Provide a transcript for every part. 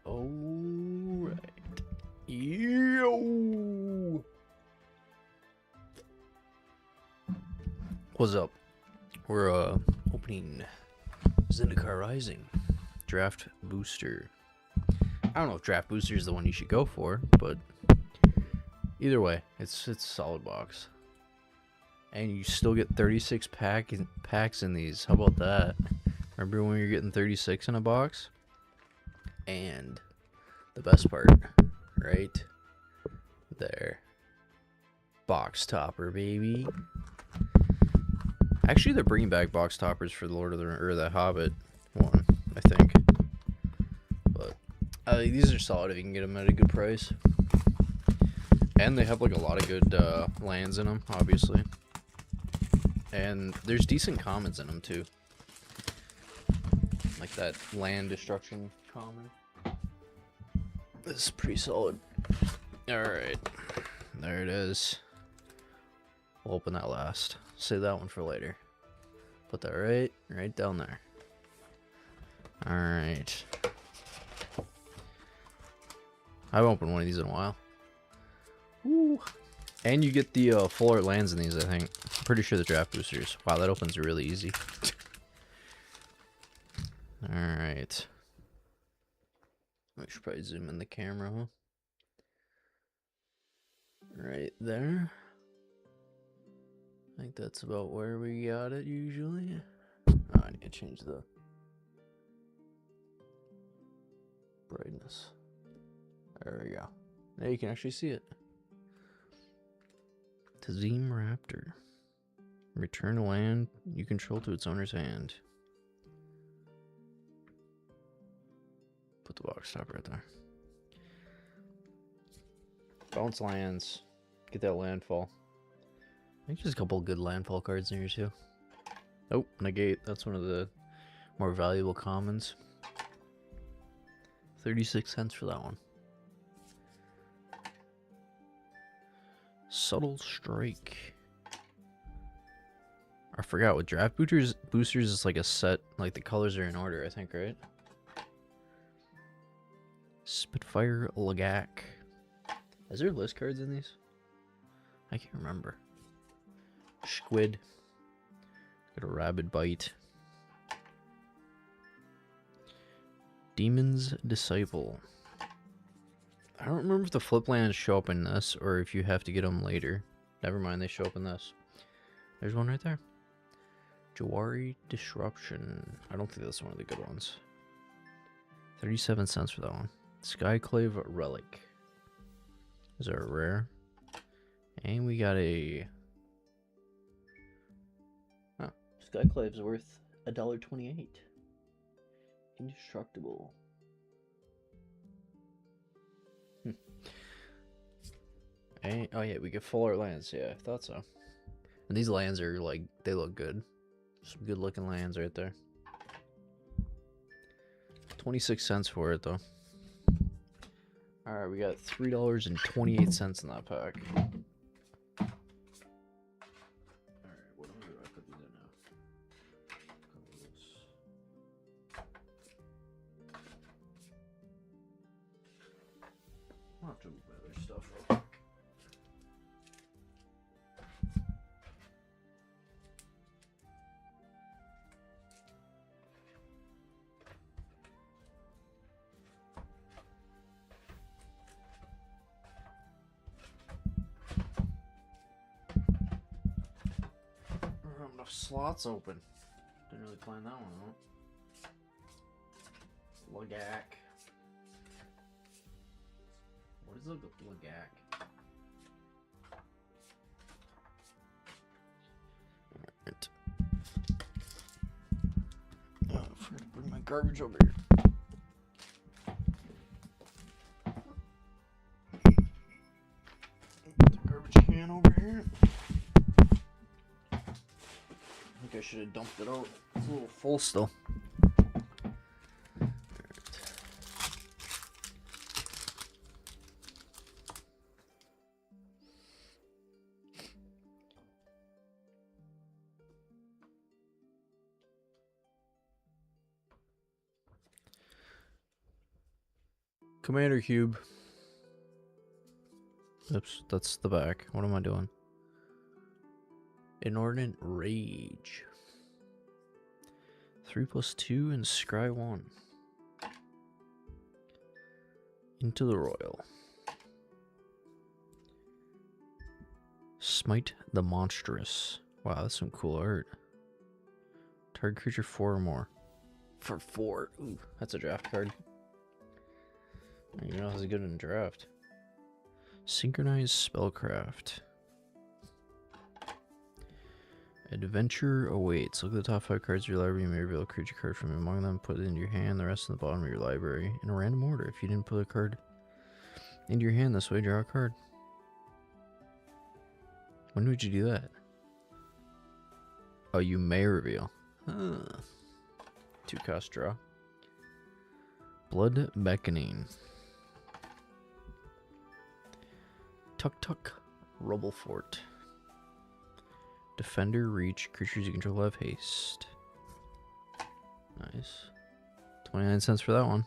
Alright. Yo! What's up? We're opening Zendikar Rising Draft Booster. I don't know if Draft Booster is the one you should go for, but either way, it's a solid box. And you still get 36 packs in these. How about that? Remember when you're getting 36 in a box? And the best part, right there. Box topper, baby. Actually, they're bringing back box toppers for the Lord of the or the Hobbit one, I think. But these are solid if you can get them at a good price. And they have like a lot of good lands in them, obviously. And there's decent commons in them too. Like that land destruction common. This is pretty solid. Alright. There it is. We'll open that last. Save that one for later. Put that right down there. Alright. I haven't opened one of these in a while. Woo. And you get the full art lands in these, I think. I'm pretty sure the draft boosters. Wow, that opens really easy. Alright. I should probably zoom in the camera, huh? Right there. I think that's about where we got it usually. Oh, I need to change the brightness. There we go. Now you can actually see it. Tazim Raptor. Return a land you control to its owner's hand. Put the box top right there. Bounce lands. Get that landfall. I think there's a couple good landfall cards in here too. Oh, negate. That's one of the more valuable commons. 36 cents for that one. Subtle Strike. I forgot, with draft boosters is like a set, like the colors are in order, I think, right? Spitfire Lagak. Is there list cards in these? I can't remember. Squid. Got a rabid bite. Demon's Disciple. I don't remember if the flip lands show up in this or if you have to get them later. Never mind, they show up in this. There's one right there. Jawari Disruption. I don't think that's one of the good ones. 37 cents for that one. Skyclave Relic. Is there a rare? And we got a... Oh, Skyclave's worth $1.28. Indestructible. And, oh yeah, we get full art lands. Yeah, I thought so. And these lands are like, they look good. Some good looking lands right there. 26 cents for it though. Alright, we got $3.28 in that pack. Alright, what do I put these in now? I'll have to move my other stuff real quick. Enough slots open. Didn't really plan that one out. Lagak. What is a Lagak? Alright. Oh, I forgot to bring my garbage over here. Put the garbage can over here. I think I should have dumped it out. It's a little full still. Commander Cube. Oops, that's the back. What am I doing? Inordinate Rage. 3+2 and scry 1. Into the Royal. Smite the Monstrous. Wow, that's some cool art. Target creature 4 or more. For 4. Ooh, that's a draft card. You know it's good in draft. Synchronized Spellcraft. Adventure awaits. Look at the top 5 cards of your library. You may reveal a creature card from among them. Put it into your hand. The rest in the bottom of your library. In a random order. If you didn't put a card into your hand this way, draw a card. When would you do that? Oh, you may reveal. 2-cost draw. Blood Beckoning. Tuk Tuk Rubble Fort. Defender, reach, creatures you control have haste. Nice. 29 cents for that one.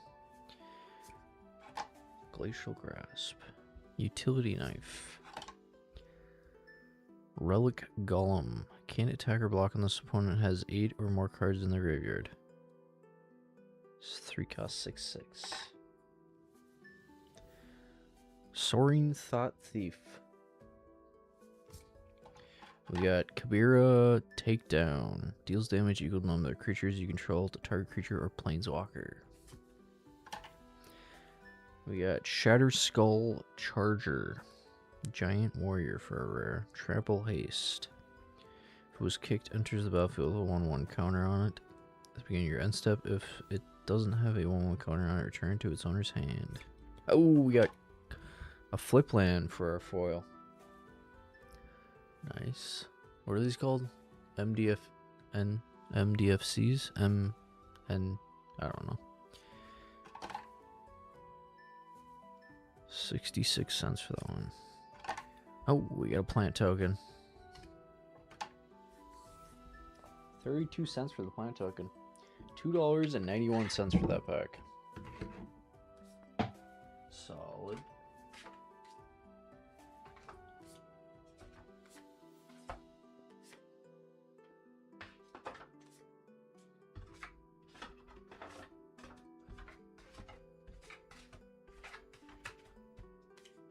Glacial Grasp. Utility Knife. Relic Golem. Can't attack or block unless opponent has 8 or more cards in their graveyard. It's 3-cost 6/6. Soaring Thought Thief. We got Kabira Takedown. Deals damage equal to the number of creatures you control to target creature or planeswalker. We got Shatter Skull Charger. Giant Warrior for a rare. Trample Haste. If it was kicked, enters the battlefield with a 1/1 counter on it. At the beginning of your end step, if it doesn't have a 1/1 counter on it, return to its owner's hand. Oh, we got a flip land for our foil. Nice. What are these called? MDFCs? I don't know. 66 cents for that one. Oh, we got a plant token. 32 cents for the plant token. $2.91 for that pack. Solid.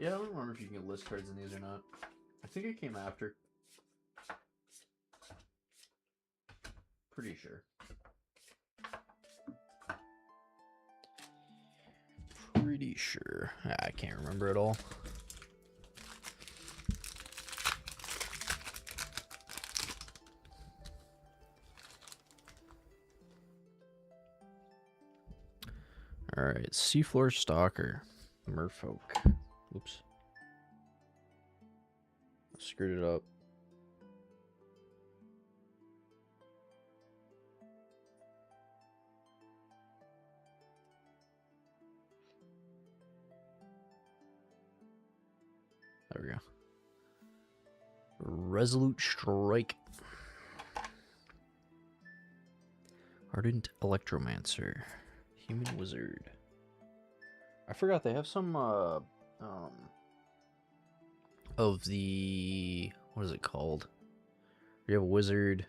Yeah, I don't remember if you can get list cards in these or not. I think it came after. Pretty sure. Pretty sure. I can't remember at all. Alright, Seafloor Stalker. Merfolk. Oops. I screwed it up. There we go. Resolute Strike. Ardent Electromancer. Human Wizard. I forgot they have some of the, what is it called? You have a wizard.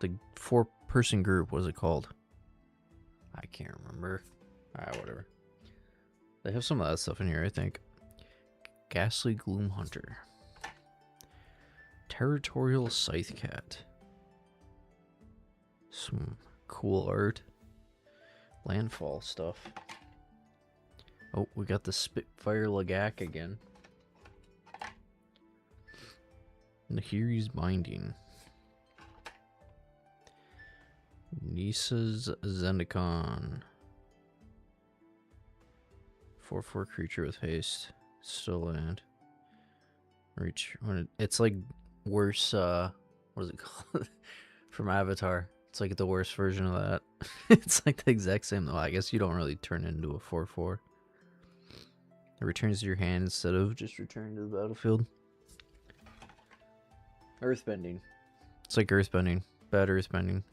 The 4-person group, what is it called? I can't remember. Whatever. They have some of that stuff in here, I think. Ghastly Gloom Hunter. Territorial Scythe Cat. Some cool art. Landfall stuff. Oh, we got the Spitfire Lagak again. Nahiri's Binding. Nisa's Zendikar. 4/4 creature with haste. Still land. Reach when it's like worse. What is it called? From Avatar. It's like the worst version of that. It's like the exact same. Well, I guess you don't really turn it into a 4/4. It returns to your hand instead of just returning to the battlefield. Earthbending. It's like Earthbending. Bad Earthbending.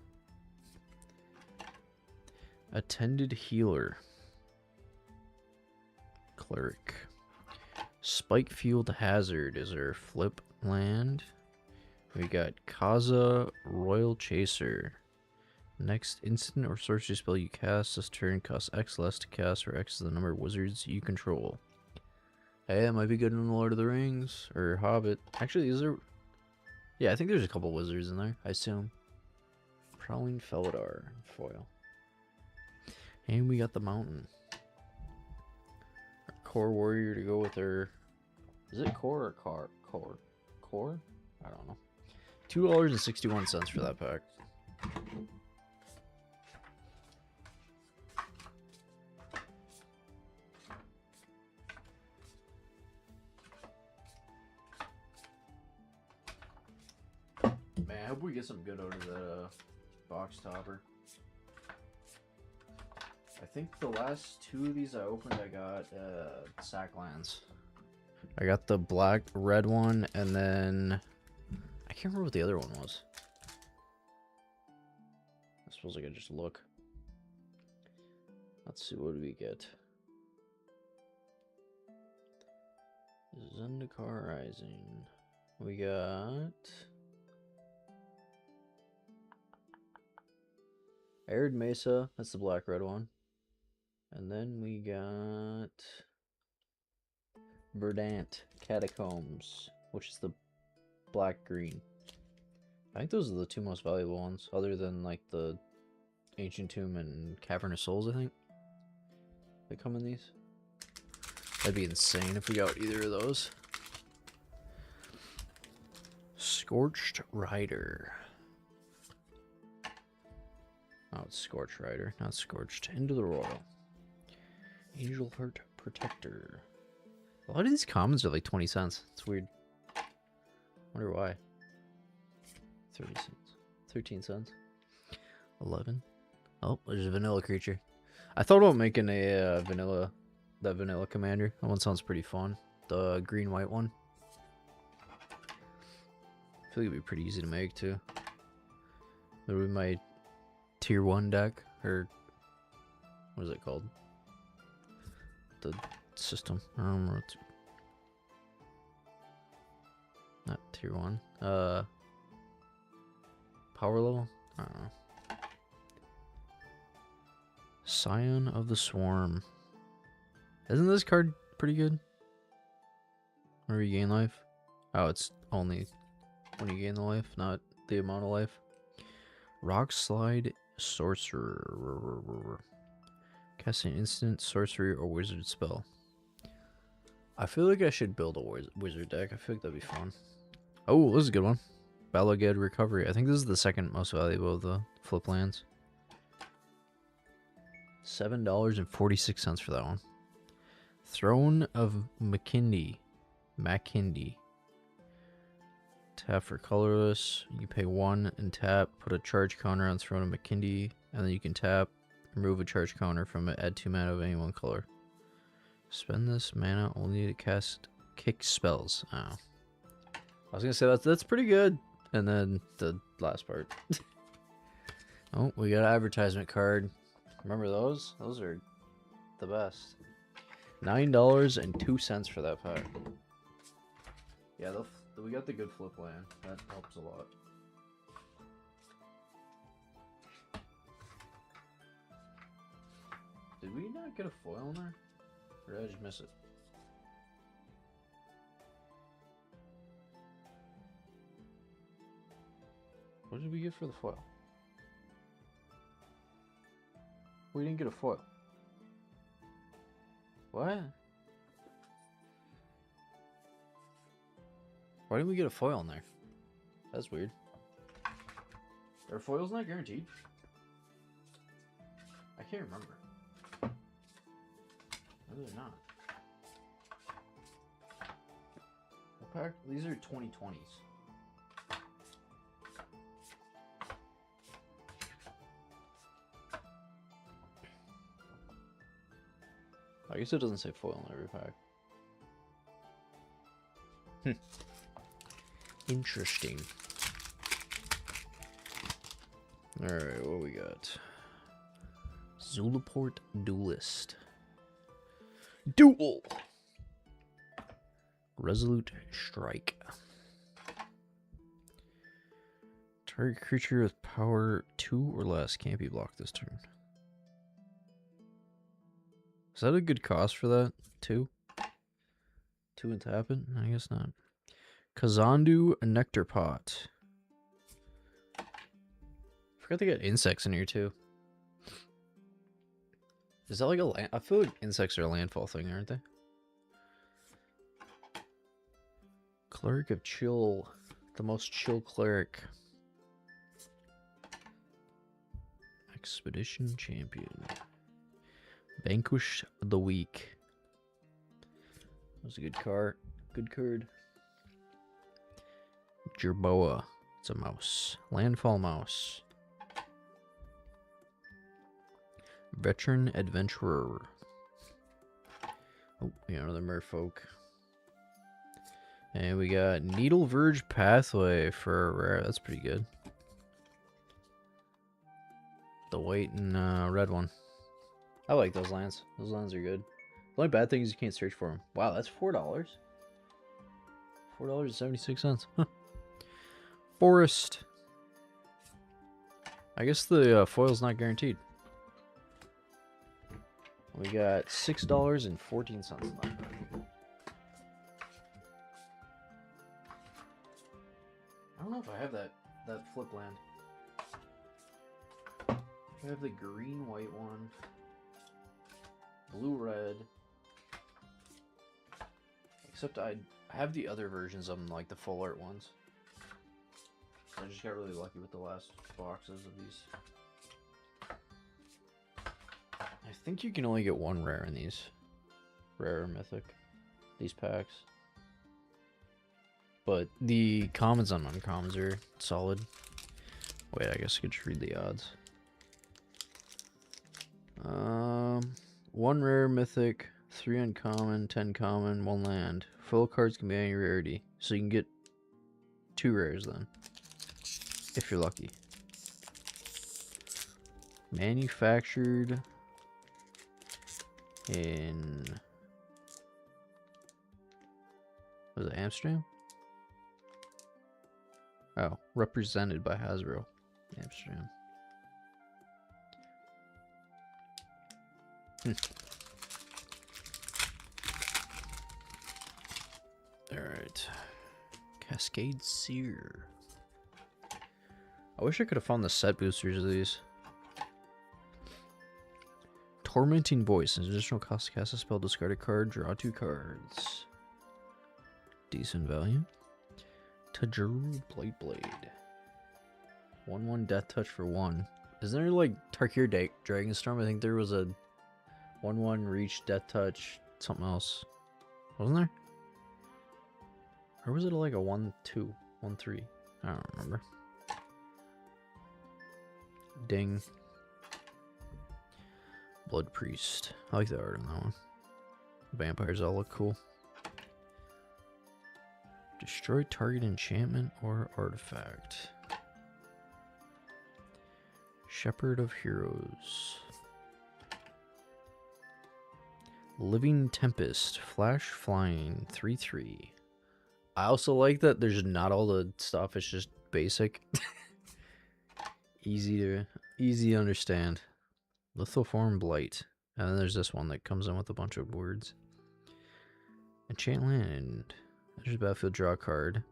Attended Healer. Cleric. Spike-Fueled Hazard is our flip land. We got Kaza Royal Chaser. Next instant or sorcery spell you cast this turn costs X less to cast, or X is the number of wizards you control. Hey, that might be good in the Lord of the Rings or Hobbit. Actually, these are... Yeah, I think there's a couple wizards in there, I assume. Prowling Felidar foil. And we got the Mountain. Our Core Warrior to go with our... Is it Core or Car? Core? I don't know. $2.61 for that pack. Man, I hope we get some good out of the box topper. I think the last two of these I opened, I got Sacklands. I got the red one, and then I can't remember what the other one was. I suppose I could just look. Let's see, what do we get? Zendikar Rising. We got Arid Mesa, that's the black-red one. And then we got Verdant Catacombs, which is the black-green. I think those are the two most valuable ones, other than like the Ancient Tomb and Cavern of Souls, I think. They come in these. That'd be insane if we got either of those. Scorched Rider. Oh, it's Scorched Rider, not Scorched. Into the Royal. Angel Heart Protector. A lot of these commons are like 20 cents. It's weird. Wonder why. 30 cents. 13 cents. 11. Oh, there's a vanilla creature. I thought about making a vanilla commander. That one sounds pretty fun. The green-white one. I feel like it'd be pretty easy to make too. That would be my tier 1 deck, or what is it called? The system. I don't remember what not tier 1. Power level? I don't know. Scion of the Swarm. Isn't this card pretty good? Whenever you gain life? Oh, it's only when you gain the life, not the amount of life. Rock Slide Sorcerer. Cast an instant, sorcery, or wizard spell. I feel like I should build a wizard deck. I feel like that'd be fun. Oh, this is a good one. Bala Ged Recovery. I think this is the second most valuable of the flip lands. $7.46 for that one. Throne of Makindi. Tap for colorless. You pay 1 and tap. Put a charge counter on Throne of Makindi, and then you can tap. Remove a charge counter from it. Add 2 mana of any one color. Spend this mana only to cast kick spells. Oh. I was gonna say that's pretty good. And then the last part. Oh, we got an advertisement card. Remember those? Those are the best. $9.02 for that pack. Yeah, we got the good flip land. That helps a lot. Did we not get a foil in there? Or did I just miss it? What did we get for the foil? We didn't get a foil. What? Why didn't we get a foil in there? That's weird. Are foils not guaranteed? I can't remember. No, they're not. What pack? These are 2020s. I guess it doesn't say foil in every pack. Interesting. Alright, what we got? Zulaport Duelist. Duel. Resolute Strike. Target creature with power 2 or less can't be blocked this turn. Is that a good cost for that? 2? 2 and tap it? I guess not. Kazandu Nectar Pot. Forgot they got insects in here too. Is that like a land? I feel like insects are a landfall thing, aren't they? Cleric of Chill. The most chill cleric. Expedition Champion. Vanquish the Weak. That was a good card. Good card. Jerboa. It's a mouse. Landfall mouse. Veteran Adventurer. Oh, we got another merfolk. And we got Needle Verge Pathway for a rare. That's pretty good. The white and red one. I like those lands. Those lands are good. The only bad thing is you can't search for them. Wow, that's $4. $4.76. Huh. Forest. I guess the foil's not guaranteed. We got $6.14 left. I don't know if I have that flip land. I have the green white one, blue red. Except I have the other versions of them, like the full art ones. I just got really lucky with the last boxes of these. I think you can only get one rare in these. Rare or mythic. These packs. But the commons and uncommons are solid. Wait, I guess I could just read the odds. 1 rare mythic, 3 uncommon, 10 common, 1 land. Full cards can be any rarity. So you can get 2 rares then. If you're lucky. Manufactured in... Was it Amsterdam? Oh, represented by Hasbro. Amsterdam. Alright. Cascade Seer. I wish I could have found the set boosters of these. Tormenting Voice. An additional cost to cast a spell, discard a card, draw 2 cards. Decent value. Tajiru Blightblade. 1/1 Death Touch for 1. Isn't there like Tarkir Dragonstorm? I think there was a 1/1 Reach Death Touch something else. Wasn't there? Or was it like a 1/2? 1/3? I don't remember. Ding. Blood Priest. I like the art on that one. Vampires all look cool. Destroy target enchantment or artifact. Shepherd of Heroes. Living Tempest. Flash Flying. 3/3. I also like that there's not all the stuff. It's just basic. Easy to understand. Lithoform Blight. And then there's this one that comes in with a bunch of words. Enchant land. There's a battlefield, draw a card.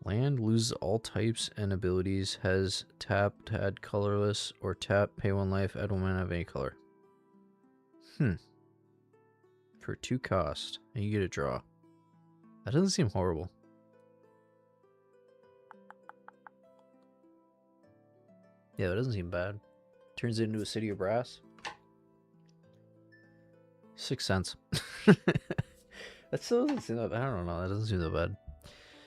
Land loses all types and abilities. Has tap to add colorless, or tap, pay 1 life, add 1 mana of any color. For 2 cost, and you get a draw. That doesn't seem horrible. Yeah, that doesn't seem bad. Turns it into a City of Brass. 6 cents. That still doesn't seem that bad. I don't know. That doesn't seem that bad.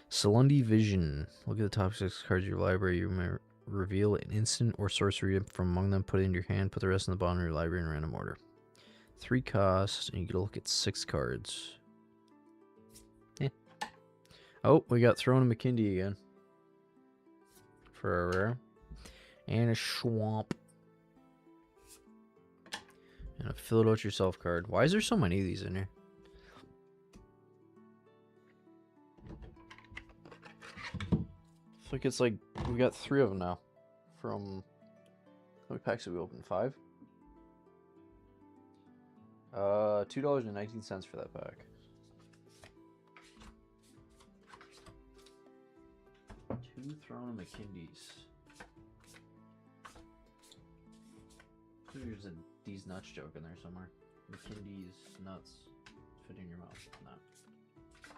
Salundi Vision. Look at the top 6 cards of your library. You may reveal an instant or sorcery from among them. Put it in your hand. Put the rest in the bottom of your library in random order. 3 costs, and you get to look at 6 cards. Yeah. Oh, we got Throne of McKindy again. For a rare. And a Swamp. And And a fill it out yourself card. Why is there so many of these in here? It's like it's like we got 3 of them now. From how many packs did we open? 5? $2.19 for that pack. 2 Throne of McKindeys. There's a D's nuts joke in there somewhere. McKindeys nuts fit in your mouth. No.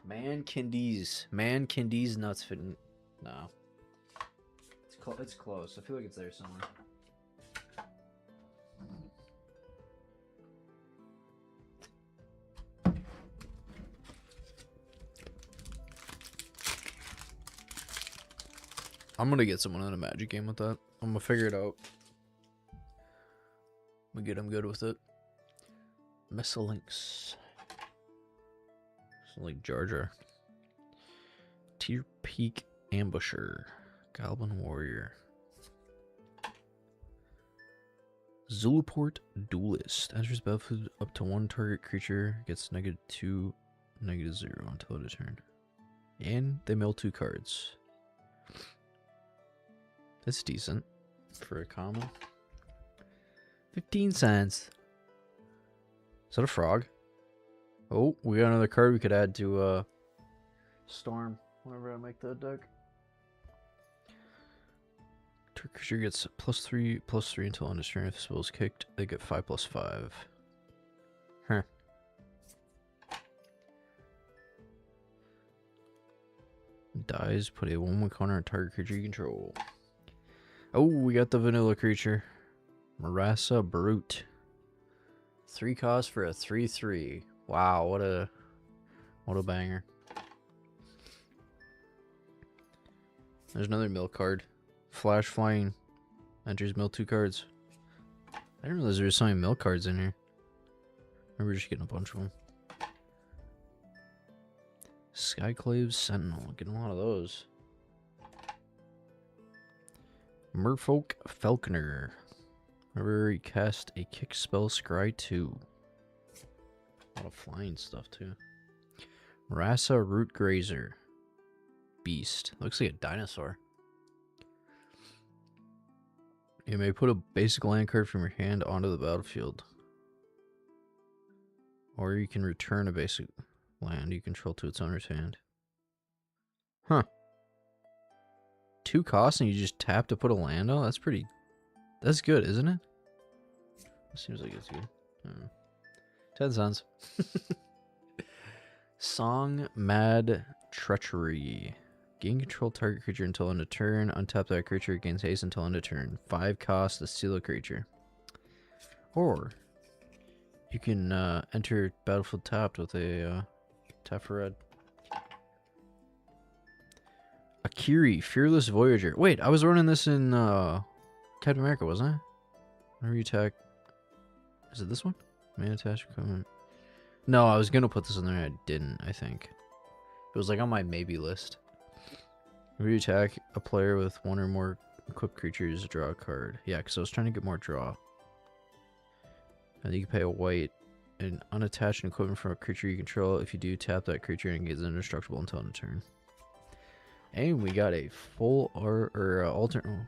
Man Kindeys nuts fit in. No. It's close. I feel like it's there somewhere. I'm gonna get someone in a Magic game with that. I'm gonna figure it out. I'm good with it. Mesalinx. So like Jar Jar. Tier Peak Ambusher. Goblin Warrior. Zulaport Duelist. Enters battlefield up to 1 target creature. Gets -2, -0 until end of turn. And they mill 2 cards. That's decent for a common. 15 cents. Is that a frog? Oh, we got another card we could add to Storm whenever I make that deck. Target creature gets +3/+3 until end of turn. If the spell is kicked, they get 5/5. Huh. Dies, put a 1/1 counter on target creature you control. Oh, we got the vanilla creature. Marasa Brute. 3 cost for a 3/3. Wow, what a banger. There's another mill card. Flash Flying. Enters mill 2 cards. I didn't realize there were so many mill cards in here. Maybe we're just getting a bunch of them. Skyclave Sentinel. Getting a lot of those. Merfolk Falconer. Whenever you cast a kick spell, scry 2. A lot of flying stuff too. Marasa Root Grazer. Beast. Looks like a dinosaur. You may put a basic land card from your hand onto the battlefield. Or you can return a basic land you control to its owner's hand. Huh. 2 costs and you just tap to put a land on? That's good, isn't it? It seems like it's good. 10 cents. Song Mad Treachery. Gain control target creature until end of turn. Untap that creature, gains haste until end of turn. 5 costs to steal a creature. Or you can enter battlefield tapped with a tap for red. Akiri, Fearless Voyager. Wait, I was running this in Captain America, wasn't I? Whenever you attack. Is it this one? Main attach equipment. No, I was gonna put this in there and I didn't, I think. It was like on my maybe list. Whenever you attack a player with 1 or more equipped creatures, draw a card. Yeah, because I was trying to get more draw. And you can pay a white and unattach an equipment from a creature you control. If you do, tap that creature and it gets indestructible until end of turn. And we got a full art or alternate.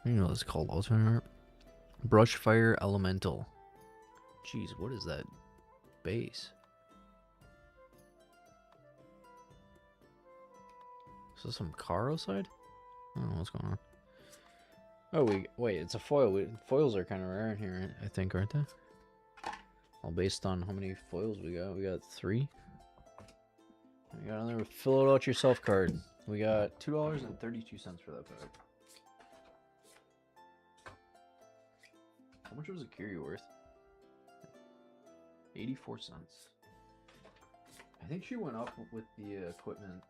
You know what it's called, alternate art. Brushfire Elemental. Jeez, what is that base? Is there some car outside? I don't know what's going on. Oh, wait, it's a foil. Foils are kind of rare in here, I think, aren't they? All based on how many foils we got. We got 3. We got another fill it out yourself card. We got $2.32 for that pack. How much was Akiri worth? 84 cents. I think she went up with the equipment,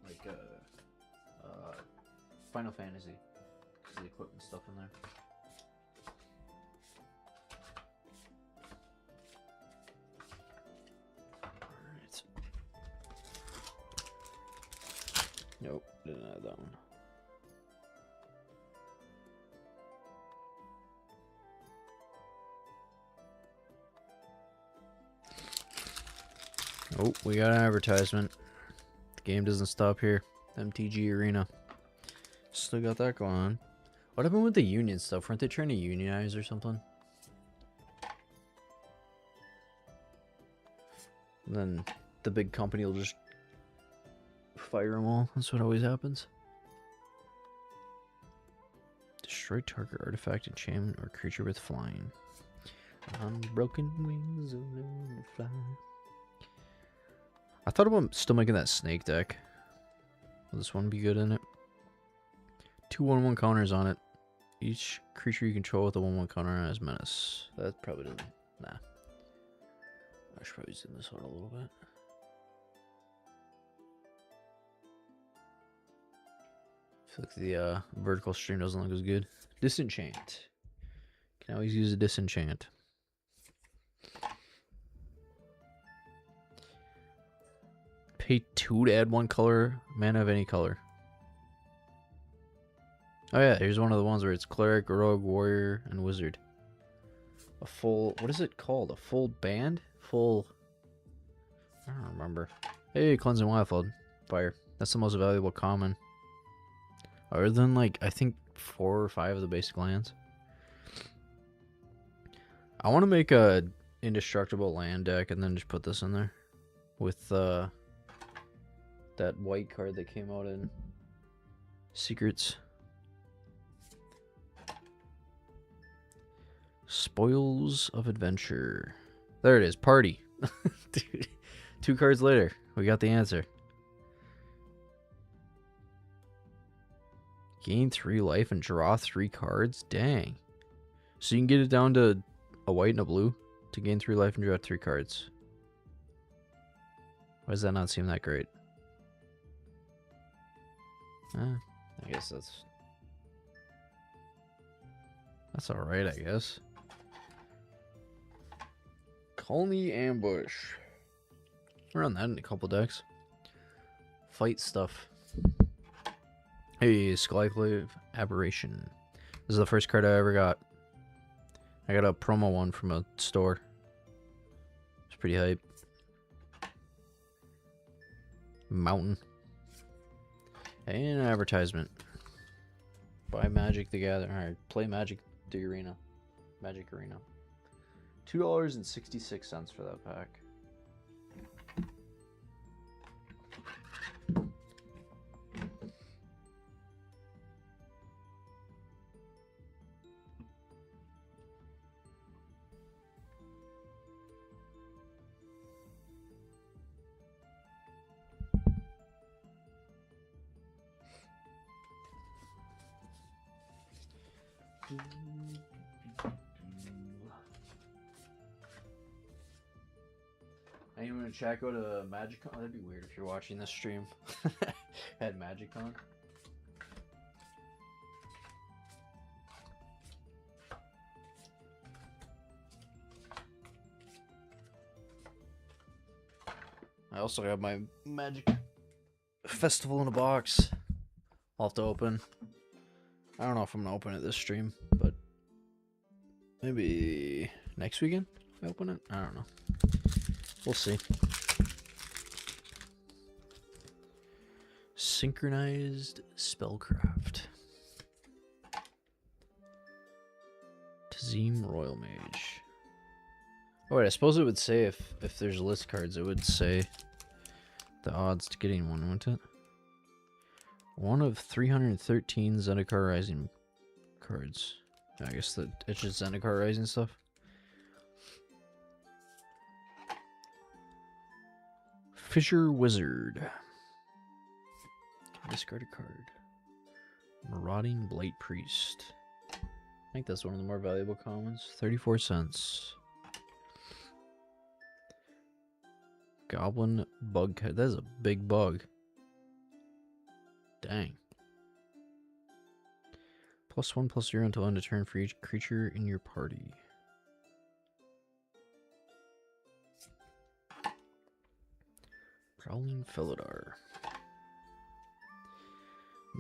like Final Fantasy, because the equipment stuff in there. Alright. Nope, didn't have that one. Oh, we got an advertisement. The game doesn't stop here. MTG Arena. Still got that going on. What happened with the union stuff? Weren't they trying to unionize or something? And then the big company will just fire them all. That's what always happens. Destroy target artifact, enchantment, or creature with flying. On broken wings, I'll learn to fly. I thought about still making that snake deck. Will this one be good in it? 2 1/1 counters on it. Each creature you control with a 1/1 counter has menace. That probably doesn't. Nah. I should probably zoom this out a little bit. I feel like the vertical stream doesn't look as good. Disenchant. Can always use a disenchant. Pay 2 to add 1 color, mana of any color. Oh yeah, here's one of the ones where it's cleric, rogue, warrior, and wizard. A full, what is it called? A full band? Full, I don't remember. Hey, cleansing wildflood fire. That's the most valuable common. Other than like, I think 4 or 5 of the basic lands. I want to make a indestructible land deck and then just put this in there. With that white card that came out in Secrets. Spoils of Adventure. There it is. Party. Dude, 2 cards later, we got the answer. Gain 3 life and draw 3 cards? Dang. So you can get it down to a white and a blue to gain 3 life and draw 3 cards. Why does that not seem that great? I guess that's alright, I guess. Colony Ambush. We're on that in a couple decks. Fight stuff. Hey, Skyclave Aberration. This is the first card I ever got. I got a promo one from a store. It's pretty hype. Mountain. And an advertisement. Buy Magic the Gathering. Alright, play Magic the Arena. Magic Arena. $2.66 for that pack. Anyone in chat go to MagicCon? That'd be weird if you're watching this stream. Had MagicCon. I also got my Magic Festival in a box. I'll have to open. I don't know if I'm gonna open it this stream, but maybe next weekend I open it. I don't know. We'll see. Synchronized Spellcraft. Tazim Royal Mage. Oh wait, I suppose it would say if there's list cards, it would say the odds to getting one, wouldn't it? One of 313 Zendikar Rising cards. I guess it's just Zendikar Rising stuff. Fissure Wizard. Discard a card. Marauding Blight Priest. I think that's one of the more valuable commons. 34 cents. Goblin Bug. That is a big bug. Dang. +1/+0 until end of turn for each creature in your party. Prowling Felidar.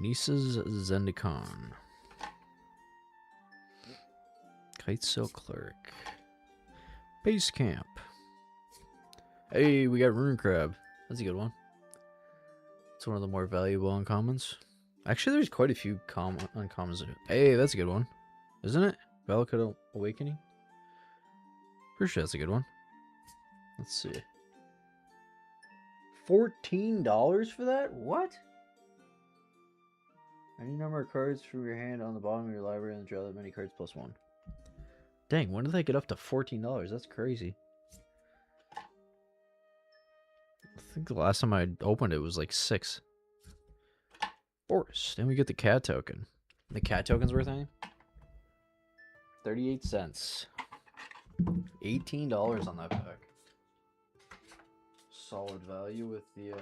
Nisa's Zendikar. Kitesail Cleric. Base Camp. Hey, we got Rune Crab. That's a good one. It's one of the more valuable uncommons. Actually, there's quite a few uncommons. Hey, that's a good one. Isn't it? Bala Ged Awakening? Pretty sure that's a good one. Let's see. $14 for that? What? Any number of cards from your hand on the bottom of your library and draw that many cards plus one. Dang, when did they get up to $14? That's crazy. I think the last time I opened it was like 6. Forest. Then we get the cat token. The cat token's worth anything? 38 cents. $18 on that pack. Solid value with the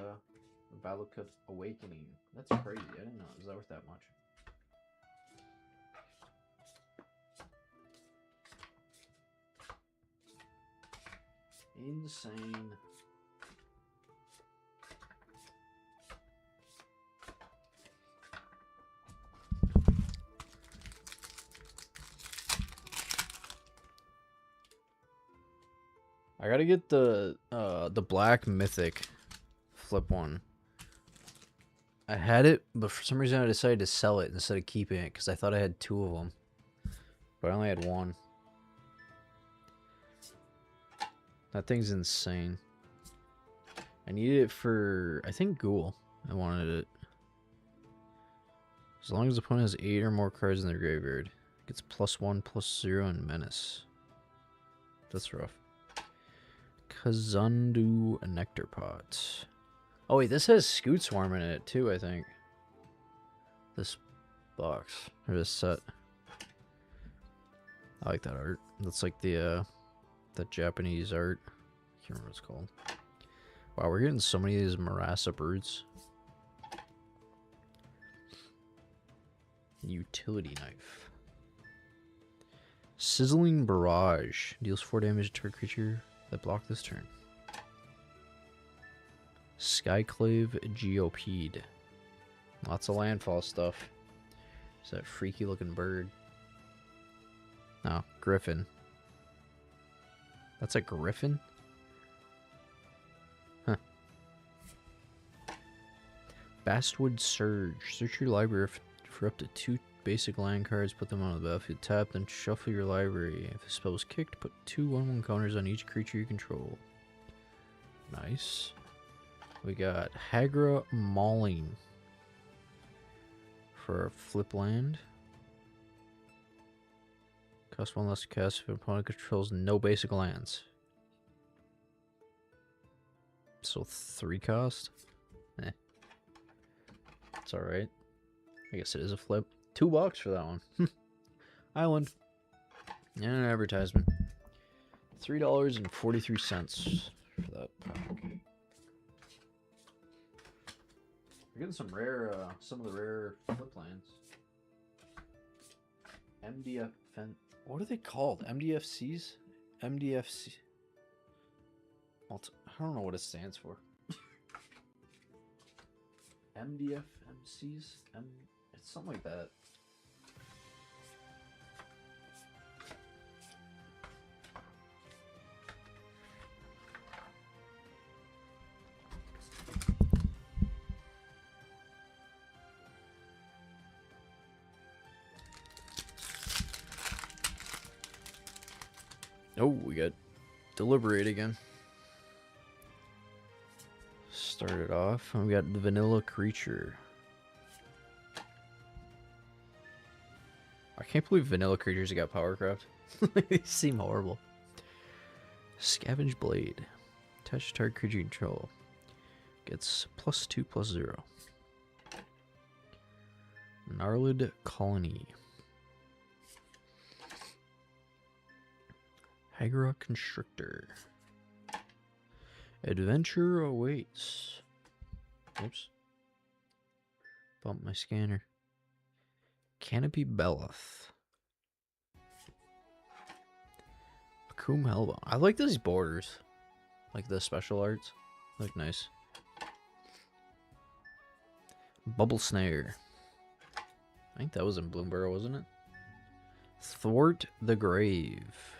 Bala Ged Awakening. That's crazy. I didn't know it was that worth that much. Insane. I gotta get the black Mythic flip one. I had it, but for some reason I decided to sell it instead of keeping it because I thought I had 2 of them, but I only had 1. That thing's insane. I needed it for, I think, Ghoul. I wanted it. As long as the opponent has 8 or more cards in their graveyard, it gets +1/+0 and Menace. That's rough. Kazundu Nectar Pot. Oh wait, this has Scoot Swarm in it too, I think. This box or this set. I like that art. That's like the that Japanese art. I can't remember what it's called. Wow, we're getting so many of these Marasa brutes. Utility Knife. Sizzling Barrage. Deals 4 damage to a creature that block this turn. Skyclave Geopede. Lots of landfall stuff. It's that freaky looking bird. No, Griffin. That's a Griffin? Huh. Bastwood Surge. Search your library for up to 2 basic land cards, put them on the battlefield, tap, then shuffle your library. If the spell is kicked, put 2 1/1 counters on each creature you control. Nice. We got Hagra Mauling for a flip land. Cost 1 less to cast if an opponent controls no basic lands. So 3 cost? Eh. It's alright. I guess it is a flip. $2 for that one. Island. And an advertisement. $3.43 for that pack. We're getting some rare, some of the rare flip lands. MDF. What are they called? MDFCs? MDFC. I don't know what it stands for. MDFMCs? It's something like that. Oh, we got Deliberate again. Started off, and we got the Vanilla Creature. I can't believe Vanilla Creatures got Powercraft. They seem horrible. Scavenge Blade. Touch target creature you control. Gets +2/+0. Gnarled Colony. Hagra Constrictor. Adventure awaits. Oops. Bump my scanner. Canopy Belloth. Akum Hellbound. I like these borders. Like the special arts. They look nice. Bubble Snare. I think that was in Bloomborough, wasn't it? Thwart the Grave.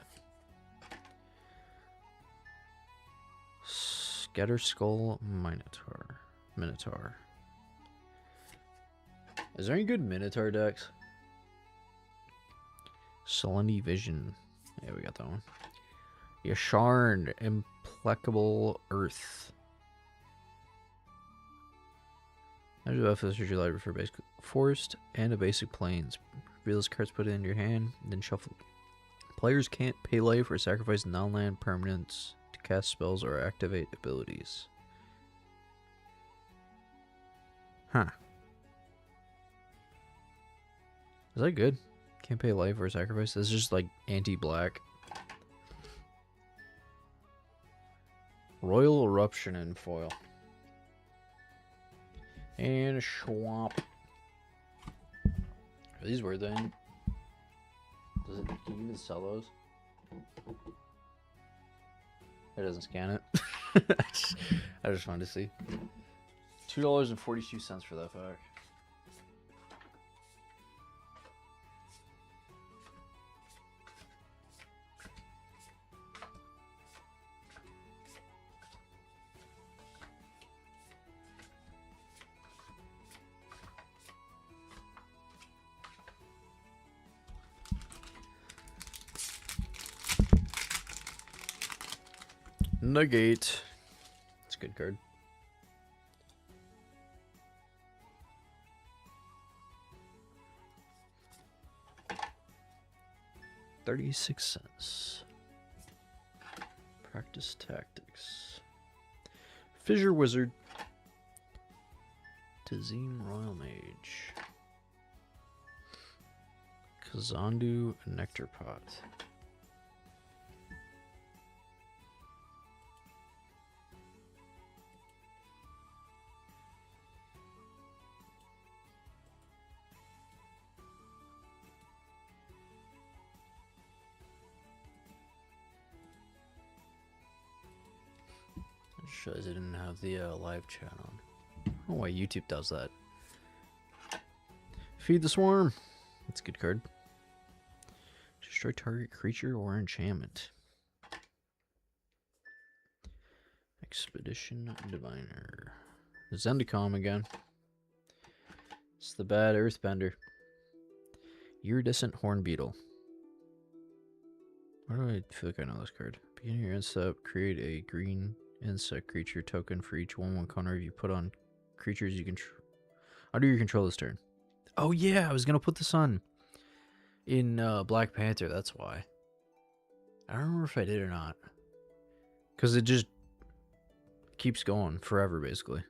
Scatter Skull Minotaur. Is there any good Minotaur decks? Selene Vision. Yeah, we got that one. Yasharn, Implacable Earth. I do have to search your library for basic forest and a basic plains. Reveal those cards, put it in your hand, then shuffle. Players can't pay life or sacrifice non-land permanents to cast spells or activate abilities. Huh. Is that good? Can't pay life or sacrifice? This is just like anti-black. Royal Eruption in foil. And a Schwamp. Are these worth then? Can you even sell those? It doesn't scan it. I just wanted to see. $2.42 for that pack. Negate. It's a good card. $0.36. Practice Tactics. Fissure Wizard. Tazim Royal Mage. Kazandu Nectar Pot. Shows I didn't have the live chat on. I don't know why YouTube does that. Feed the Swarm. That's a good card. Destroy target creature or enchantment. Expedition Diviner. Zendikar again. It's the bad Earthbender. Iridescent Hornbeetle. Why do I feel like I know this card? Beginning your end step, create a green insect creature token for each 1/1 counter you put on creatures you control. Under your control this turn. Oh yeah, I was gonna put this on in Black Panther. That's why. I don't remember if I did or not. Because it just keeps going forever, basically.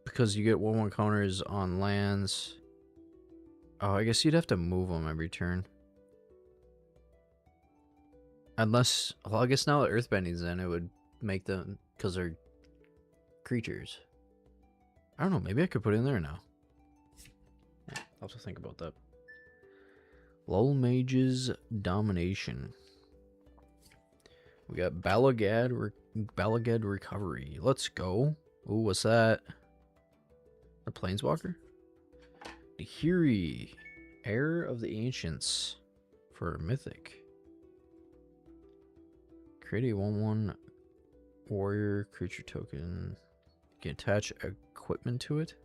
Because you get 1/1 counters on lands. Oh, I guess you'd have to move them every turn. Unless, well, I guess now that Earthbending's in, it would make them, because they're creatures. I don't know, maybe I could put it in there now. Yeah, I'll have to think about that. Lull Mage's Domination. We got Bala Ged Recovery. Let's go. Ooh, what's that? A Planeswalker? Nahiri, Heir of the Ancients for Mythic. Create a 1/1 warrior creature token. You can attach equipment to it.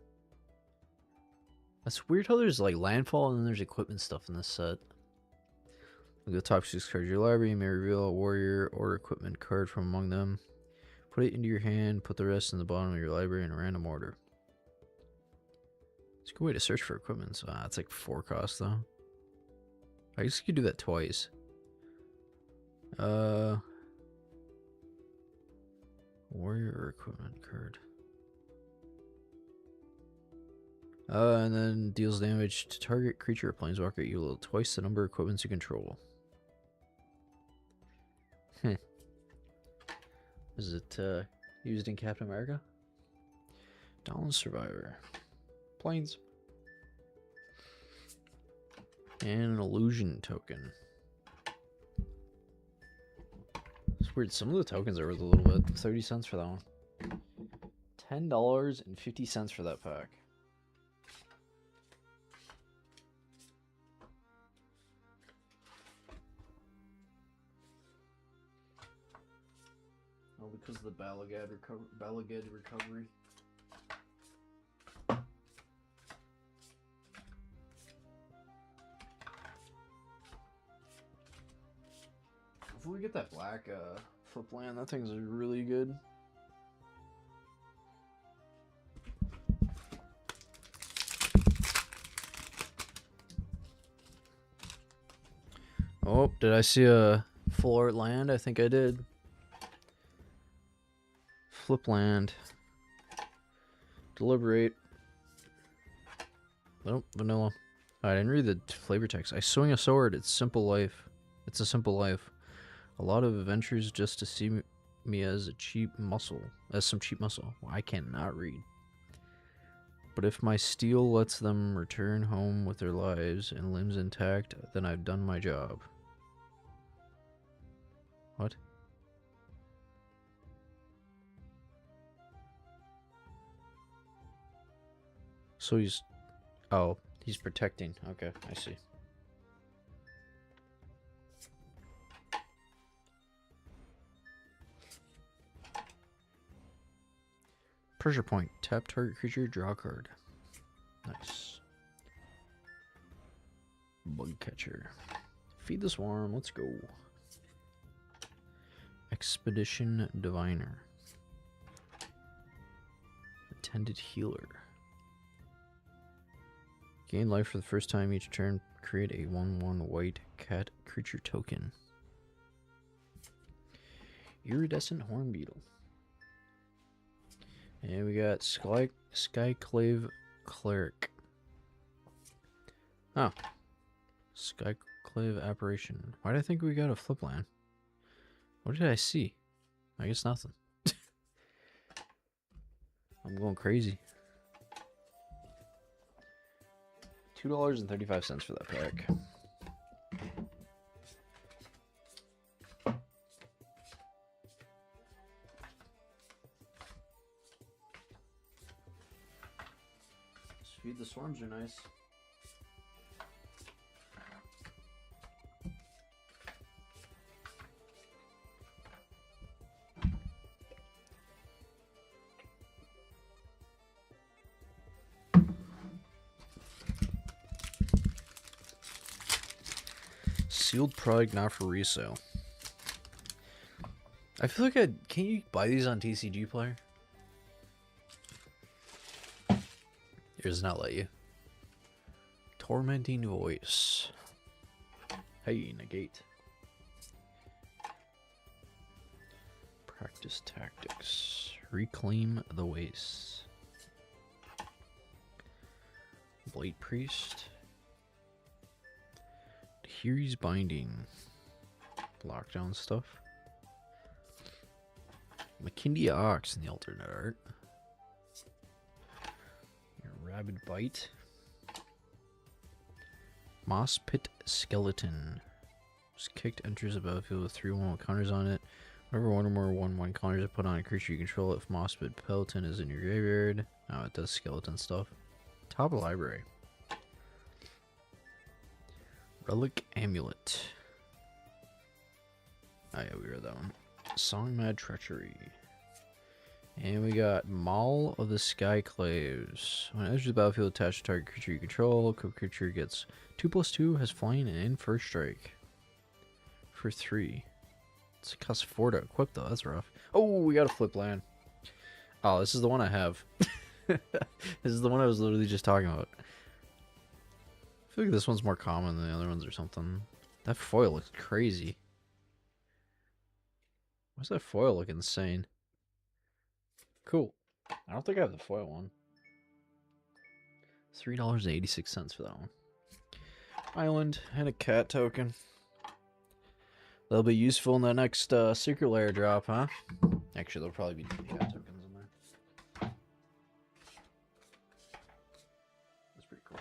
That's weird how there's like landfall and then there's equipment stuff in this set. Look at the top 6 cards of your library. You may reveal a warrior or equipment card from among them. Put it into your hand. Put the rest in the bottom of your library in a random order. It's a good way to search for equipment. So, it's like 4 costs though. I guess you could do that twice. Warrior or equipment card. And then deals damage to target creature or planeswalker. You will twice the number of equipments you control. Is it used in Captain America? Dawn Survivor. Planes. And an illusion token. It's weird. Some of the tokens are worth a little bit. 30 cents for that one. $10.50 for that pack. know, because of the Bala Ged recovery. If we get that black flip land, that thing's really good. Oh, did I see a full art land? I think I did. Flip land. Deliberate. Nope, vanilla. I didn't read the flavor text. I swing a sword. It's simple life. It's a simple life. A lot of adventures just to see me as a cheap muscle. As some cheap muscle. Well, I cannot read. But if my steel lets them return home with their lives and limbs intact, then I've done my job. What? So he's... Oh, he's protecting. Okay, I see. Pressure point. Tap target creature, draw a card. Nice. Bug catcher. Feed the swarm, let's go. Expedition diviner. Attended healer. Gain life for the first time each turn. Create a 1/1 white cat creature token. Iridescent horn beetle. And we got Skyclave Cleric. Oh. Skyclave Apparition. Why did I think we got a flip land? What did I see? I guess nothing. I'm going crazy. $2.35 for that pack. Feed the swarms are nice. Sealed product not for resale. I feel like can you buy these on TCG Player? It does not let you. Tormenting voice. Hey, negate. Practice tactics. Reclaim the waste. Blade priest. Here's binding. Lockdown stuff. McKindy Ox in the alternate art. Rabid Bite. Moss Pit Skeleton. Just kicked, enters the battlefield with 3/1 counters on it. Whenever one or more 1/1 counters are put on a creature you control, if Moss Pit Skeleton is in your graveyard. Oh, it does skeleton stuff. Top of library. Relic Amulet. Oh yeah, we read that one. Song Mad Treachery. And we got Maul of the Skyclaves. When it enters the battlefield, attached to target creature you control. Creature gets 2/2, has flying and first strike. For 3. It's cost 4 to equip though, that's rough. Oh, we got a flip land. Oh, this is the one I have. This is the one I was literally just talking about. I feel like this one's more common than the other ones or something. That foil looks crazy. Why does that foil look insane? Cool. I don't think I have the foil one. $3.86 for that one. Island and a cat token. They'll be useful in the next secret layer drop, huh? Actually, there'll probably be cat tokens in there. That's pretty cool.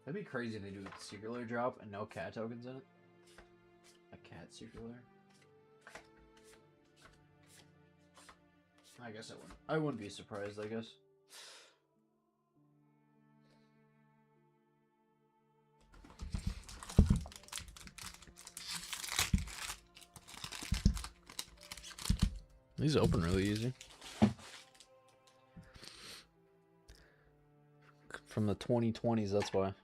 That'd be crazy if they do a secret layer drop and no cat tokens in it. A cat secret layer. I guess I wouldn't. I wouldn't be surprised, I guess. These open really easy. From the 2020s, that's why.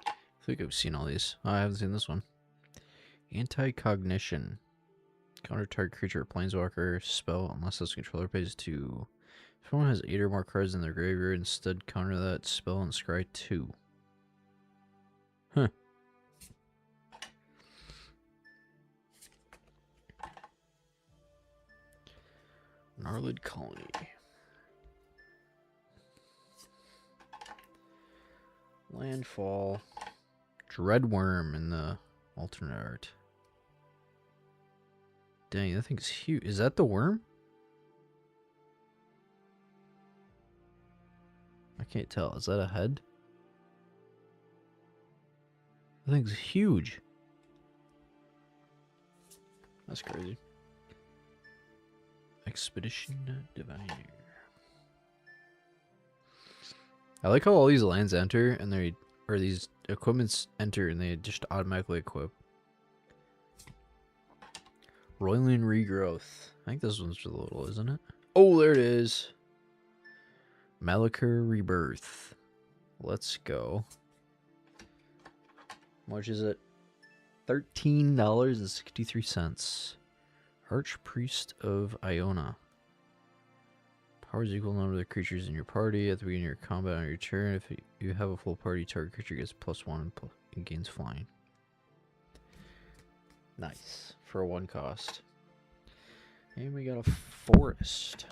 I think I've seen all these. Oh, I haven't seen this one. Anti-cognition. Counter target creature or planeswalker spell unless this controller pays 2. If someone has 8 or more cards in their graveyard, instead counter that spell and scry 2. Huh. Gnarled Colony. Landfall. Dreadworm in the alternate art. Dang, that thing's huge. Is that the worm? I can't tell. Is that a head? That thing's huge. That's crazy. Expedition Diviner. I like how all these lands enter and they, or these equipments enter and they just automatically equip. Roiling Regrowth. I think this one's a little, isn't it? Oh, there it is. Malachor Rebirth. Let's go. How much is it? $13.63. Archpriest of Iona. Powers equal number of the creatures in your party at the beginning of your combat on your turn. If you have a full party, target creature gets +1 and gains flying. Nice. For a 1 cost. And we got a forest.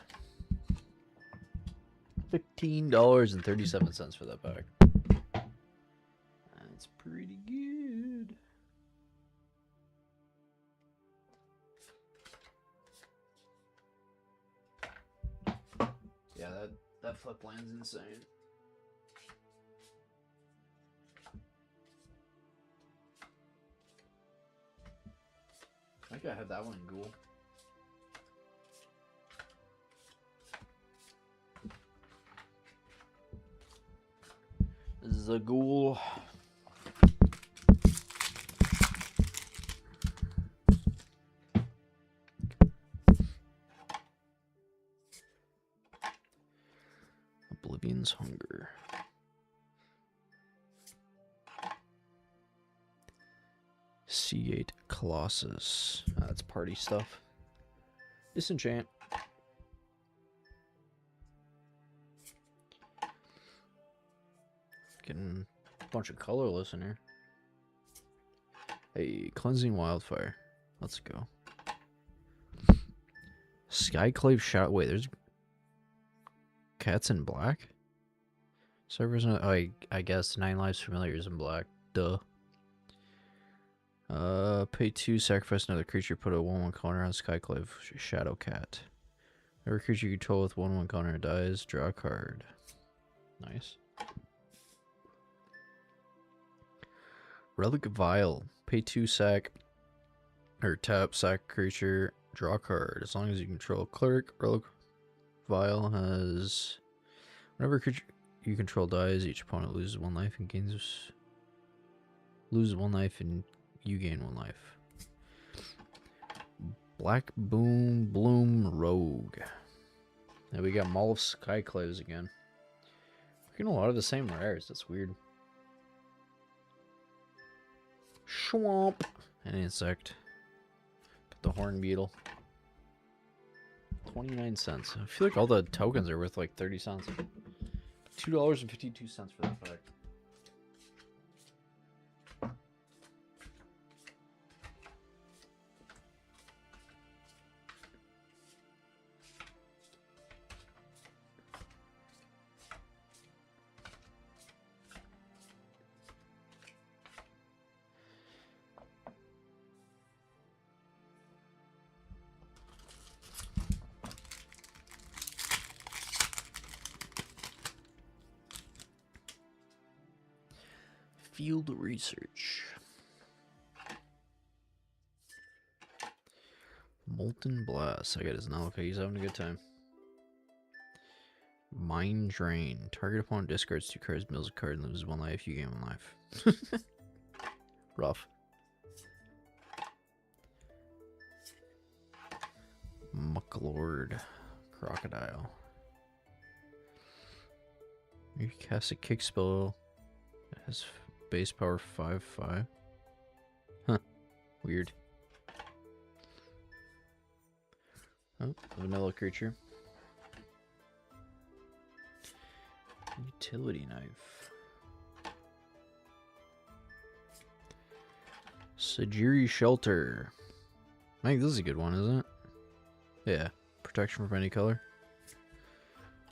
$15.37 for that pack. That's pretty good. Yeah, that flip land's insane. I think I have that one in Ghoul. This is a Ghoul. Oblivion's Hunger. C8 Colossus. That's party stuff. Disenchant. Getting a bunch of colorless in here. Hey, Cleansing Wildfire. Let's go. Skyclave Shot. Wait, there's cats in black? Servers, I guess 9 lives familiars in black. Duh. Pay 2, sacrifice another creature, put a 1/1 counter on Skyclave Shadow Cat. Every creature you control with 1/1 counter dies, draw a card. Nice. Relic Vial. Pay 2 sack, or tap sack creature, draw a card. As long as you control Cleric, Relic Vial has... Whenever a creature you control dies, each opponent loses 1 life and gains... Loses 1 life and you gain 1 life. Black Bloom Rogue. Now we got Maul of Skyclaves again. We're getting a lot of the same rares. That's weird. Schwamp. An insect. Put the Horn Beetle. 29 cents. I feel like all the tokens are worth like 30 cents. $2.52 for that pack. Field Research. Molten Blast. I got his now. Okay, he's having a good time. Mind Drain. Target opponent discards 2 cards, mills a card, and loses 1 life. You gain 1 life. Rough. Mucklord Crocodile. You cast a kick spell. It has base power 5/5. Huh. Weird. Oh, vanilla creature. Utility knife. Sajiri Shelter. I think this is a good one, isn't it? Yeah. Protection from any color.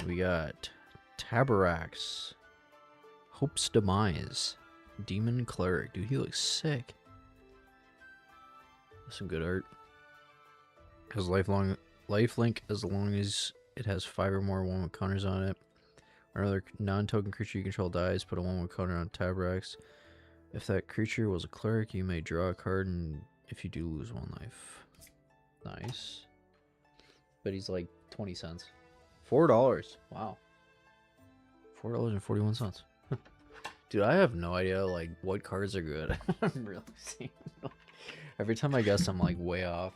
We got Tabarax. Hope's Demise. Demon Cleric. Dude, he looks sick. That's some good art. Has lifelink as long as it has 5 or more 1/1 counters on it. Or another non-token creature you control dies, put a 1/1 counter on Tabarax. If that creature was a cleric, you may draw a card, and if you do, lose 1 life. Nice. But he's like 20 cents. $4. Wow. $4.41. Dude, I have no idea like what cards are good. I'm really seeing. Every time I guess, I'm like way off.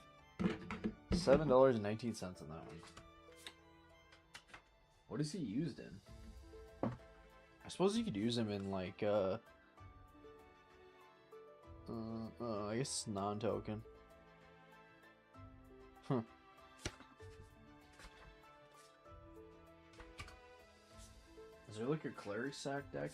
$7.19 on that one. What is he used in? I suppose you could use him in like I guess non-token. Huh. Is there like a cleric sack deck?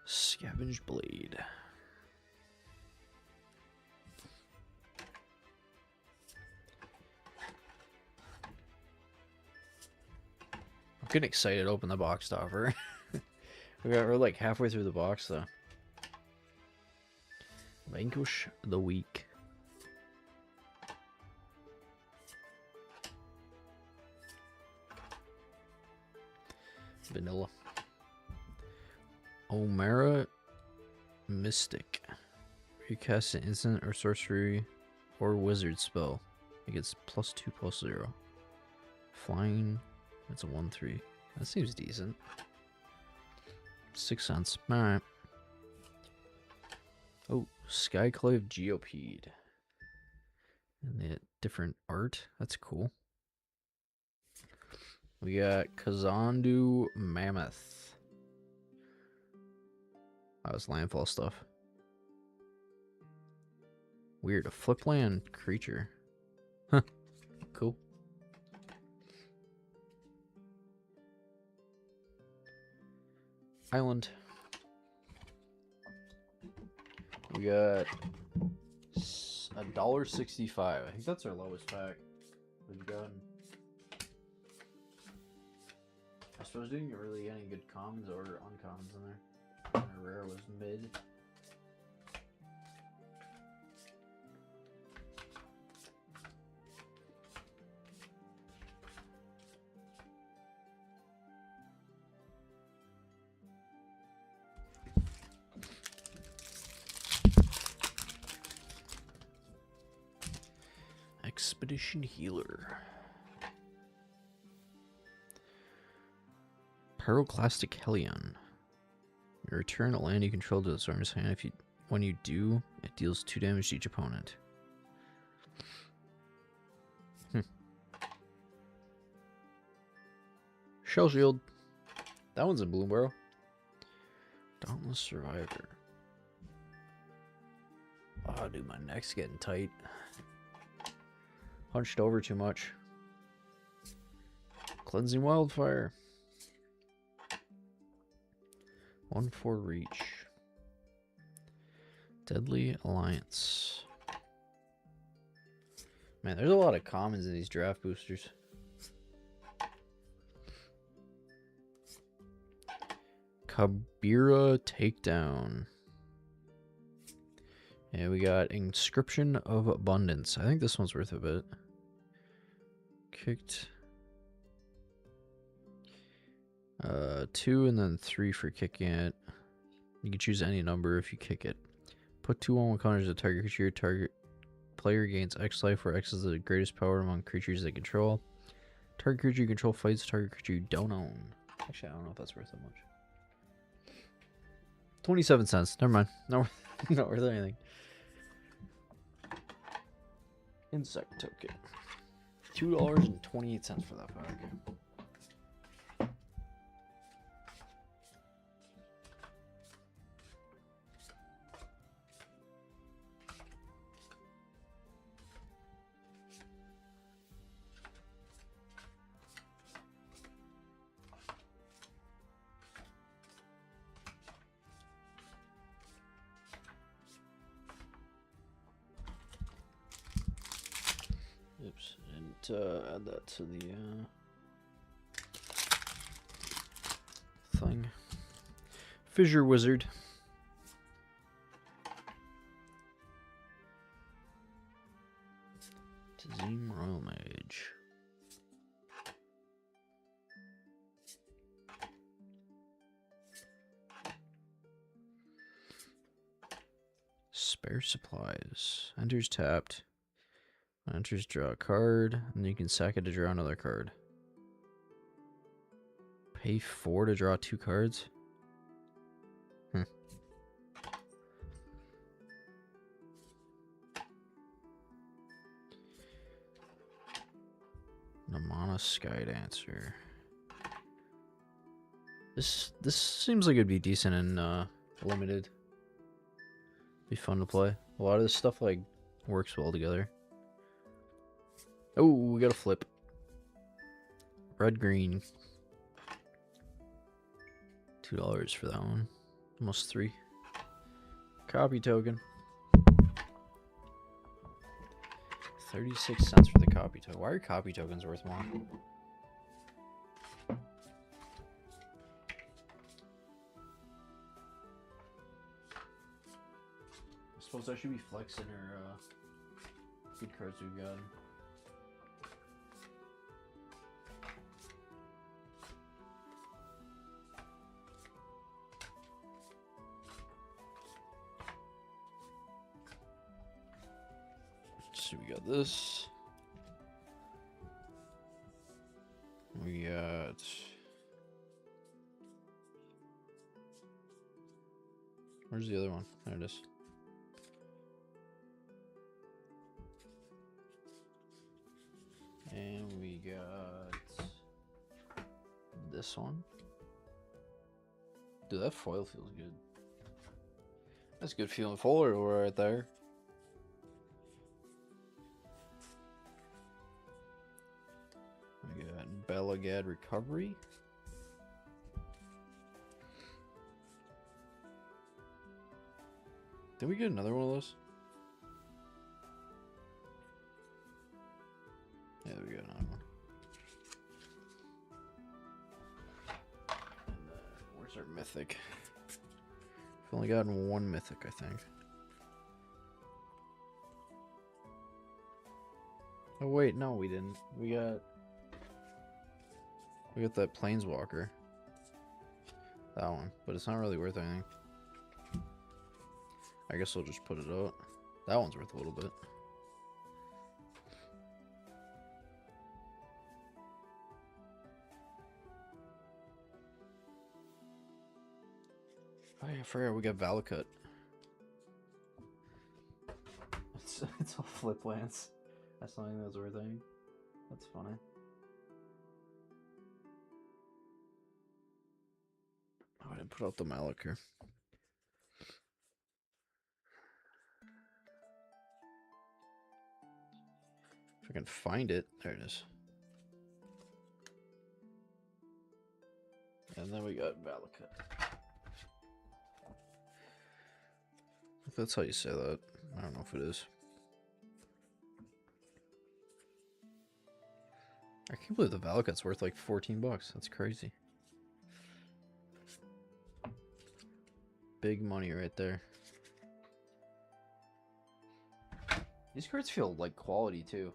Scavenge Blade. I'm getting excited to open the box topper. We're like halfway through the box though. Vanquish the Weak. Vanilla. Omera Mystic. You cast an instant or sorcery or wizard spell. It gets +2/+0. Flying. It's a 1/3. That seems decent. 6 cents. Alright. Oh, Skyclave Geopede. And the different art. That's cool. We got Kazandu Mammoth. That was landfall stuff. Weird. A flipland creature. Huh. Cool. Island. We got $1.65. I think that's our lowest pack we've gotten. I suppose didn't really get any good commons or uncommons in there. And our rare was mid. Expedition Healer. Pyroclastic Hellion. You return a land you control to the Storm's hand. When you do, it deals 2 damage to each opponent. Shell Shield. That one's in Bloomburrow. Dauntless Survivor. Oh, dude, my neck's getting tight. Hunched over too much. Cleansing Wildfire. 1/4 reach. Deadly Alliance. Man, there's a lot of commons in these draft boosters. Kabira Takedown. And we got Inscription of Abundance. I think this one's worth a bit. Kicked. 2 and then 3 for kicking it. You can choose any number if you kick it. Put 2 on one counters to target creature. Your target player gains X life, where X is the greatest power among creatures they control. Target creature you control fights target creature you don't own. Actually, I don't know if that's worth that much. 27 cents. Never mind. No, not worth anything. Insect token. $2.28 for that pack. Oops, and add that to the thing. Fissure Wizard. Tazim Royal Mage. Spare supplies. Enters tapped. Enters draw a card, and you can sack it to draw another card. Pay 4 to draw 2 cards? Namana Skydancer. This seems like it'd be decent in limited. Be fun to play. A lot of this stuff like works well together. Oh, we got a flip. Red green. $2 for that one. Almost 3. Copy token. 36 cents for the copy token. Why are copy tokens worth more? I suppose I should be flexing our good cards we've got. So we got this. We got... Where's the other one? There it is. And we got this one. Dude, that foil feels good. That's good feeling foil right there. We got Bala Ged Recovery. Did we get another one of those? Yeah, we got another one. And, where's our Mythic? We've only gotten one Mythic, I think. Oh wait, no, we didn't. We got that Planeswalker. That one, but it's not really worth anything. I guess we'll just put it out. That one's worth a little bit. Oh yeah, I forgot we got Valakut. It's all flip lands. That's something that's worth anything. That's funny. Oh, I didn't put out the Malakir. If I can find it, there it is. And then we got Valakut. If that's how you say that, I don't know if it is. I can't believe the Valakut's worth like 14 bucks. That's crazy. Big money right there. These cards feel like quality too.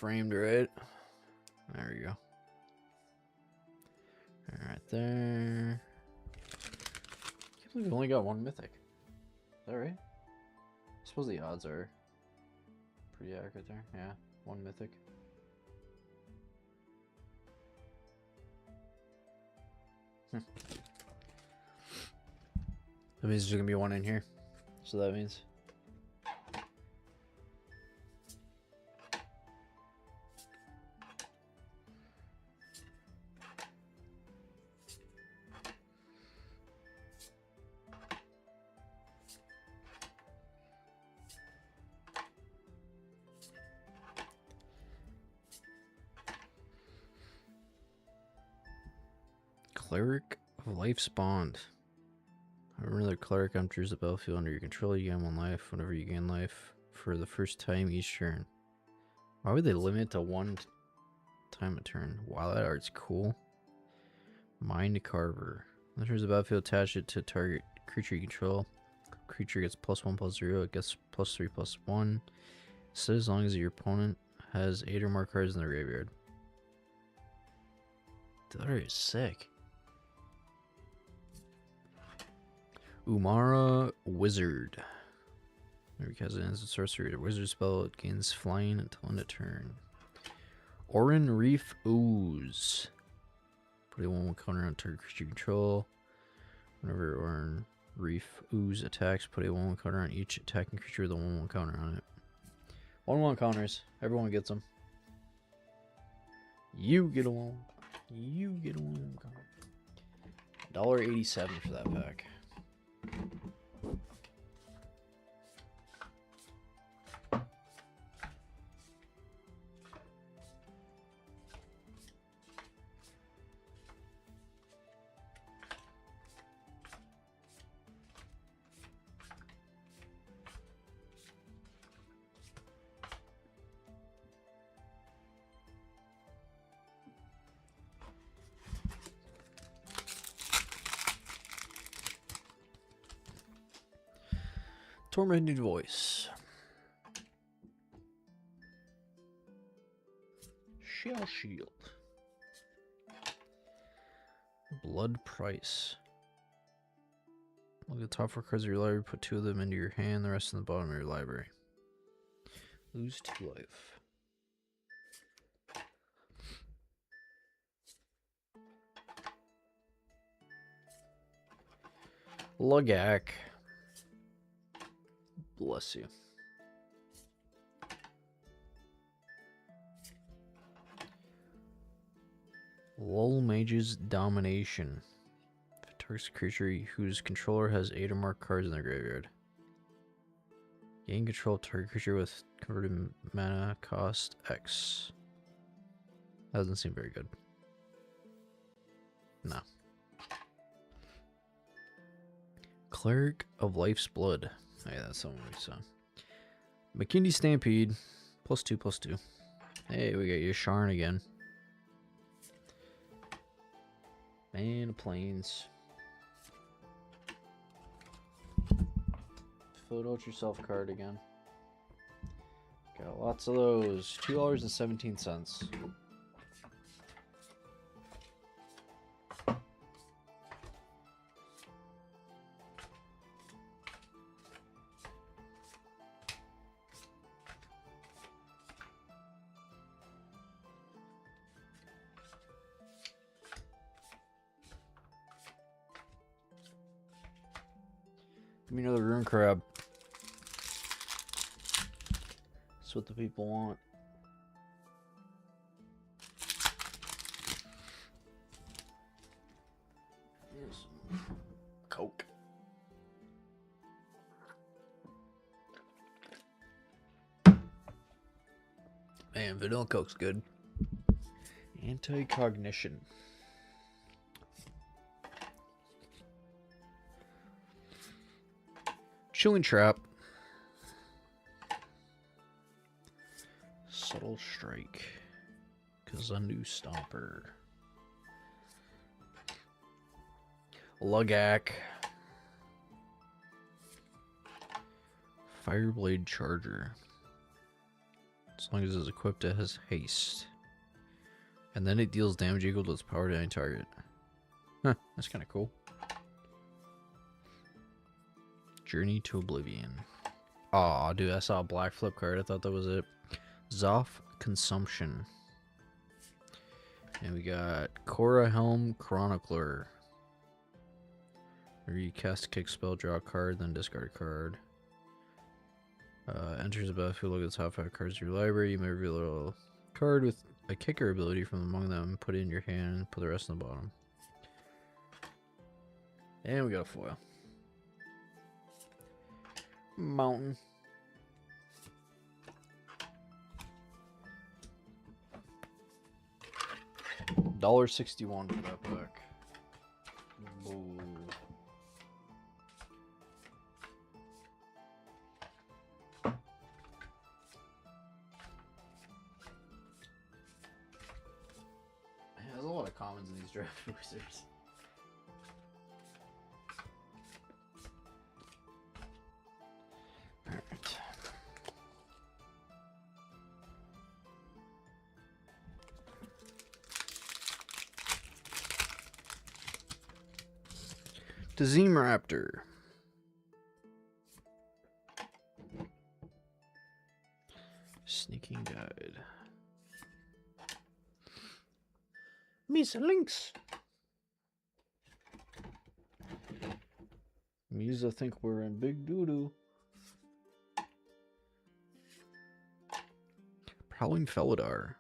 framed right. There we go. Right there. I can't believe we only got one mythic. Is that right? I suppose the odds are pretty accurate there. Yeah, one mythic. That means there's gonna be one in here. So that means. Cleric of Life's Bond. Remember the cleric enters the battlefield under your control. You gain 1 life whenever you gain life for the first time each turn. Why would they limit it to 1 time a turn? Wow, that art's cool. Mind Carver. Enters the battlefield, attach it to target creature you control. Creature gets +1/+0. It gets +3/+1. Instead, as long as your opponent has 8 or more cards in their graveyard. That art is sick. Umara Wizard. Because it ends a sorcery, a wizard spell, it gains flying until end of turn. Orin Reef Ooze. Put a 1/1 counter on target creature control. Whenever Orin Reef Ooze attacks, put a 1/1 counter on each attacking creature with a 1/1 counter on it. 1/1 counters. Everyone gets them. You get a 1. You get a 1 counter. $1.87 for that pack. Tormented Voice. Shell Shield. Blood Price. Look at the top 4 cards of your library, put 2 of them into your hand, the rest in the bottom of your library. Lose 2 life. Lugak. Bless you. Lull Mage's Domination. If it targets a creature whose controller has 8 or more cards in their graveyard. Gain control of target creature with converted mana cost X. That doesn't seem very good. No. Cleric of Life's Blood. Hey, that's something we saw. McKinney Stampede. +2/+2. Hey, we got Yasharn again. Man of Plains. Fill out yourself card again. Got lots of those. $2.17. Give me another Rune Crab. That's what the people want. Here's some Coke. Man, vanilla Coke's good. Anti-cognition. Chilling Trap. Subtle Strike. Kazundu Stomper. Lugak. Fireblade Charger. As long as it's equipped, it has haste. And then it deals damage equal to its power to any target. Huh, that's kind of cool. Journey to Oblivion. Aw, dude, I saw a black flip card. I thought that was it. Zoff Consumption. And we got Korra Helm Chronicler. Where you cast a kick spell, draw a card, then discard a card. Enters the battlefield, look at the top 5 cards of your library. You may reveal a card with a kicker ability from among them. Put it in your hand and put the rest on the bottom. And we got a foil. Mountain. $1.61 for that pack. Ooh. There's a lot of commons in these draft boosters. Alright. Tazim Raptor. Sneaking Guide. Miss Lynx. Misa think we're in big doo-doo. Prowling Felidar.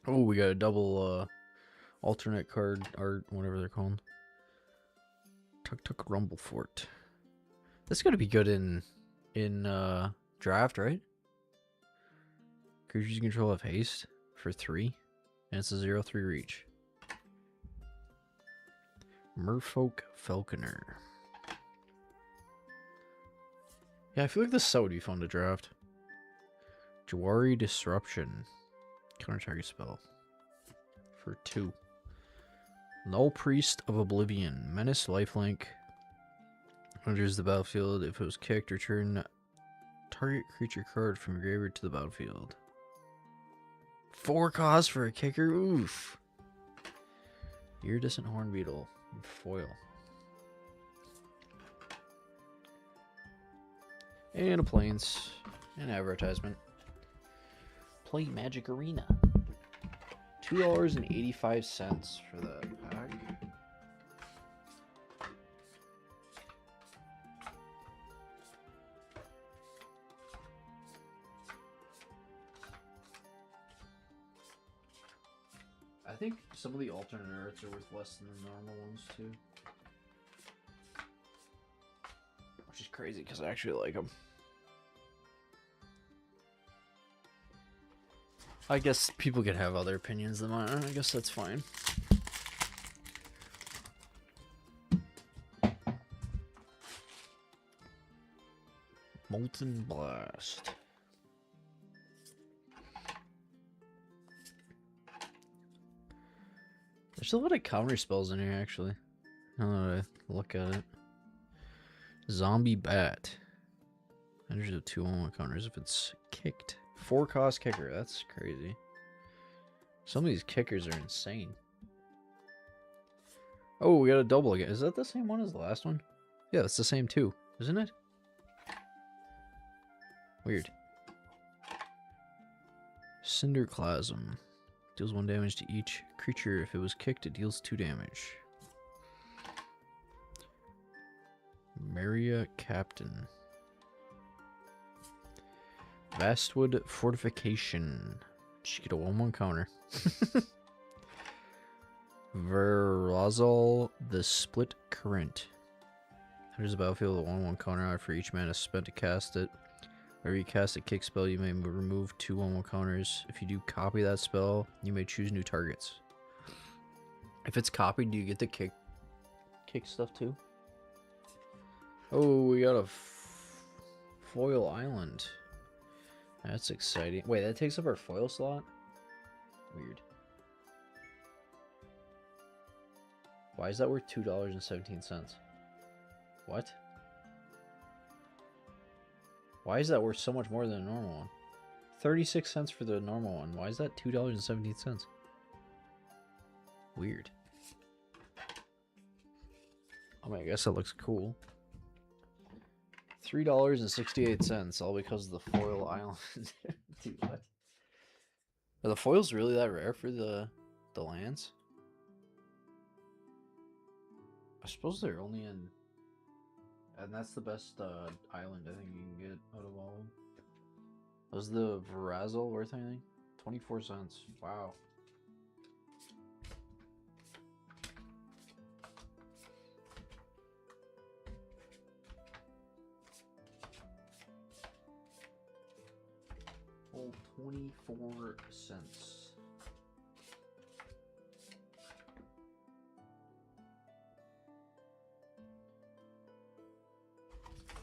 Oh, we got a double alternate card art, whatever they're called. Tuk Tuk Rumblefort. This is gonna be good in draft, right? Creatures you control have haste for 3. And it's a 0/3 reach. Merfolk Falconer. Yeah, I feel like this set would be fun to draft. Jawari Disruption. Counter target spell. For 2. Null Priest of Oblivion. Menace lifelink. Enters the battlefield. If it was kicked, return target creature card from your graveyard to the battlefield. 4 costs for a kicker? Oof. Iridescent Hornbeetle. And foil. And a Plains. An advertisement. Play Magic Arena. $2.85 for that pack. I think some of the alternate arts are worth less than the normal ones too. Which is crazy because I actually like them. I guess people could have other opinions than mine. I guess that's fine. Molten Blast. There's a lot of counter spells in here, actually. Now that I look at it. Zombie Bat. Enters with 2/1 counters if it's kicked. 4 cost kicker. That's crazy. Some of these kickers are insane. Oh, we got a double again. Is that the same one as the last one? Yeah, it's the same too, isn't it? Weird. Cinderclasm. Deals 1 damage to each creature. If it was kicked, it deals 2 damage. Maria Captain. Vastwood Fortification. She get a 1/1 counter. Verazal the Split Current. There's a battlefield with a 1/1 counter for each mana spent to cast it. Whenever you cast a kick spell, you may remove 2 1/1 counters. If you do copy that spell, you may choose new targets. If it's copied, do you get the kick stuff too? Oh, we got a foil island. That's exciting. Wait, that takes up our foil slot? Weird. Why is that worth $2.17? What? Why is that worth so much more than a normal one? 36 cents for the normal one. Why is that $2.17? Weird. I mean, I guess that looks cool. $3.68, all because of the foil island. Dude, what? Are the foils really that rare for the lands? I suppose they're only in... And that's the best island I think you can get out of all of them. Was the Verazil worth anything? 24 cents. Wow. Oh, 24 cents.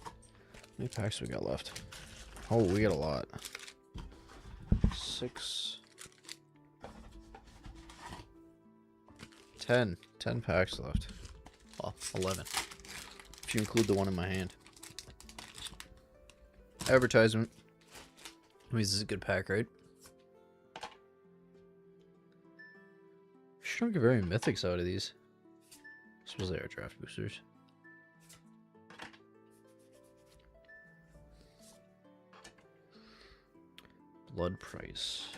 How many packs we got left? Oh, we got a lot. 6. 10 packs left. Well, 11. If you include the one in my hand. Advertisement. Means this is a good pack, right? Sure don't get very mythics out of these. I suppose they are draft boosters. Blood price.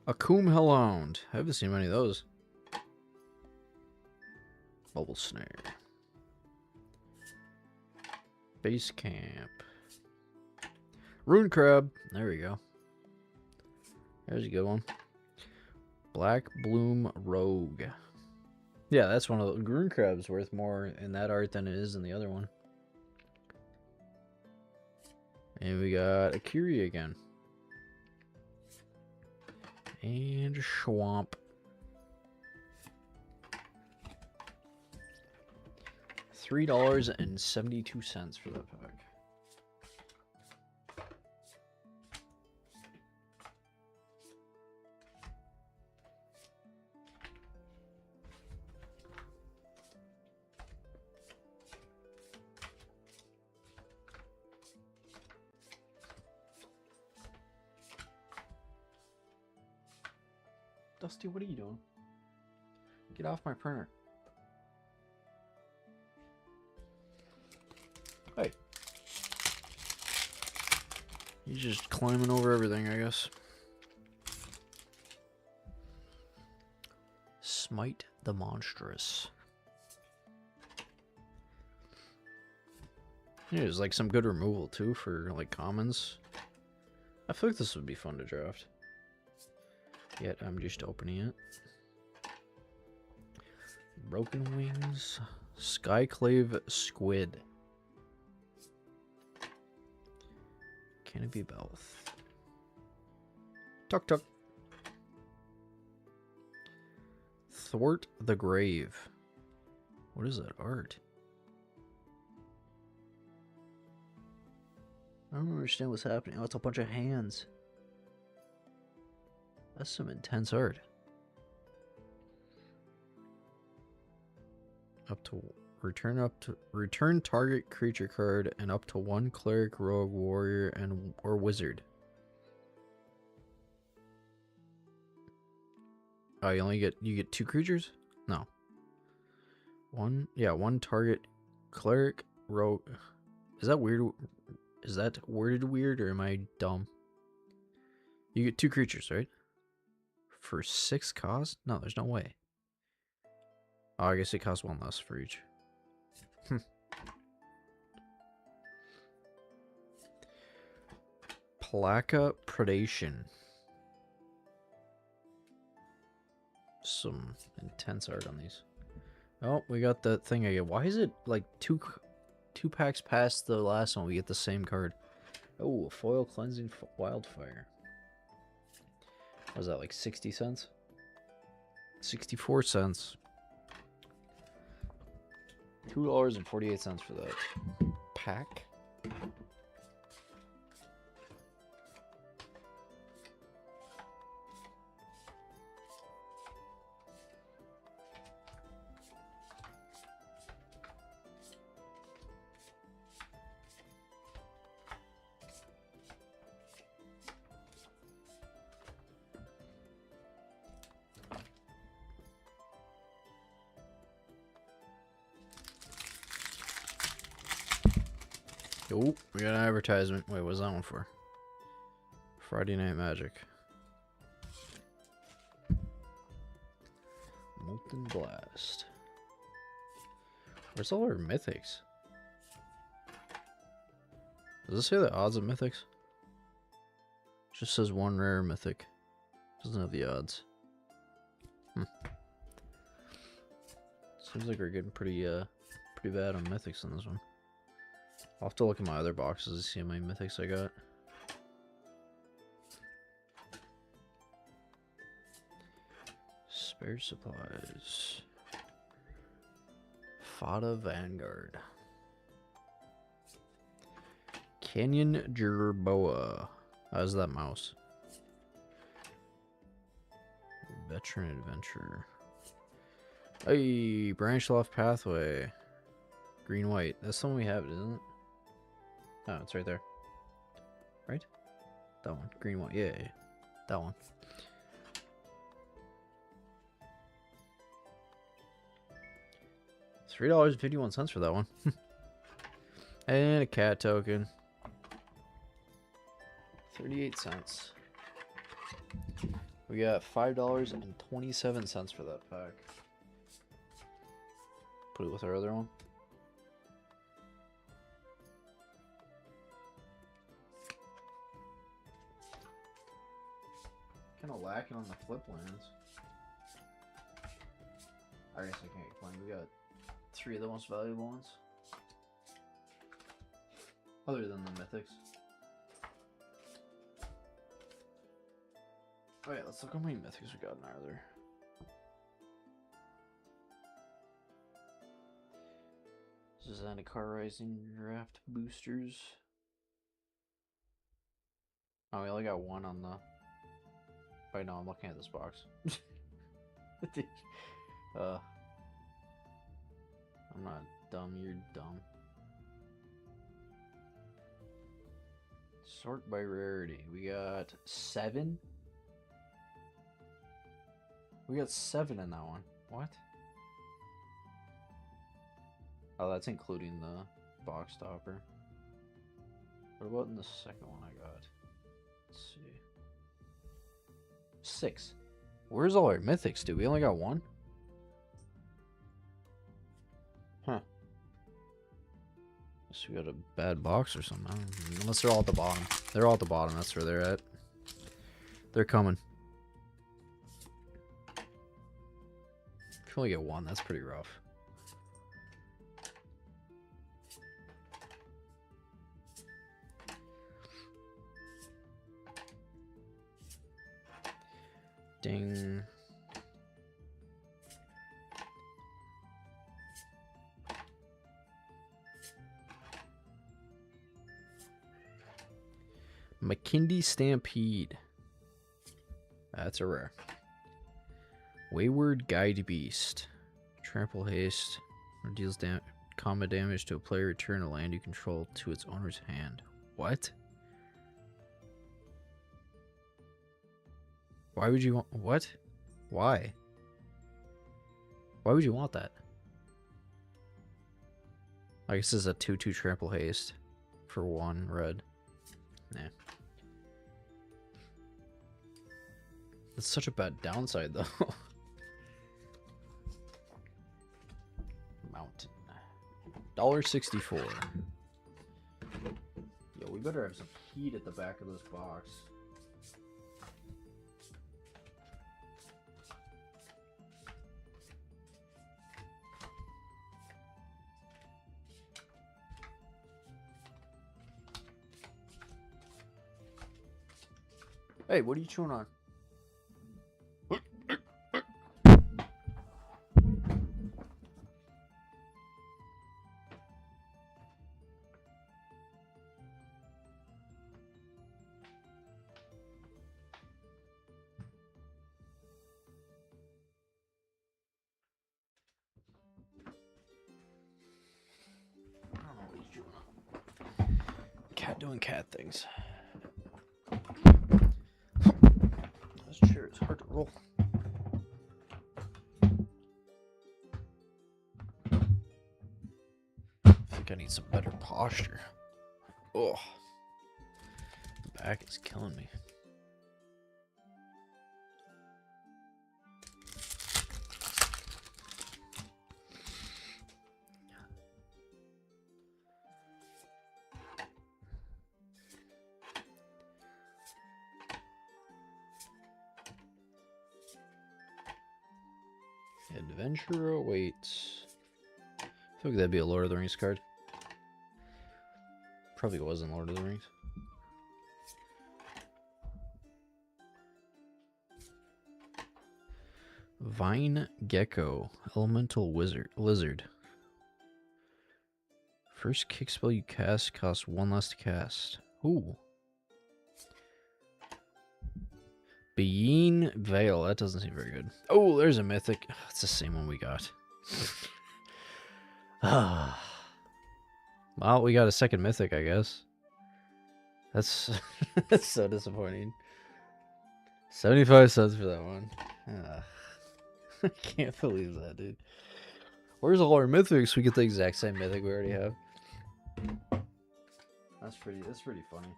Akum Hellhound. I haven't seen many of those. Bubble Snare. Base Camp. Rune Crab. There we go. There's a good one. Black Bloom Rogue. Yeah, that's one of the... Rune Crab's worth more in that art than it is in the other one. And we got Akiri again. And Schwamp. $3.72 for that pack. Dusty, what are you doing? Get off my printer. Hey. He's just climbing over everything, I guess. Smite the Monstrous. Yeah, there's like some good removal too for like commons. I feel like this would be fun to draft. Yet I'm just opening it. Broken Wings. Skyclave Squid. Can it be both? Tuk Tuk. Thwart the Grave. What is that art? I don't understand what's happening. Oh, it's a bunch of hands. That's some intense art. Return target creature card and up to one cleric, rogue, warrior, and or wizard. Oh, you get 2 creatures? No. One target cleric, rogue. Is that weird? Is that worded weird or am I dumb? You get 2 creatures, right? For 6 cost? No, there's no way. Oh, I guess it costs 1 less for each. Placa Predation. Some intense art on these. Oh, we got that thing again. Why is it like two packs past the last one we get the same card? Oh, foil cleansing wildfire. Was that like 60 cents? 64 cents. $2.48 for that pack. Oh, we got an advertisement. Wait, what's that one for? Friday Night Magic. Molten Blast. Where's all our mythics? Does this say the odds of mythics? It just says one rare mythic. Doesn't have the odds. Seems like we're getting pretty bad on mythics on this one. I'll have to look at my other boxes to see how many mythics I got. Spare supplies. Fada Vanguard. Canyon Jerboa. How's that mouse? Veteran Adventure. Hey, Branch Loft Pathway. Green white. That's the one we have, isn't it? Oh, it's right there. Right? That one. Green white. Yeah. That one. $3.51 for that one. And a cat token. 38 cents. We got $5.27 for that pack. Put it with our other one. Kind of lacking on the flip lands. I guess I can't complain. We got 3 of the most valuable ones. Other than the mythics. Alright, let's look how many mythics we got in there. This is Zendikar Rising Draft Boosters. Oh, we only got one on the... Wait, no, I'm looking at this box. I'm not dumb, you're dumb. Sort by rarity. We got 7? We got 7 in that one. What? Oh, that's including the box topper. What about in the second one I got? Let's see. 6. Where's all our mythics, dude? We only got 1? Huh. Guess we got a bad box or something. Unless they're all at the bottom. They're all at the bottom. That's where they're at. They're coming. If you only get 1, that's pretty rough. Ding. McKindy Stampede. That's a rare. Wayward Guide Beast. Trample Haste. Deals combat damage to a player. Return a land you control to its owner's hand. What? Why would you want... What? Why? Why would you want that? I guess this is a 2/2 Trample Haste for 1 red. Nah. That's such a bad downside, though. Mountain. $1.64. Yo, we better have some heat at the back of this box. Hey, what are you chewing on? I don't know what he's chewing on. Cat doing cat things. This chair is hard to roll. I think I need some better posture. Oh, the back is killing me. Adventure awaits. I feel like that'd be a Lord of the Rings card. Probably wasn't Lord of the Rings. Vine Gecko, Elemental Lizard. First kick spell you cast costs 1 less to cast. Ooh. Beyin Veil, that doesn't seem very good. Oh, there's a Mythic. It's the same one we got. Well, we got a second Mythic, I guess. That's that's so disappointing. 75 cents for that one. I can't believe that, dude. Where's all our Mythics? We get the exact same Mythic we already have. That's pretty funny.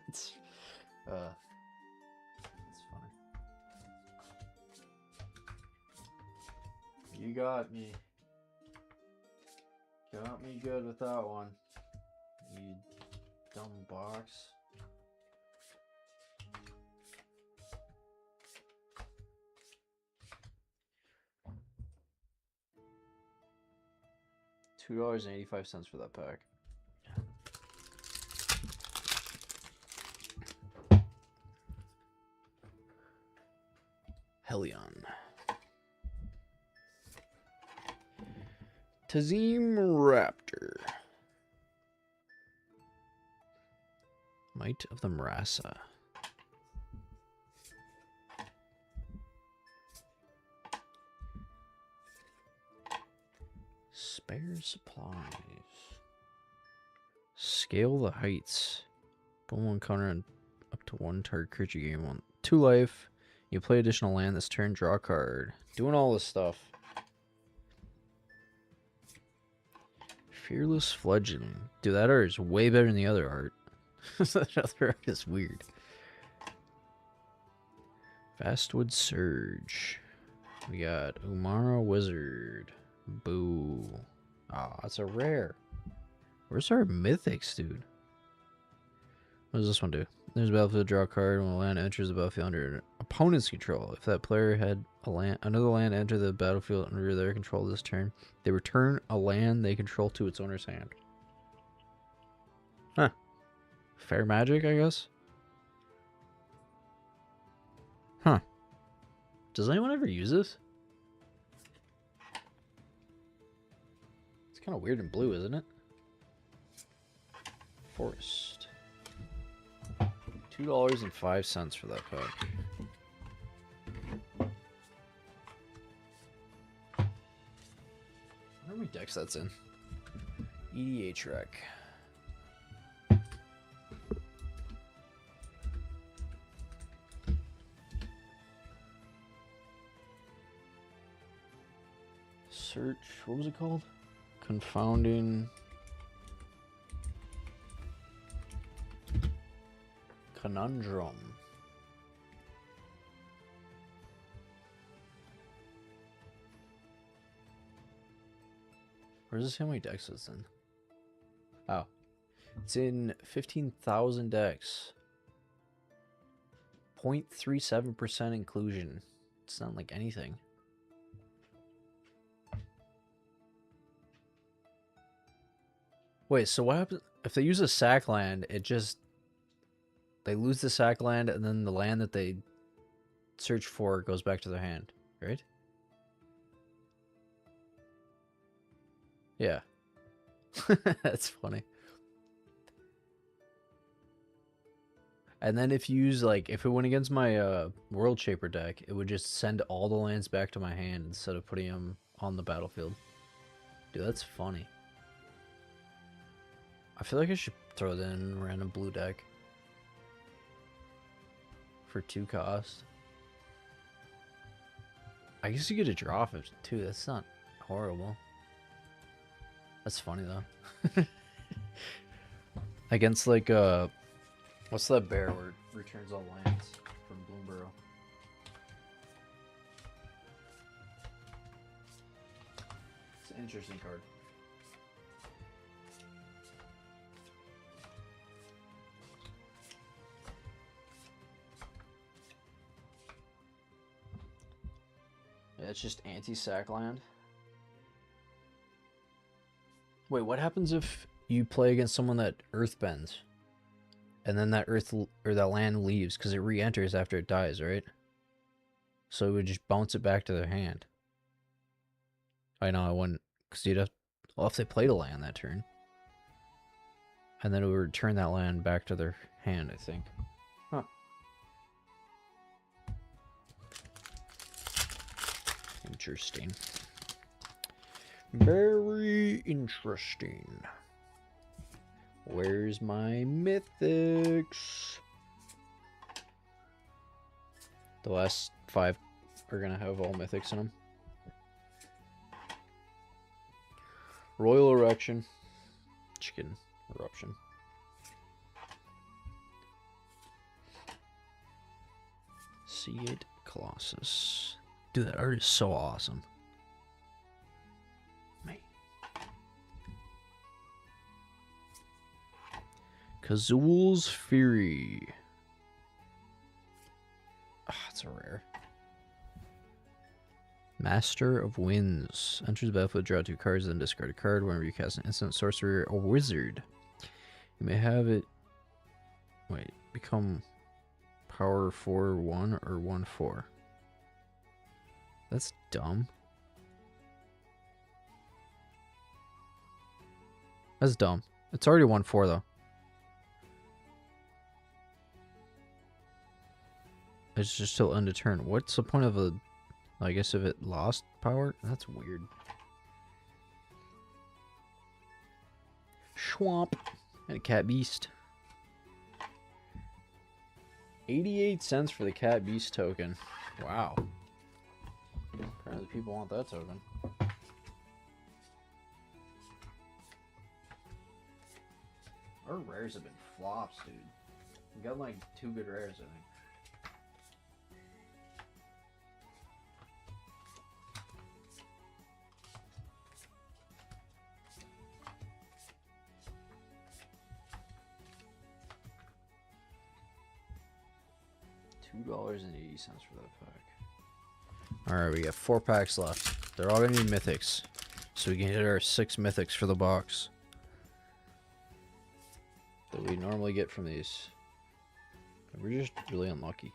It's funny. You got me. Got me good with that one. You dumb box. $2.85 for that pack. Helion. Tazim Raptor. Might of the Marasa. Spare supplies. Scale the heights. Put one counter on up to one target creature you gain 2 life. You play additional land this turn, draw a card. Doing all this stuff. Fearless Fledgling. Dude, that art is way better than the other art. That other art is weird. Vastwood Surge. We got Umara Wizard. Boo. Ah, oh, that's a rare. Where's our mythics, dude? What does this one do? There's a battlefield, draw a card. When a land enters the battlefield under opponent's control, if that player had another land enter the battlefield under their control this turn, they return a land they control to its owner's hand. Huh. Fair magic, I guess? Huh. Does anyone ever use this? It's kind of weird in blue, isn't it? Forest. $2.05 for that pack. I wonder how many decks that's in. EDH rec. Search. What was it called? Confounding. Conundrum. Where's this? How many decks it's in? Oh. It's in 15,000 decks. 0.37% inclusion. It's not like anything. Wait, so what happens if they use a sack land? It just they lose the sack land, and then the land that they search for goes back to their hand, right? Yeah. That's funny. And then if you use, like, if it went against my World Shaper deck, it would just send all the lands back to my hand instead of putting them on the battlefield. Dude, that's funny. I feel like I should throw that in a random blue deck. For 2 cost. I guess you get a draw off it too. That's not horrible. That's funny though. Against like what's that bear where it returns all lands from Bloomborough? It's an interesting card. Yeah, it's just anti-sack land. Wait, what happens if you play against someone that earth bends? And then that earth or that land leaves because it re-enters after it dies, right? So it would just bounce it back to their hand. I know I wouldn't, because you'd have. Well, if they played a land that turn, and then it would return that land back to their hand, I think. Huh. Interesting. Very interesting. Where's my mythics? The last 5 are gonna have all mythics in them. Royal Erection. Chicken Eruption. See it, Colossus. Dude, that art is so awesome. Man. Kazul's Fury. Ah, it's a rare. Master of Winds. Enters the battlefield, draw 2 cards, then discard a card. Whenever you cast an instant, sorcerer, or wizard, you may have it. Wait, become power 4/1 or 1/4. That's dumb. That's dumb. It's already 1/4 though. It's just still undetermined. What's the point of a? I guess if it lost power, that's weird. Schwamp and a cat beast. 88 cents for the cat beast token. Wow. Apparently people want that token. Our rares have been flops, dude. We got like 2 good rares, I think. $2.80 for that pack. Alright, we got 4 packs left. They're all gonna need mythics. So we can hit our 6 mythics for the box that we normally get from these. We're just really unlucky.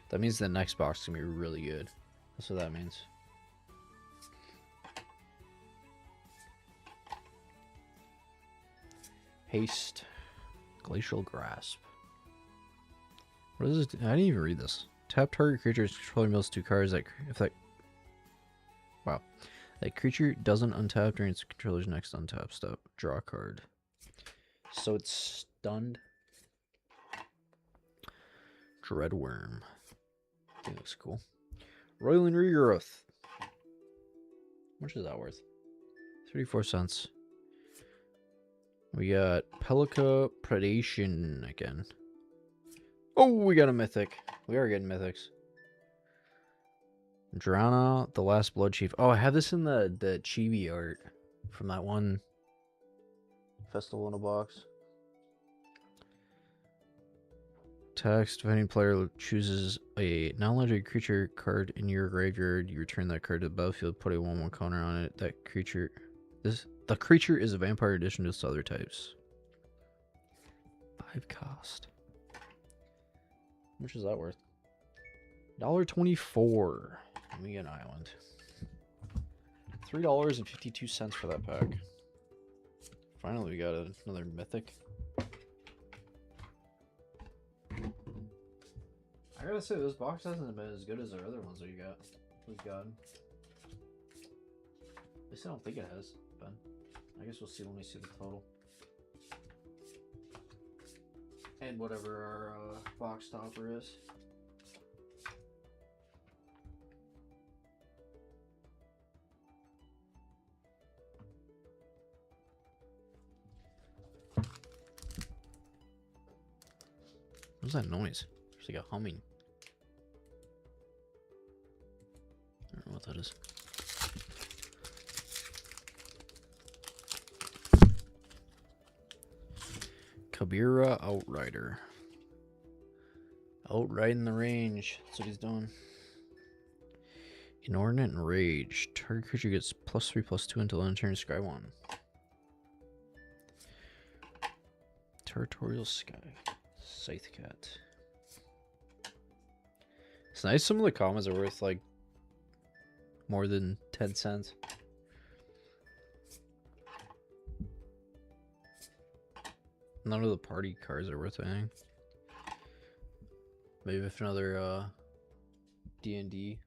That means the next box is gonna be really good. That's what that means. Haste. Glacial Grasp. What is this? I didn't even read this. Tap target creature's controller mills 2 cards. That if that. Wow. That creature doesn't untap during its controller's next untap step. Draw a card. So it's stunned. Dreadworm. I think looks cool. Roiling Regrowth. How much is that worth? 34 cents. We got Pelica Predation again. Oh, we got a mythic. We are getting mythics. Drana, the Last Blood Chief. Oh, I have this in the chibi art from that one festival in a box. Text, if any player chooses a non-legendary creature card in your graveyard, you return that card to the battlefield, put a 1/1 counter on it. That creature the creature is a vampire addition to its other types. 5 cost. How much is that worth? $1.24. Let me get an island. $3.52 for that pack. Finally, we got another mythic. I gotta say, this box hasn't been as good as our other ones that we've gotten. At least I don't think it has been. I guess we'll see when we see the total. And whatever our box topper is. What's that noise? There's like a humming. I don't know what that is. Kabira Outrider. Outriding the range. That's what he's doing. Inordinate Rage. Target creature gets +3/+2 until end turn. Sky 1. Territorial Sky. Scythe Cat. It's nice some of the comments are worth like more than 10 cents. None of the party cards are worth anything. Maybe if another D&D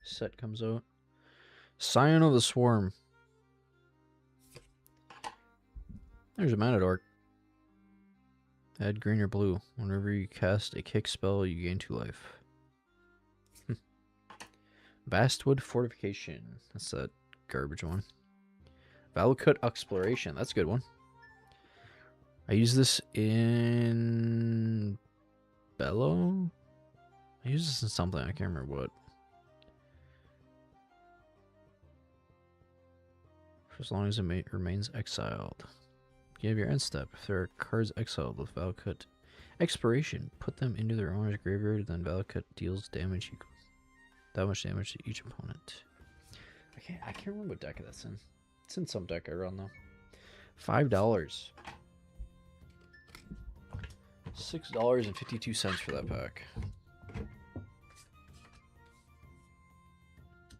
set comes out. Scion of the Swarm. There's a Matador. Add green or blue. Whenever you cast a kick spell, you gain 2 life. Vastwood Fortification. That's that garbage one. Valakut Exploration. That's a good one. I use this in Bello? I use this in something. I can't remember what. For as long as it remains exiled. Give your end step. If there are cards exiled with Valakut Exploration, put them into their owner's graveyard, then Valakut deals damage equal that much damage to each opponent. I can't remember what deck that's in. It's in some deck I run though. $5. $6.52 for that pack.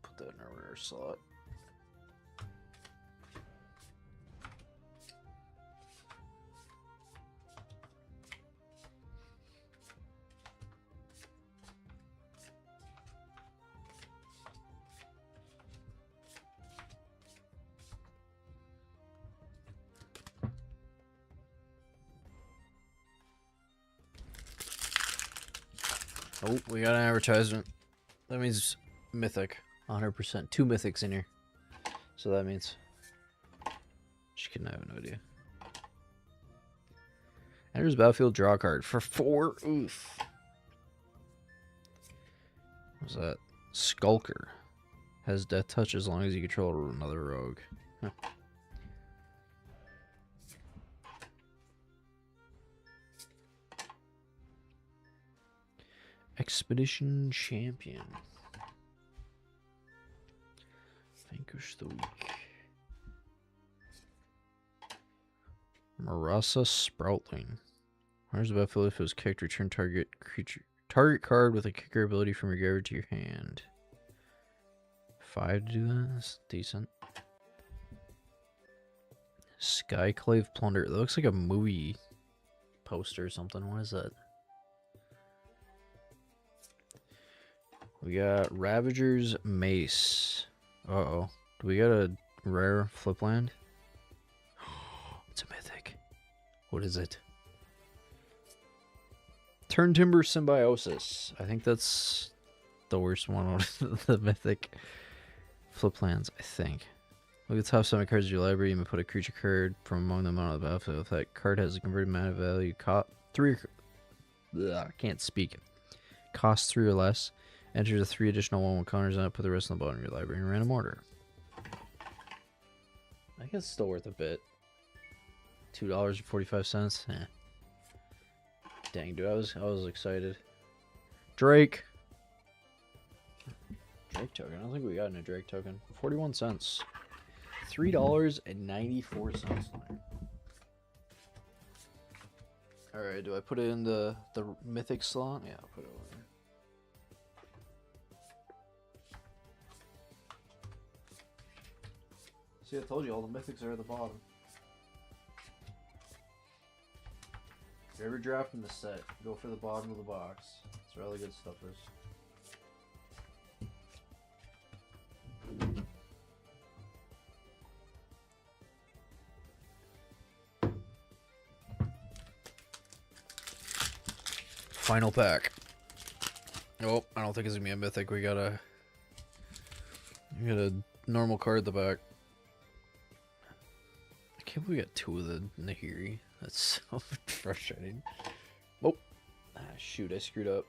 Put that in our rare slot. Oh, we got an advertisement. That means Mythic. 100%. 2 Mythics in here. So that means... She couldn't have no idea. Enters battlefield, draw a card. For 4. Oof. What's that? Skulker. Has death touch as long as you control another rogue. Huh. Expedition Champion. Vanquish the weak. Marasa Sproutling. Where's the battlefield if it was kicked? Return target card with a kicker ability from your graveyard to your hand. 5 to do that? That's decent. Skyclave Plunder. That looks like a movie poster or something. What is that? We got Ravager's Mace. Uh-oh. Do we got a rare flip land? It's a mythic. What is it? Turntimber Symbiosis. I think that's the worst one out of the mythic flip lands, I think. Look at the top 7 cards of your library. You may put a creature card from among them on the battlefield. If that card has a converted mana value, I can't speak. Cost 3 or less. Enter the 3 additional 1/1 counters and put the rest on the bottom of your library in random order. I guess it's still worth a bit. $2.45. Eh. Dang, dude, I was excited. Drake token. I don't think we got a Drake token. 41 cents. $3.94. Alright, do I put it in the mythic slot? Yeah, I'll put it over there. See, I told you all the mythics are at the bottom. If you're ever drafting the set, go for the bottom of the box. That's where all the good stuff is. Final pack. Oh, I don't think it's gonna be a mythic. We got a normal card at the back. I can't believe we got 2 of the Nahiri. That's so frustrating. Oh, Shoot, I screwed up.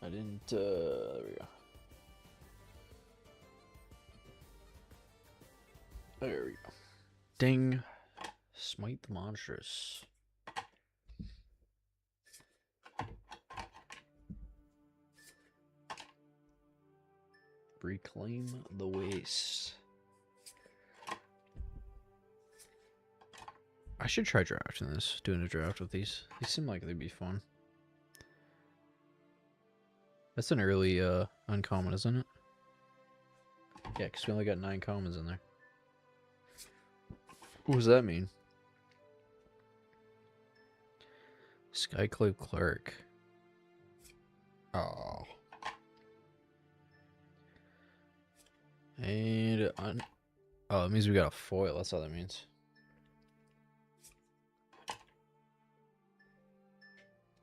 I didn't, there we go. There we go. Ding. Smite the monstrous. Reclaim the waste. I should try drafting this. Doing a draft with these. These seem like they'd be fun. That's an early uncommon, isn't it? Yeah, because we only got 9 commons in there. What does that mean? Skyclave Cleric. Oh. And oh, it means we got a foil. That's all that means.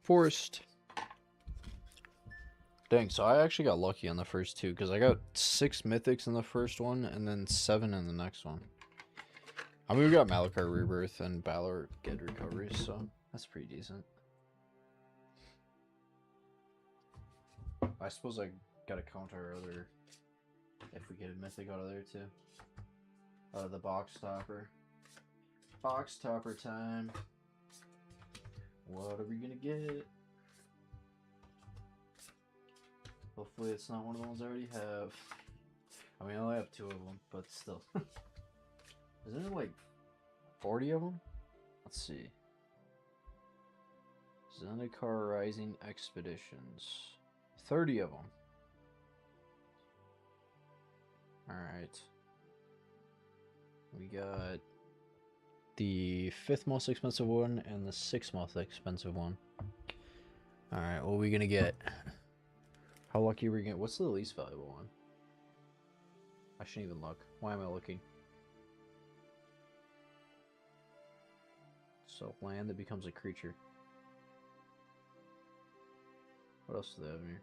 Forest. Dang, so I actually got lucky on the first 2 because I got 6 mythics in the first one and then 7 in the next one. I mean, we got Malachar Rebirth and Bala Ged recoveries, so that's pretty decent. I suppose I gotta count our other, if we get a mythic out of there too. Out of the box topper. Box topper time. What are we gonna get? Hopefully it's not one of the ones I already have. I mean, I only have 2 of them, but still. Isn't there like 40 of them? Let's see. Zendikar Rising Expeditions. 30 of them. Alright. We got the 5th most expensive one and the 6th most expensive one. Alright, what are we gonna get? How lucky are we gonna get? What's the least valuable one? I shouldn't even look. Why am I looking? So, land that becomes a creature. What else do they have here?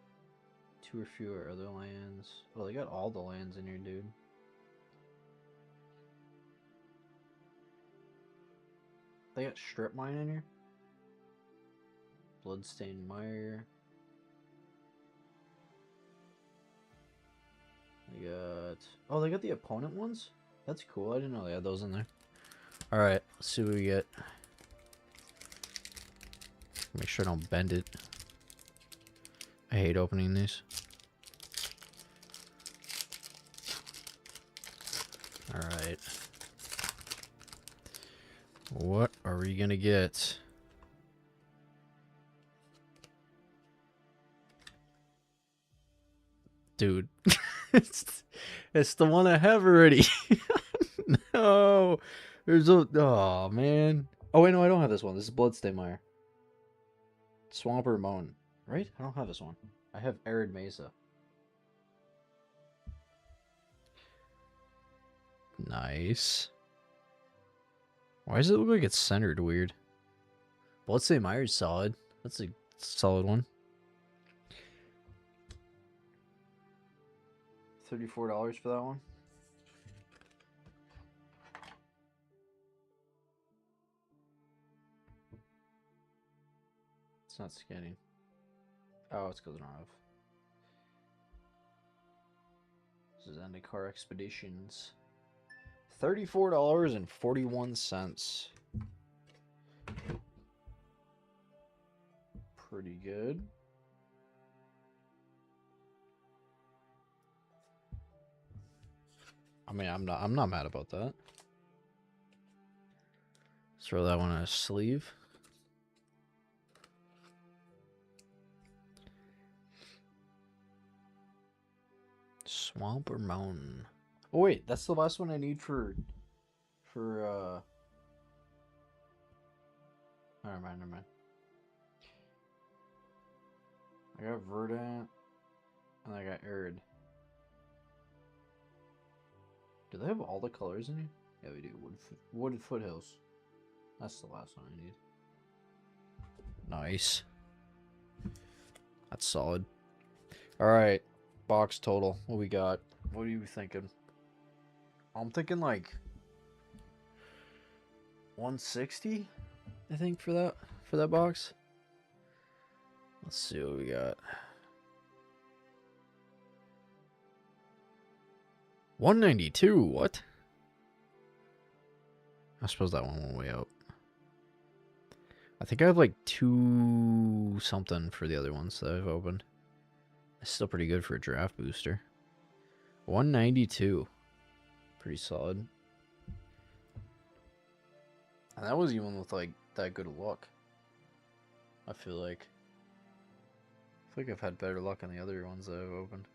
2 or fewer other lands. Oh, they got all the lands in here, dude. They got strip mine in here. Bloodstained Mire. They got... Oh, they got the opponent ones? That's cool. I didn't know they had those in there. Alright, let's see what we get. Make sure I don't bend it. I hate opening these. Alright. What are we gonna get? Dude. it's the one I have already. No. There's a... Oh, man. Oh, wait, no, I don't have this one. This is Bloodstained Mire. Swamper Moan. Right? I don't have this one. I have Arid Mesa. Nice. Why does it look like it's centered weird? Bloodstained Mire is solid. That's a solid one. $34 for that one. It's not scanning. Oh, it's because I don't have. Zendikar Expeditions. $34.41. Pretty good. I mean, I'm not mad about that. Let's throw that one in a sleeve. Swamp or Mountain? Oh wait, that's the last one I need for never mind. I got Verdant and I got Arid. Do they have all the colors in here? Yeah, we do. Wooded Foothills. That's the last one I need. Nice. That's solid. Alright. Box total. What we got? What are you thinking? I'm thinking like 160? I think for that box. Let's see what we got. 192. What? I suppose that one went way out. I think I have like 2 something for the other ones that I've opened. It's still pretty good for a draft booster. 192. Pretty solid. And that was even with like that good of luck. I feel like I've had better luck on the other ones that I've opened.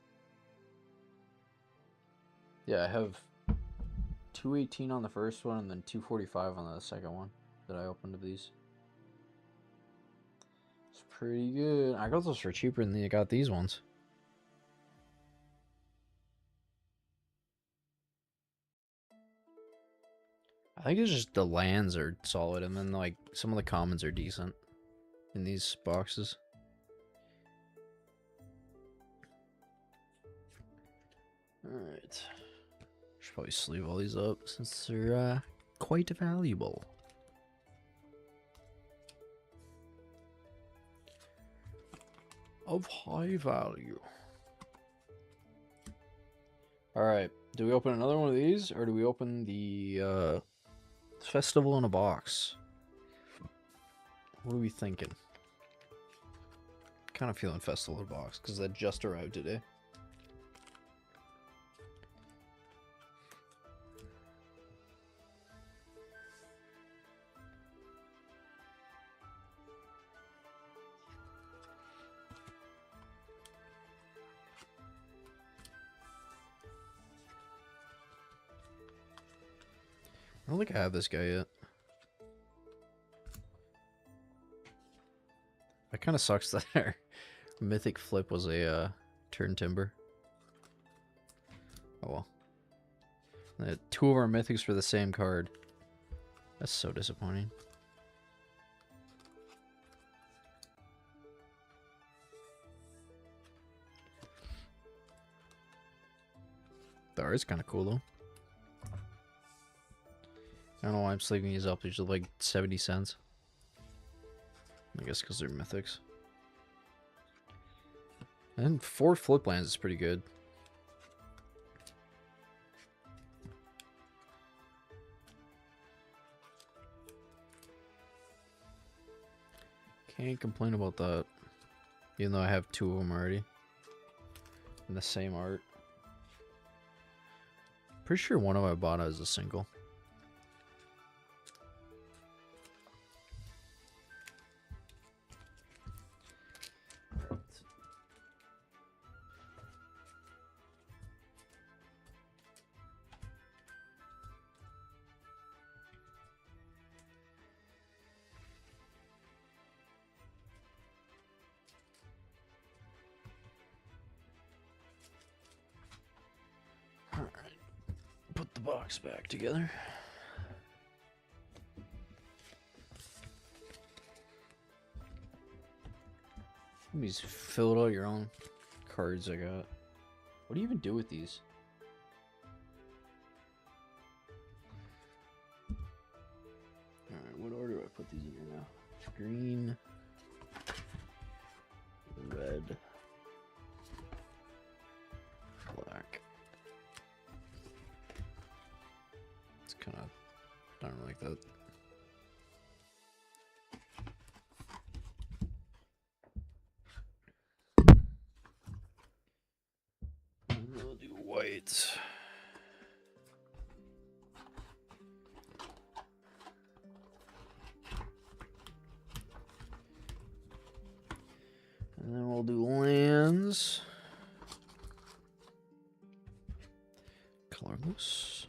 Yeah, I have 218 on the first one and then 245 on the second one that I opened of these. It's pretty good. I got those for cheaper than I got these ones. I think it's just the lands are solid and then like some of the commons are decent in these boxes. Alright. Should probably sleeve all these up since they're quite valuable. Of high value. Alright. Do we open another one of these or do we open the Festival in a Box? What are we thinking? Kind of feeling Festival in a Box because that just arrived today. I don't think I have this guy yet. That kind of sucks that our Mythic flip was a turn timber. Oh well. 2 of our Mythics for the same card. That's so disappointing. The art's kind of cool though. I don't know why I'm sleeving these up. These are like 70 cents. I guess because they're Mythics. And 4 flip lands is pretty good. Can't complain about that. Even though I have 2 of them already. In the same art. Pretty sure one of my bought is a single. Alright, put the box back together. These filled out your own cards I got. What do you even do with these? Alright, what order do I put these in here now? Green, red, black. It's kind of, I don't like that. We'll do white. And then we'll do lands. Colorless.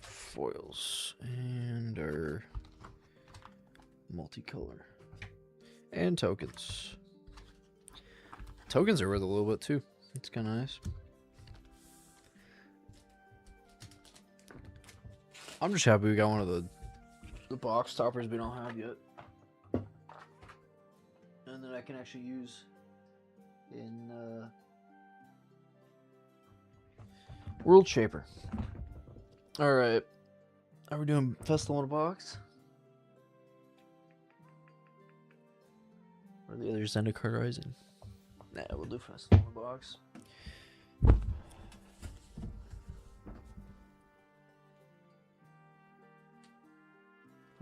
Foils. And our multicolor. And tokens. Tokens are worth a little bit too. It's kind of nice. I'm just happy we got one of the box toppers we don't have yet. And that I can actually use in World Shaper. Alright. Are we doing Festival in a Box? Or the other Zendikar Rising? Nah, we'll do Festival in a Box. I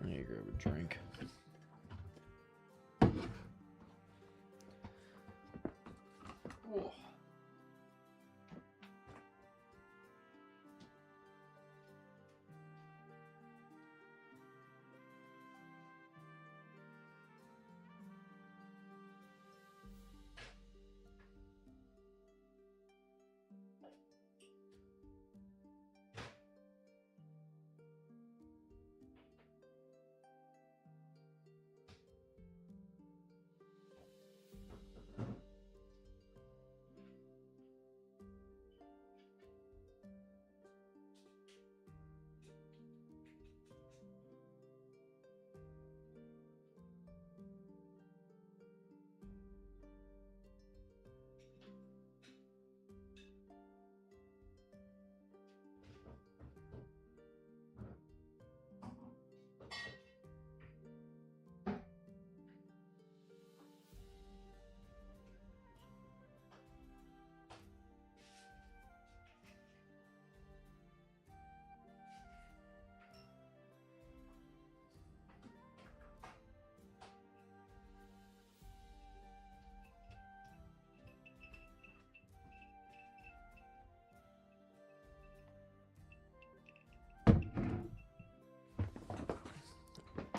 need to grab a drink. Oh.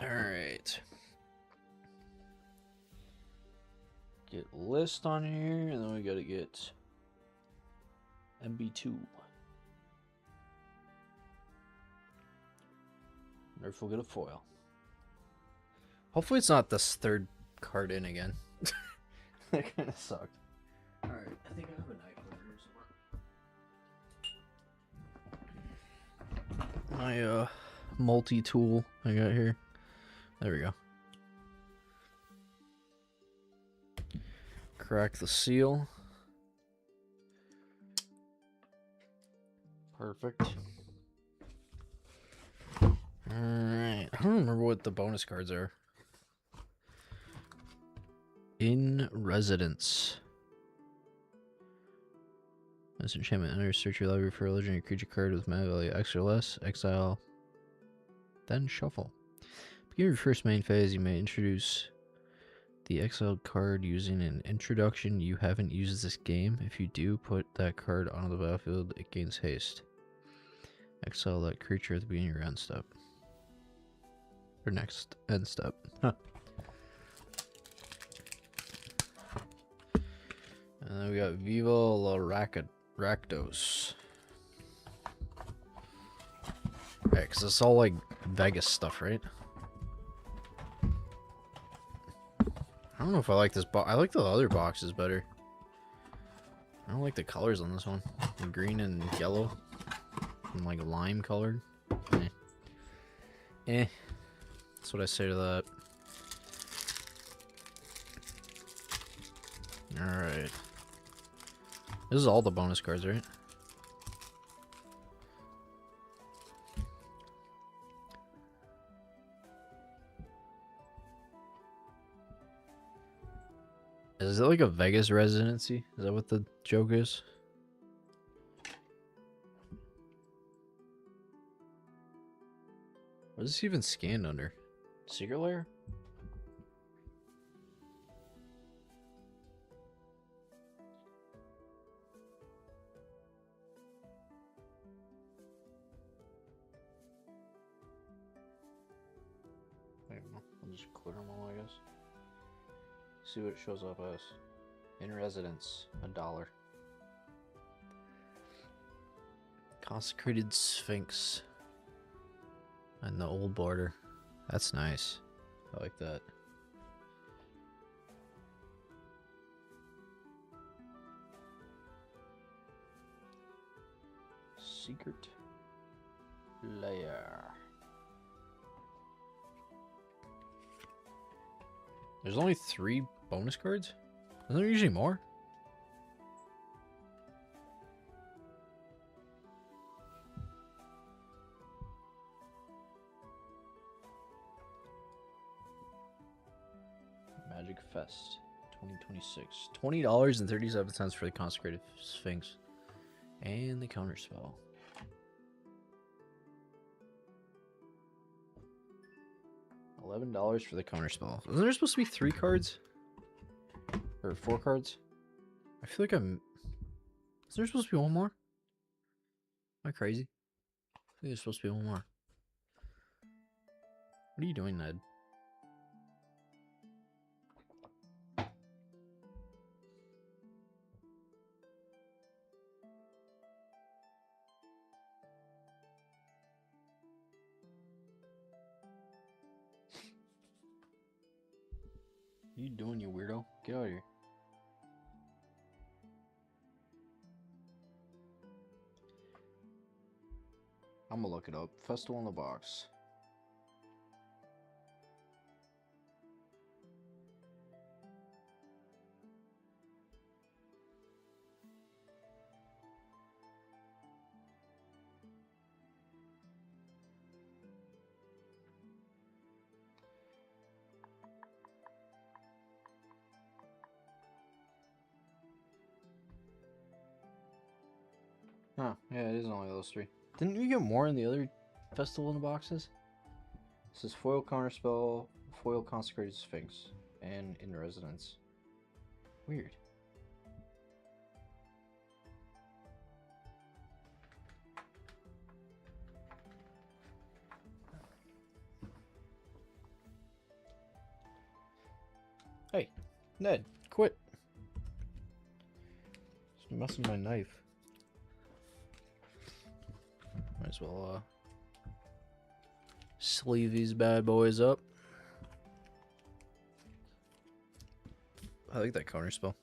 Alright. Get list on here, and then we gotta get MB2. Nerf will get a foil. Hopefully it's not this third card in again. That kind of sucked. Alright, I think I have a knife over here somewhere. My multi-tool I got here. There we go. Crack the seal. Perfect. Alright. I don't remember what the bonus cards are. In Residence. This enchantment enters search your library for a legendary creature card with mana value X or less. Exile. Then shuffle. Begin your first main phase, you may introduce the exiled card using an introduction you haven't used this game. If you do, put that card onto the battlefield, it gains haste. Exile that creature at the beginning of your end step. Or next end step. Huh. And then we got Viva la Rakdos. Right, because it's all like Vegas stuff, right? I don't know if I like this box. I like the other boxes better. I don't like the colors on this one. The green and yellow. And like lime colored. Eh. That's what I say to that. Alright. This is all the bonus cards, right? Is it like a Vegas residency? Is that what the joke is? What is this even scanned under? Secret Lair? I don't know. I'll just clear them all, I guess. See what it shows up as. In Residence, $1. Consecrated Sphinx. And the old border. That's nice. I like that. Secret Lair. There's only 3 bonus cards? Isn't there usually more? 2026. $20.37 for the Consecrated Sphinx. And the counterspell. $11 for the counterspell. Isn't there supposed to be 3 cards? Or 4 cards? I feel like I'm... Is there supposed to be one more? Am I crazy? I think there's supposed to be one more. What are you doing, Ned? What are you doing, you weirdo? Get out of here. I'm gonna look it up. Festival in the Box. Huh, yeah, it is only those 3. Didn't we get more in the other Festival in the Boxes? This is foil counterspell, foil consecrated sphinx, and in residence. Weird. Hey, Ned, quit. Just messing with my knife. Might as well sleeve these bad boys up. I like that counterspell.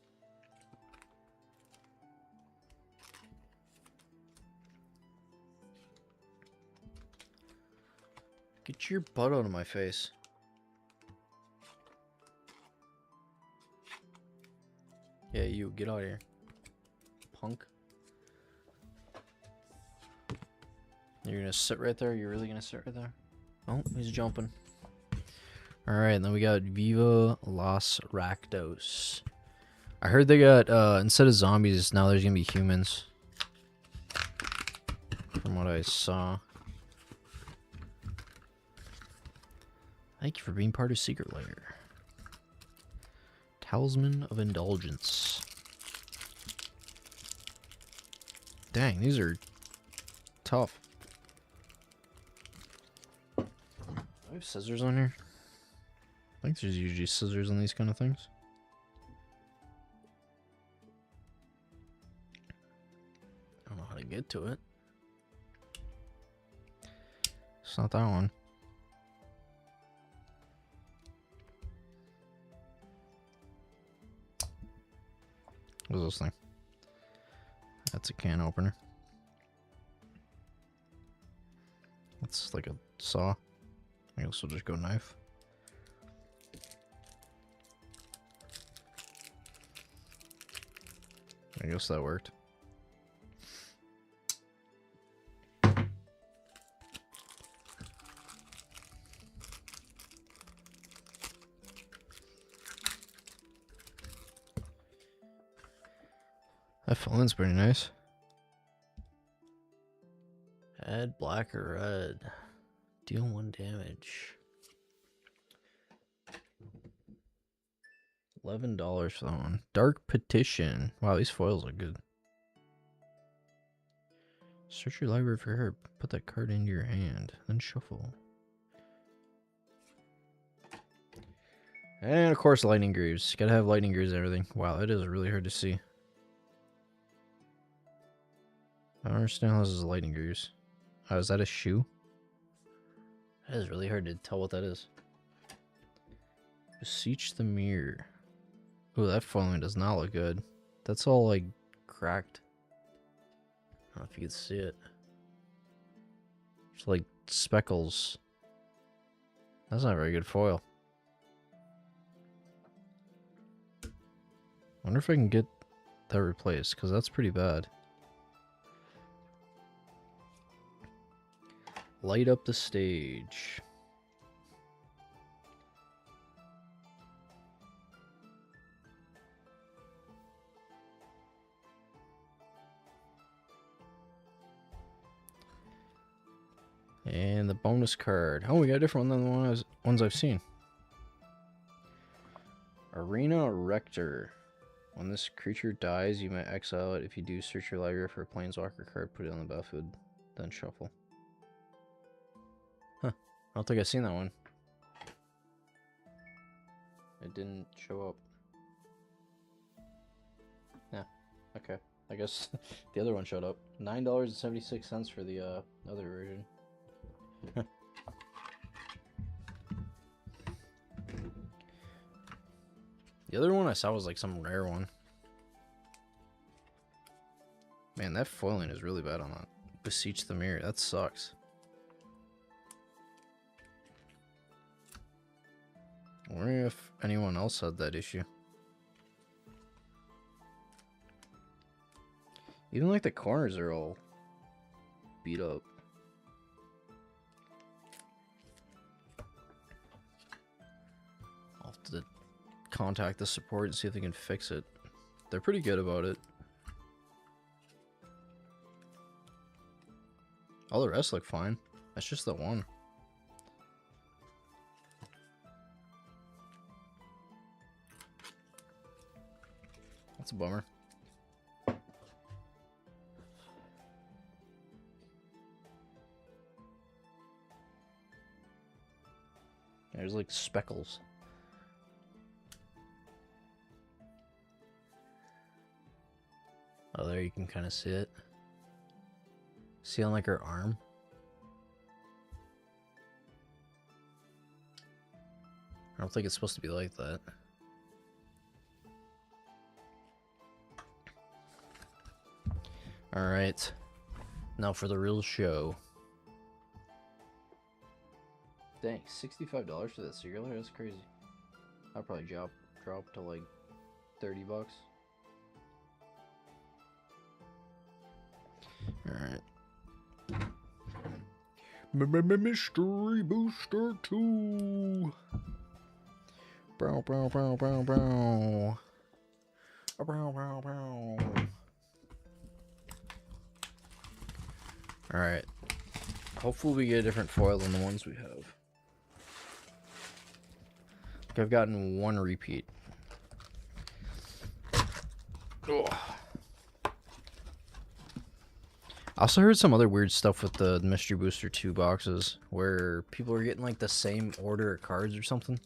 Get your butt out of my face. Yeah, you get out of here, punk. You're gonna sit right there? You're really gonna sit right there? Oh, he's jumping. Alright, then we got Viva Los Rakdos. I heard they got, instead of zombies, now there's gonna be humans. From what I saw. Thank you for being part of Secret Lair. Talisman of Indulgence. Dang, these are tough. Do I have scissors on here? I think there's usually scissors on these kind of things. I don't know how to get to it. It's not that one. What's this thing? That's a can opener. That's like a saw. I guess we'll just go knife. I guess that worked. That phone's pretty nice. Add black or red. Deal 1 damage. $11 for that one. Dark Petition. Wow, these foils are good. Search your library for her. Put that card into your hand. Then shuffle. And of course, Lightning Greaves. Gotta have Lightning Greaves and everything. Wow, that is really hard to see. I don't understand how this is Lightning Greaves. Oh, is that a shoe? That is really hard to tell what that is. Beseech the Mirror. Ooh, that foiling does not look good. That's all like cracked. I don't know if you can see it. It's like speckles. That's not a very good foil. Wonder if I can get that replaced, because that's pretty bad. Light up the stage. the bonus card. Oh, we got a different one than the ones I've seen. Arena Rector. When this creature dies, you may exile it. If you do, search your library for a Planeswalker card, put it on the battlefield, then shuffle. Huh. I don't think I've seen that one. It didn't show up. Yeah, okay. I guess the other one showed up. $9.76 for the other version. The other one I saw was like some rare one. Man, that foiling is really bad on that. Beseech the Mirror. That sucks. I wonder if anyone else had that issue. Even like the corners are all beat up. I'll have to contact the support and see if they can fix it. They're pretty good about it. All the rest look fine. That's just the one. That's a bummer. There's like speckles. Oh, there you can kind of see it. See on like her arm? I don't think it's supposed to be like that. Alright. Now for the real show. Dang, $65 for that Sealer? That's crazy. I'll probably drop to like $30. Alright. Mystery Booster 2. Brow, brow, brow, brow, brow. Brow, brow, brow. Alright. Hopefully we get a different foil than the ones we have. I've gotten one repeat. Ugh. I also heard some other weird stuff with the Mystery Booster 2 boxes, where people are getting like the same order of cards or something.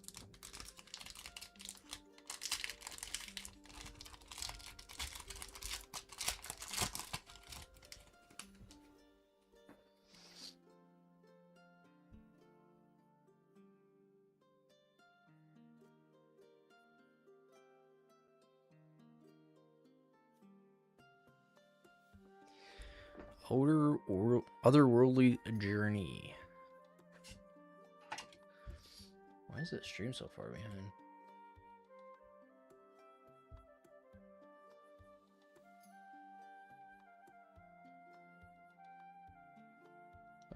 Otherworldly Journey. Why is it stream so far behind?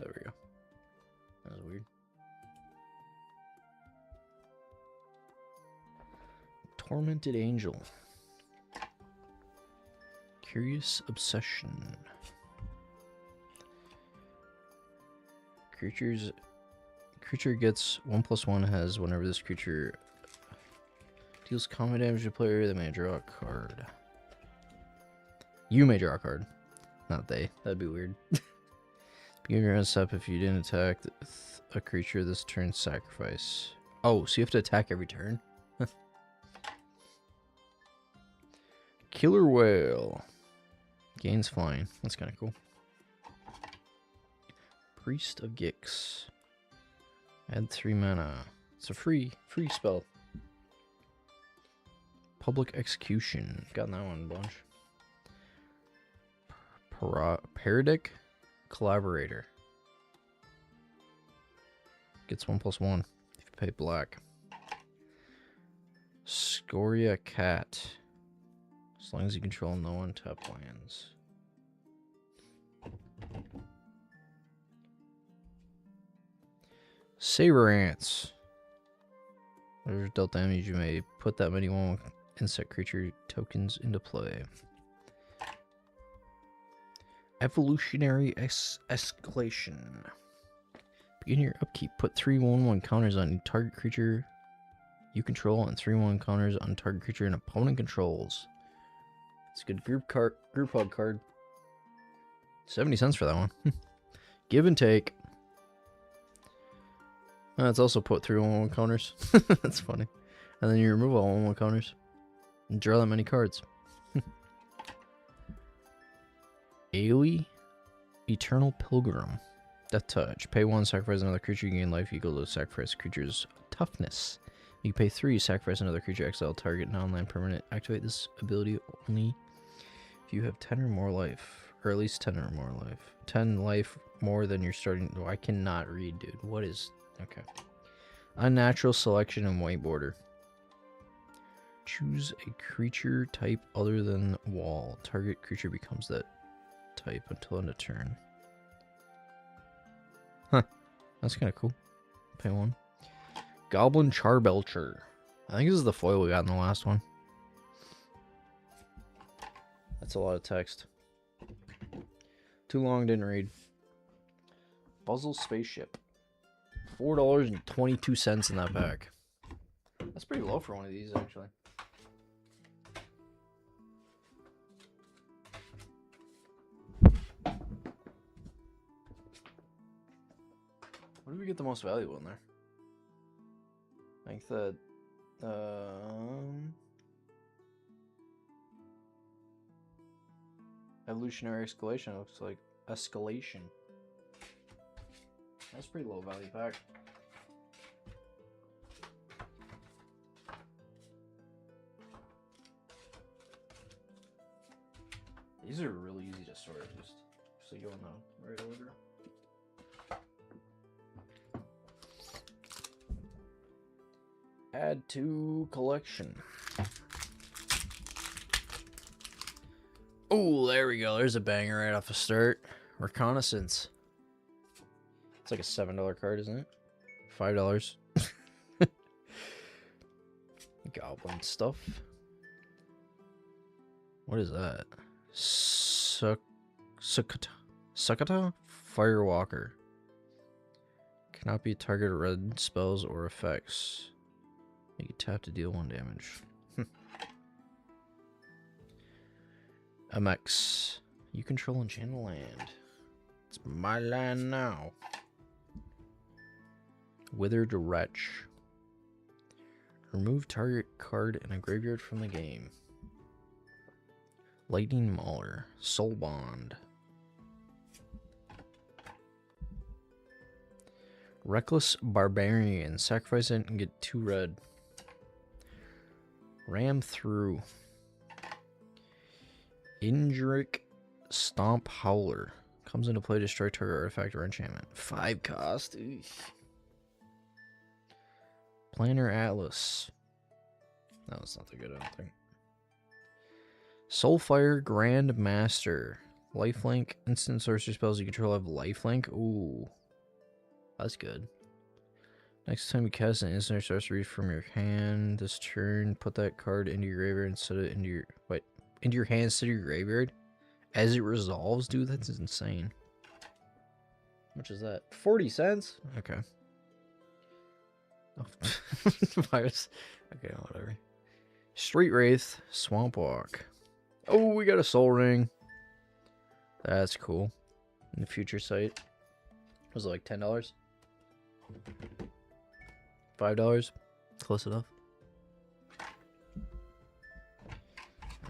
There we go. That was weird. Tormented Angel. Curious Obsession. Creature gets 1/1 has whenever this creature deals combat damage to a player, they may draw a card. You may draw a card. Not they. That'd be weird. Begin your end step if you didn't attack a creature this turn, sacrifice. Oh, so you have to attack every turn? Killer Whale. Gains flying. That's kind of cool. Priest of Gix. Add 3 mana. It's a free spell. Public Execution. Gotten that one a bunch. Paradic Collaborator. Gets 1/1 if you pay black. Scoria Cat. As long as you control no untapped lands. Saber Ants. Whenever dealt damage, you may put that many 1/1 insect creature tokens into play. Evolutionary Escalation. begin your upkeep, put 3/1/1 counters on target creature you control and 3/1 counters on target creature an opponent controls. It's a good group hug card. 70 cents for that one. Give and take. It's also put 3/1/1 counters. That's funny. And then you remove all 1/1 counters and draw that many cards. Ailey, Eternal Pilgrim. Death Touch. Pay 1, sacrifice another creature, you gain life equal to sacrifice creature's toughness. You pay 3, sacrifice another creature, exile target non-land permanent. Activate this ability only if you have 10 or more life. Or at least 10 or more life. 10 life more than your starting... Oh, I cannot read, dude. What is... Okay. Unnatural selection and white border. Choose a creature type other than wall. Target creature becomes that type until end of turn. Huh. That's kind of cool. Pay 1. Goblin Charbelcher. I think this is the foil we got in the last one. That's a lot of text. Too long, didn't read. Puzzle Spaceship. $4.22 in that pack. That's pretty low for one of these, actually. What did we get the most valuable in there? I think that evolutionary escalation looks like escalation. That's pretty low value pack. These are really easy to sort, just so you all know right order. Add to collection. Oh, there we go. There's a banger right off the start. Reconnaissance. It's like a $7 card, isn't it? $5. Goblin stuff. What is that? Sukkata? Firewalker. Cannot be targeted red spells or effects. You can tap to deal 1 damage. MX. You control and channel land. It's my land now. Withered Wretch. Remove target card in a graveyard from the game. Lightning Mauler. Soul Bond. Reckless Barbarian. Sacrifice it and get 2 red. Ram Through. Indric Stomp Howler. Comes into play, destroy target artifact or enchantment. 5 cost. Eesh. Planner Atlas. No, it's not that good, I don't think. Soulfire Grand Master. Lifelink. Instant sorcery spells you control have lifelink. Ooh. That's good. Next time you cast an instant sorcery from your hand this turn, put that card into your graveyard and set it into your... Wait. Into your hand instead of your graveyard? As it resolves? Dude, that's insane. How much is that? 40 cents? Okay. Oh. Virus. Okay, whatever. Street Wraith. Swamp Walk. Oh, we got a Soul Ring. That's cool. In the future site. Was it like $10? $5? Close enough.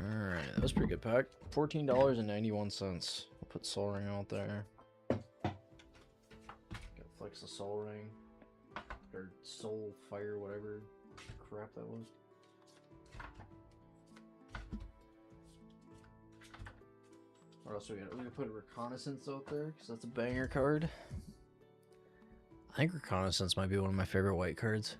Alright, that was a pretty good pack. $14.91. We'll put Soul Ring out there. Gotta flex the Soul Ring. Or Soul Fire, whatever crap that was. What else we got? We're gonna put a Reconnaissance out there, because that's a banger card. I think Reconnaissance might be one of my favorite white cards.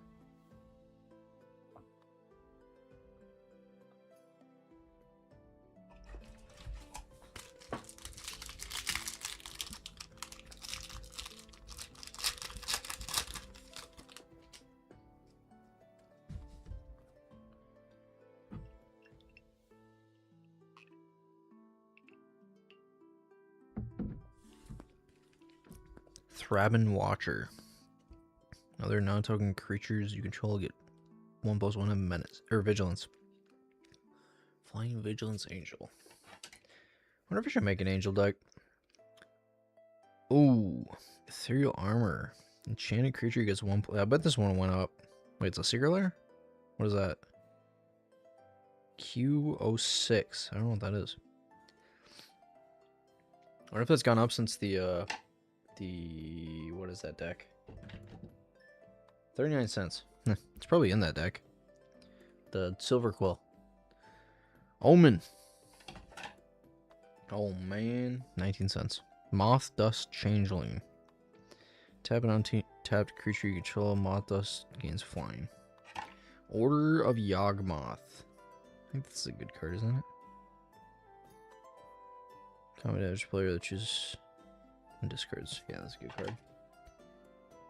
Thraben Watcher. Other non-token creatures you control get 1+1 in menace or vigilance. Flying Vigilance Angel. I wonder if I should make an angel deck. Ooh, Ethereal Armor. Enchanted creature gets 1. I bet this one went up. Wait, it's a Secret Lair? What is that? Q06. I don't know what that is. I wonder if that's gone up since the what is that deck? 39 cents. It's probably in that deck. The Silver Quill. Omen. Oh man, 19 cents. Moth Dust Changeling. Tap an untapped creature you control. Moth Dust gains flying. Order of Yawgmoth. I think this is a good card, isn't it? Common damage player that chooses and discards. Yeah, that's a good card.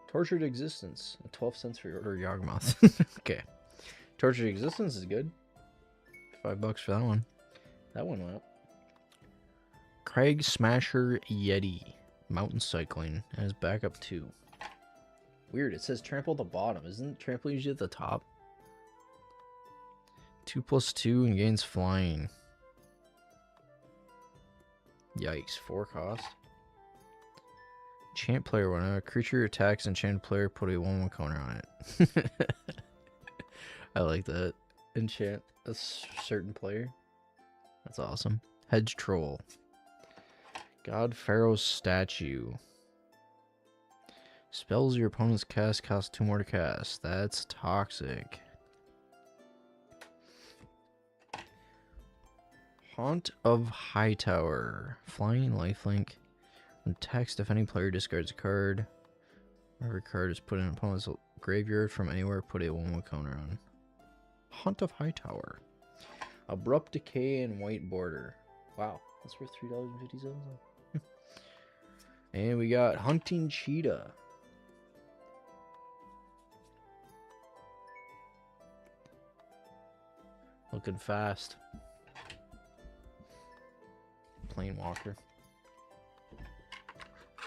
Tortured Existence. 12 cents for your Order of Yawgmoth. Okay. Tortured Existence is good. $5 for that one. That one went up. Craig Smasher Yeti. Mountain Cycling. And his backup 2. Weird. It says trample at the bottom. Isn't trample usually at the top? 2+2 and gains flying. Yikes. 4 cost. Enchant player. When a creature attacks enchanted player, put a 1/1 counter on it. I like that. Enchant a certain player. That's awesome. Hedge Troll. God Pharaoh's Statue. Spells your opponent's cast cost 2 more to cast. That's toxic. Haunt of Hightower. Flying lifelink. When text, if any player discards a card, every card is put in an opponent's graveyard from anywhere, put a 1/1 counter on. Haunt of Hightower. Abrupt Decay and White Border. Wow, that's worth $3.50. And we got Hunting Cheetah. Looking fast. Planewalker.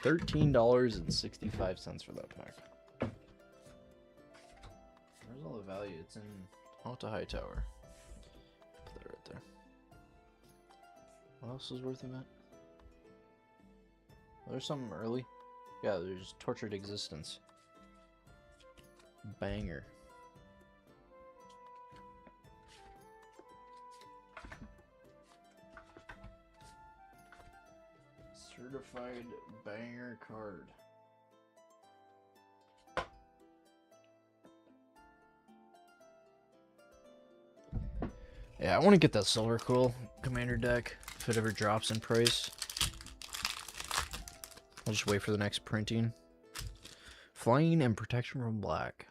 $13.65 for that pack. Where's all the value? It's in Haunt of Hightower. Put that right there. What else is worth of that? There's something early. Yeah, there's Tortured Existence. Banger. Certified banger card. Yeah, I want to get that Silver Quill Commander deck if it ever drops in price. I'll just wait for the next printing. Flying and Protection from Black.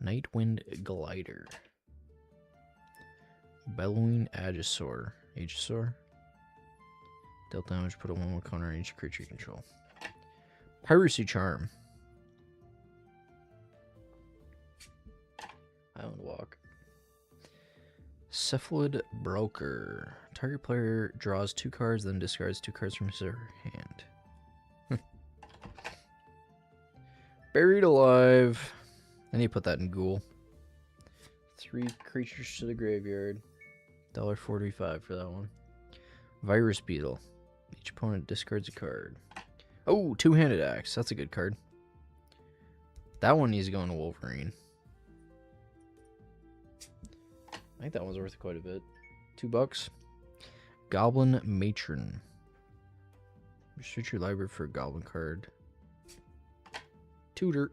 Nightwind Glider. Bellowing Aegisaur. Dealt damage, put a 1/1 counter on each creature you control. Piracy Charm. Island Walk. Cephalid Broker. Target player draws 2 cards, then discards 2 cards from his or her hand. Buried Alive. I need to put that in Ghoul. 3 creatures to the graveyard. $1.45 for that one. Virus Beetle. Each opponent discards a card. Oh, Two-Handed Axe. That's a good card. That one needs to go into Wolverine. I think that one's worth quite a bit. $2. Goblin Matron. Restrict your library for a goblin card. Tutor.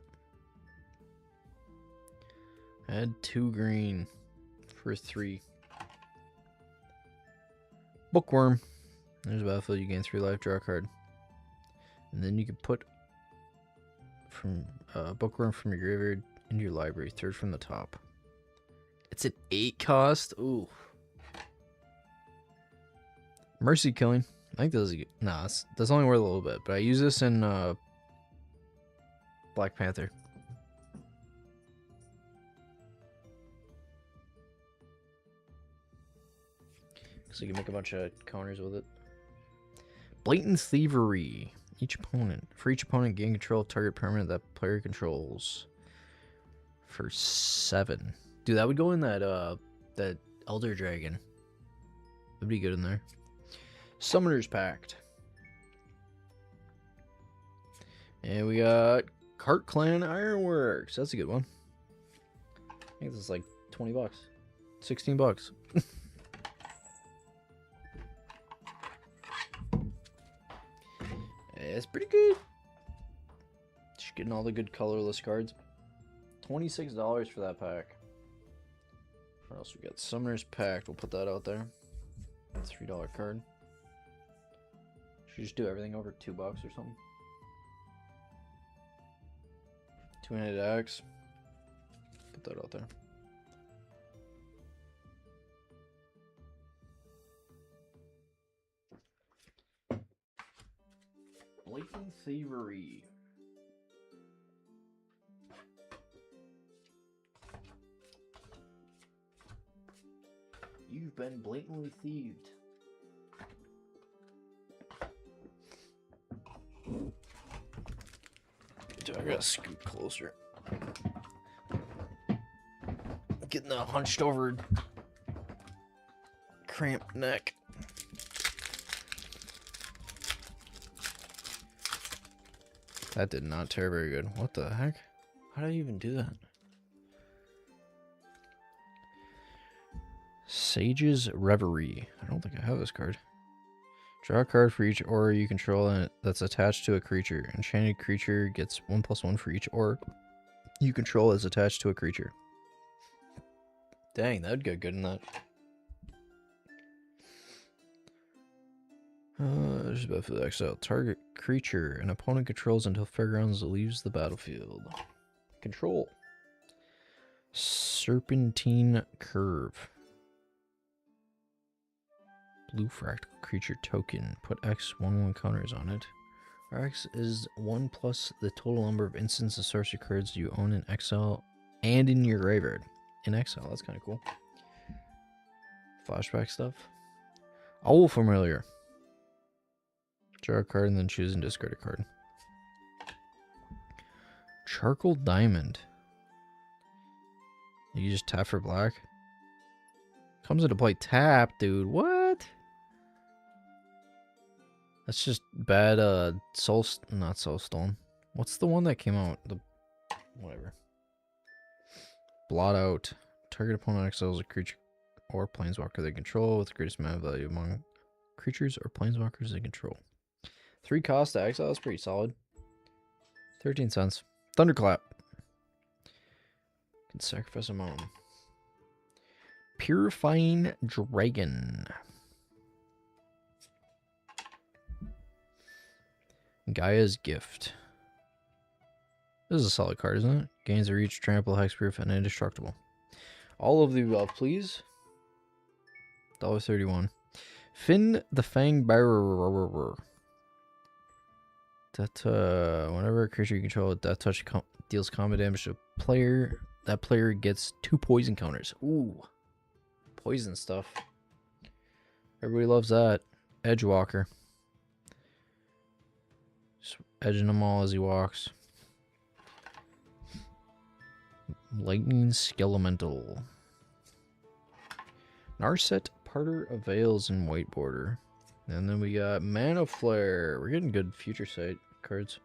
Add 2 green for 3. Bookworm. There's a battlefield. You gain 3 life. Draw a card. And then you can put from Bookworm from your graveyard into your library. 3rd from the top. It's an 8 cost. Ooh. Mercy Killing. I think this is good. Nah, that's only worth a little bit. But I use this in Black Panther. So you can make a bunch of counters with it. Blatant Thievery. For each opponent, gain control of target permanent that player controls. For 7. Dude, that would go in that Elder Dragon. That'd be good in there. Summoner's Pact. And we got Cart Clan Ironworks. That's a good one. I think this is like 20 bucks. 16 bucks. It's pretty good. Just getting all the good colorless cards. $26 for that pack. What else we got? Summoner's Pact. We'll put that out there. $3 card. Should just do everything over $2 or something. Two-handed axe. Put that out there. Blatant Thievery. You've been blatantly thieved. Dude, I gotta scoot closer. Getting a hunched over, cramped neck. That did not tear very good. What the heck? How did I even do that? Sage's Reverie. I don't think I have this card. Draw a card for each aura you control and that's attached to a creature. Enchanted creature gets 1+1 for each aura you control is attached to a creature. Dang, that would go good in that. There's a for the exile. Target creature an opponent controls until Fairgrounds leaves the battlefield. Control. Serpentine Curve. Blue fractal creature token. Put X 1/1 counters on it. X is 1 plus the total number of instants of sorcery cards you own in exile and in your graveyard. In exile, that's kind of cool. Flashback stuff. Owl Familiar. Draw a card and then choose and discard a card. Charcoal Diamond. You just tap for black. Comes into play tap, dude. What? That's just bad, not Soulstone. What's the one that came out? Whatever. Blot Out. Target opponent exiles a creature or planeswalker they control with the greatest amount of value among creatures or planeswalkers they control. 3 cost to exile is pretty solid. 13 cents. Thunderclap. Can sacrifice a mountain. Purifying Dragon. Gaia's Gift. This is a solid card, isn't it? Gains a reach, trample, hexproof, and indestructible. All of the above, please. $1.31. Finn the Fang Bearer. That whenever a creature you control with Death Touch deals combat damage to a player, that player gets 2 poison counters. Ooh. Poison stuff. Everybody loves that. Edgewalker. Just edging them all as he walks. Lightning Skelemental. Narset Parter of Veils in white border. And then we got Mana Flare. We're getting good Future Sight cards.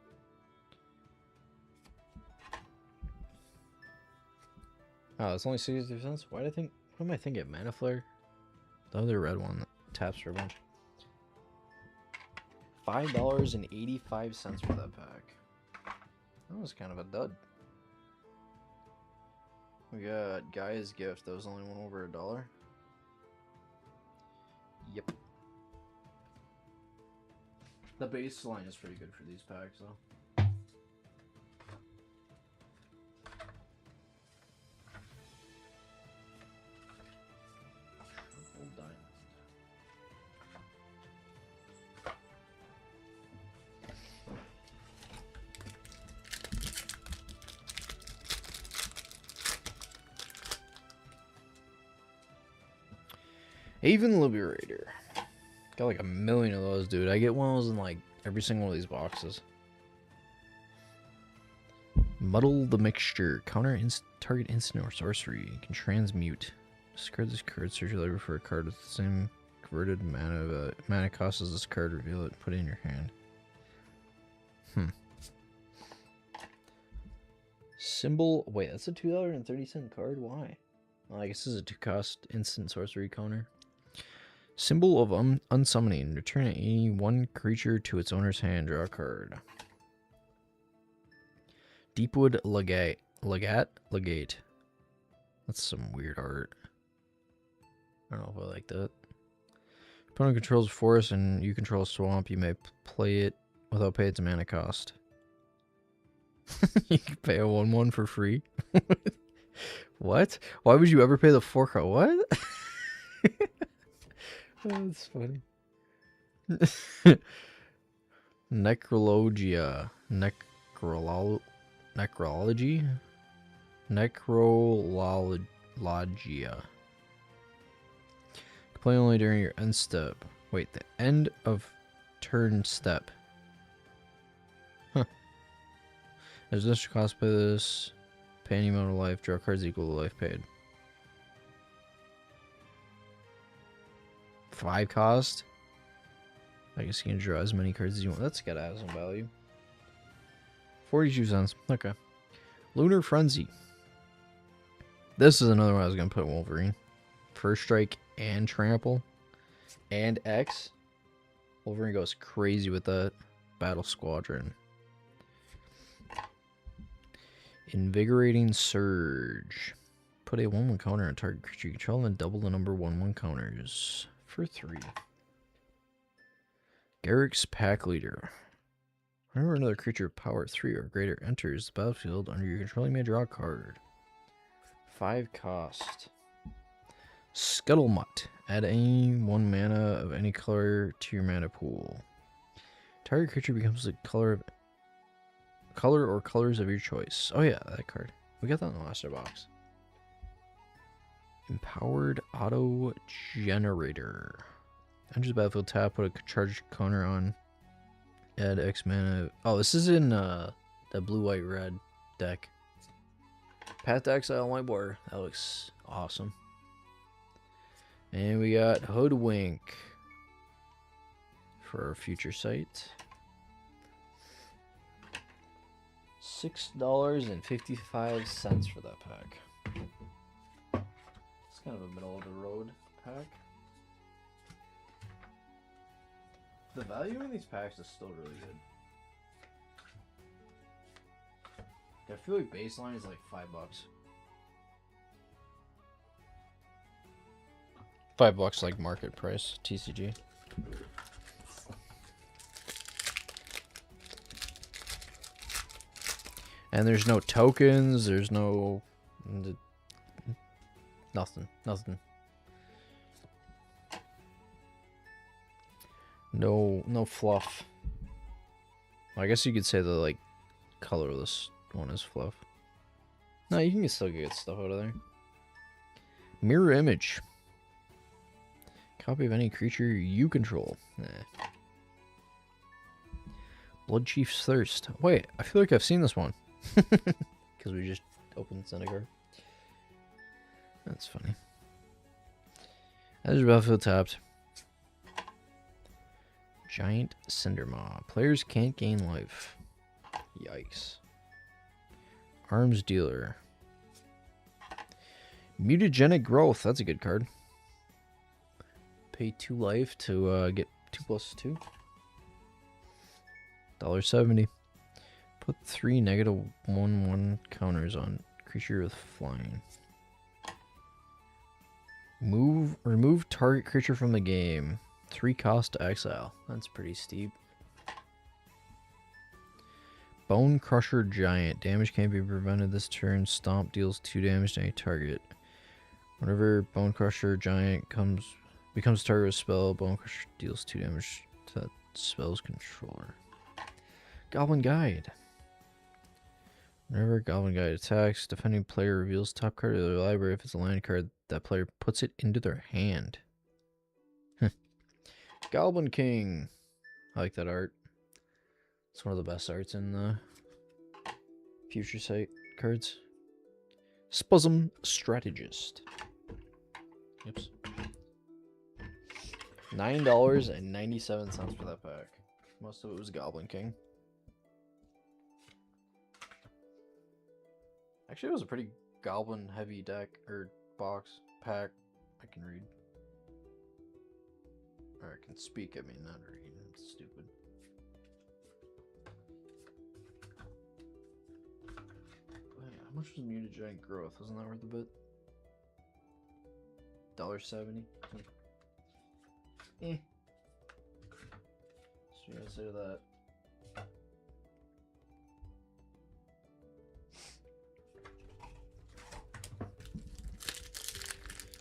Oh, it's only 63 cents? Why did I think... What am I thinking? Mana Flare? The other red one that taps for a bunch. $5.85 for that pack. That was kind of a dud. We got Gaia's Gift. That was only one over $1. Yep. The baseline is pretty good for these packs, though. Triple Diamond. Haven Liberator. Got like a million of those, dude. I get one of those in like every single one of these boxes. Muddle the Mixture. Counter target instant or sorcery. You can transmute. Discard this card. Search your library for a card with the same converted mana cost as this card. Reveal it. Put it in your hand. Symbol. Wait, that's a $2.30 card? Why? Well, I guess this is a 2-cost instant sorcery counter. Symbol of unsummoning. Return any one creature to its owner's hand. Draw a card. Deepwood Legate. That's some weird art. I don't know if I like that. Opponent controls a forest and you control a swamp. You may play it without paying its mana cost. You can pay a 1/1 for free. What? Why would you ever pay the 4-cost? What? That's funny. Necrologia. Necrology? Necrologia. Play only during your end step. Wait, the end of turn step. Huh. As this cost by this, pay any amount of life, draw cards equal to life paid. 5 cost? I guess you can draw as many cards as you want. That's gotta have some value. 42 cents. Okay. Lunar Frenzy. This is another one I was gonna put Wolverine. First Strike and Trample. And X. Wolverine goes crazy with that. Battle Squadron. Invigorating Surge. Put a 1/1 counter on target creature you control and double the number 1/1 counters for 3. Garrick's Pack Leader. Whenever another creature of power 3 or greater enters the battlefield under your control, you may draw a card. 5 cost. Scuttlemutt. Add any 1 mana of any color to your mana pool. Target creature becomes the color or colors of your choice. Oh yeah, that card. We got that in the last box. Empowered Auto Generator. Enters the battlefield, tap, put a charged counter on. Add X mana. Oh, this is in the blue, white, red deck. Path to Exile, White Border. That looks awesome. And we got Hoodwink for our future site. $6.55 for that pack. It's kind of a middle of the road pack. The value in these packs is still really good. I feel like baseline is like $5. $5 like market price, TCG. And there's no tokens, there's no... Nothing. No fluff. I guess you could say the, like, colorless one is fluff. No, you can still get stuff out of there. Mirror Image. Copy of any creature you control. Nah. Blood Chief's Thirst. Wait, I feel like I've seen this one. Because we just opened Zendikar. That's funny. As your battlefield tapped. Giant Cindermaw. Players can't gain life. Yikes. Arms Dealer. Mutagenic Growth. That's a good card. Pay 2 life to get 2+2. $1.70. Put 3 -1/1 counters on creature with flying. Remove target creature from the game. 3 cost to exile. That's pretty steep. Bone Crusher Giant. Damage can't be prevented this turn. Stomp deals 2 damage to any target. Whenever Bone Crusher Giant becomes target with spell, Bone Crusher deals 2 damage to that spell's controller. Goblin Guide. Whenever Goblin Guide attacks, defending player reveals top card of their library. If it's a land card, that player puts it into their hand. Goblin King. I like that art. It's one of the best arts in the Future Sight cards. Spasm Strategist. Oops. $9.97 for that pack. Most of it was Goblin King. Actually, it was a pretty goblin heavy deck or box pack. I can read. Or I can speak, I mean, not read. It's stupid. Oh, yeah. How much was Mutagenic Growth? Wasn't that worth a bit? $1.70. Eh. So you gotta say to that.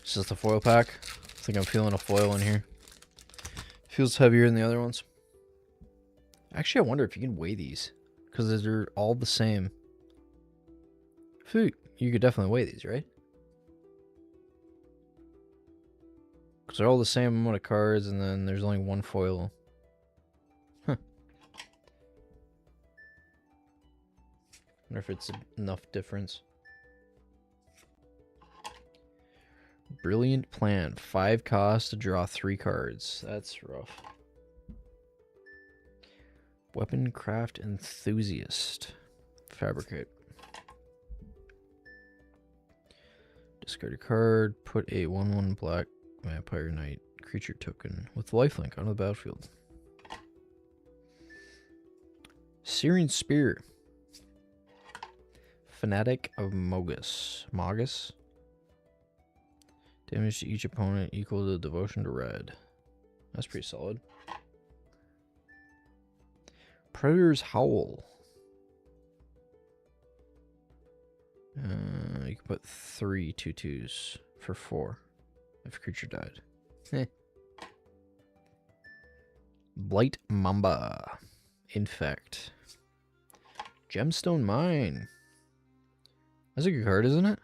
Is this the foil pack? I think I'm feeling a foil in here. Feels heavier than the other ones. Actually, I wonder if you can weigh these. Because they're all the same. You could definitely weigh these, right? Because they're all the same amount of cards, and then there's only one foil. Huh. Wonder if it's enough difference. Brilliant Plan. 5 costs to draw 3 cards. That's rough. Weapon Craft Enthusiast. Fabricate. Discard a card. Put a 1/1 black Vampire Knight creature token with lifelink on the battlefield. Searing Spear. Fanatic of Mogus. Mogus? Damage to each opponent equal to devotion to red. That's pretty solid. Predator's Howl. You can put 3 2/2s for 4 if a creature died. Blight Mamba. Infect. Gemstone Mine. That's a good card, isn't it?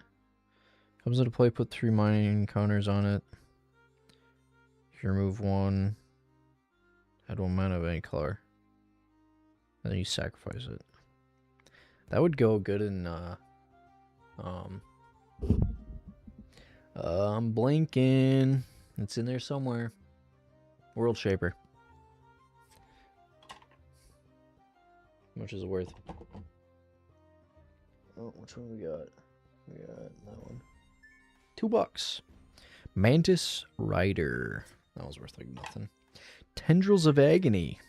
Comes into play, put 3 mining counters on it. If you remove 1, add 1 mana of any color. And then you sacrifice it. That would go good in, I'm blinking. It's in there somewhere. World Shaper. How much is it worth? Oh, which one we got? We got that one. $2. Mantis Rider. That was worth like nothing. Tendrils of Agony.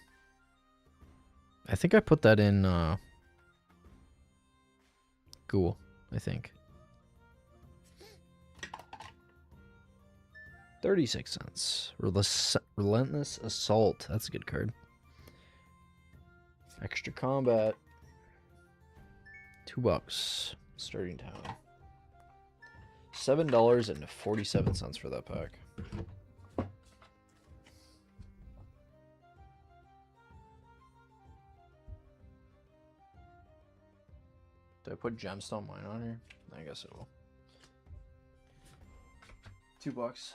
I think I put that in Ghoul, I think. 36 cents. Relentless Assault. That's a good card. Extra Combat. $2. Starting town. $7.47 for that pack. Did I put Gemstone Mine on here? I guess it will. $2.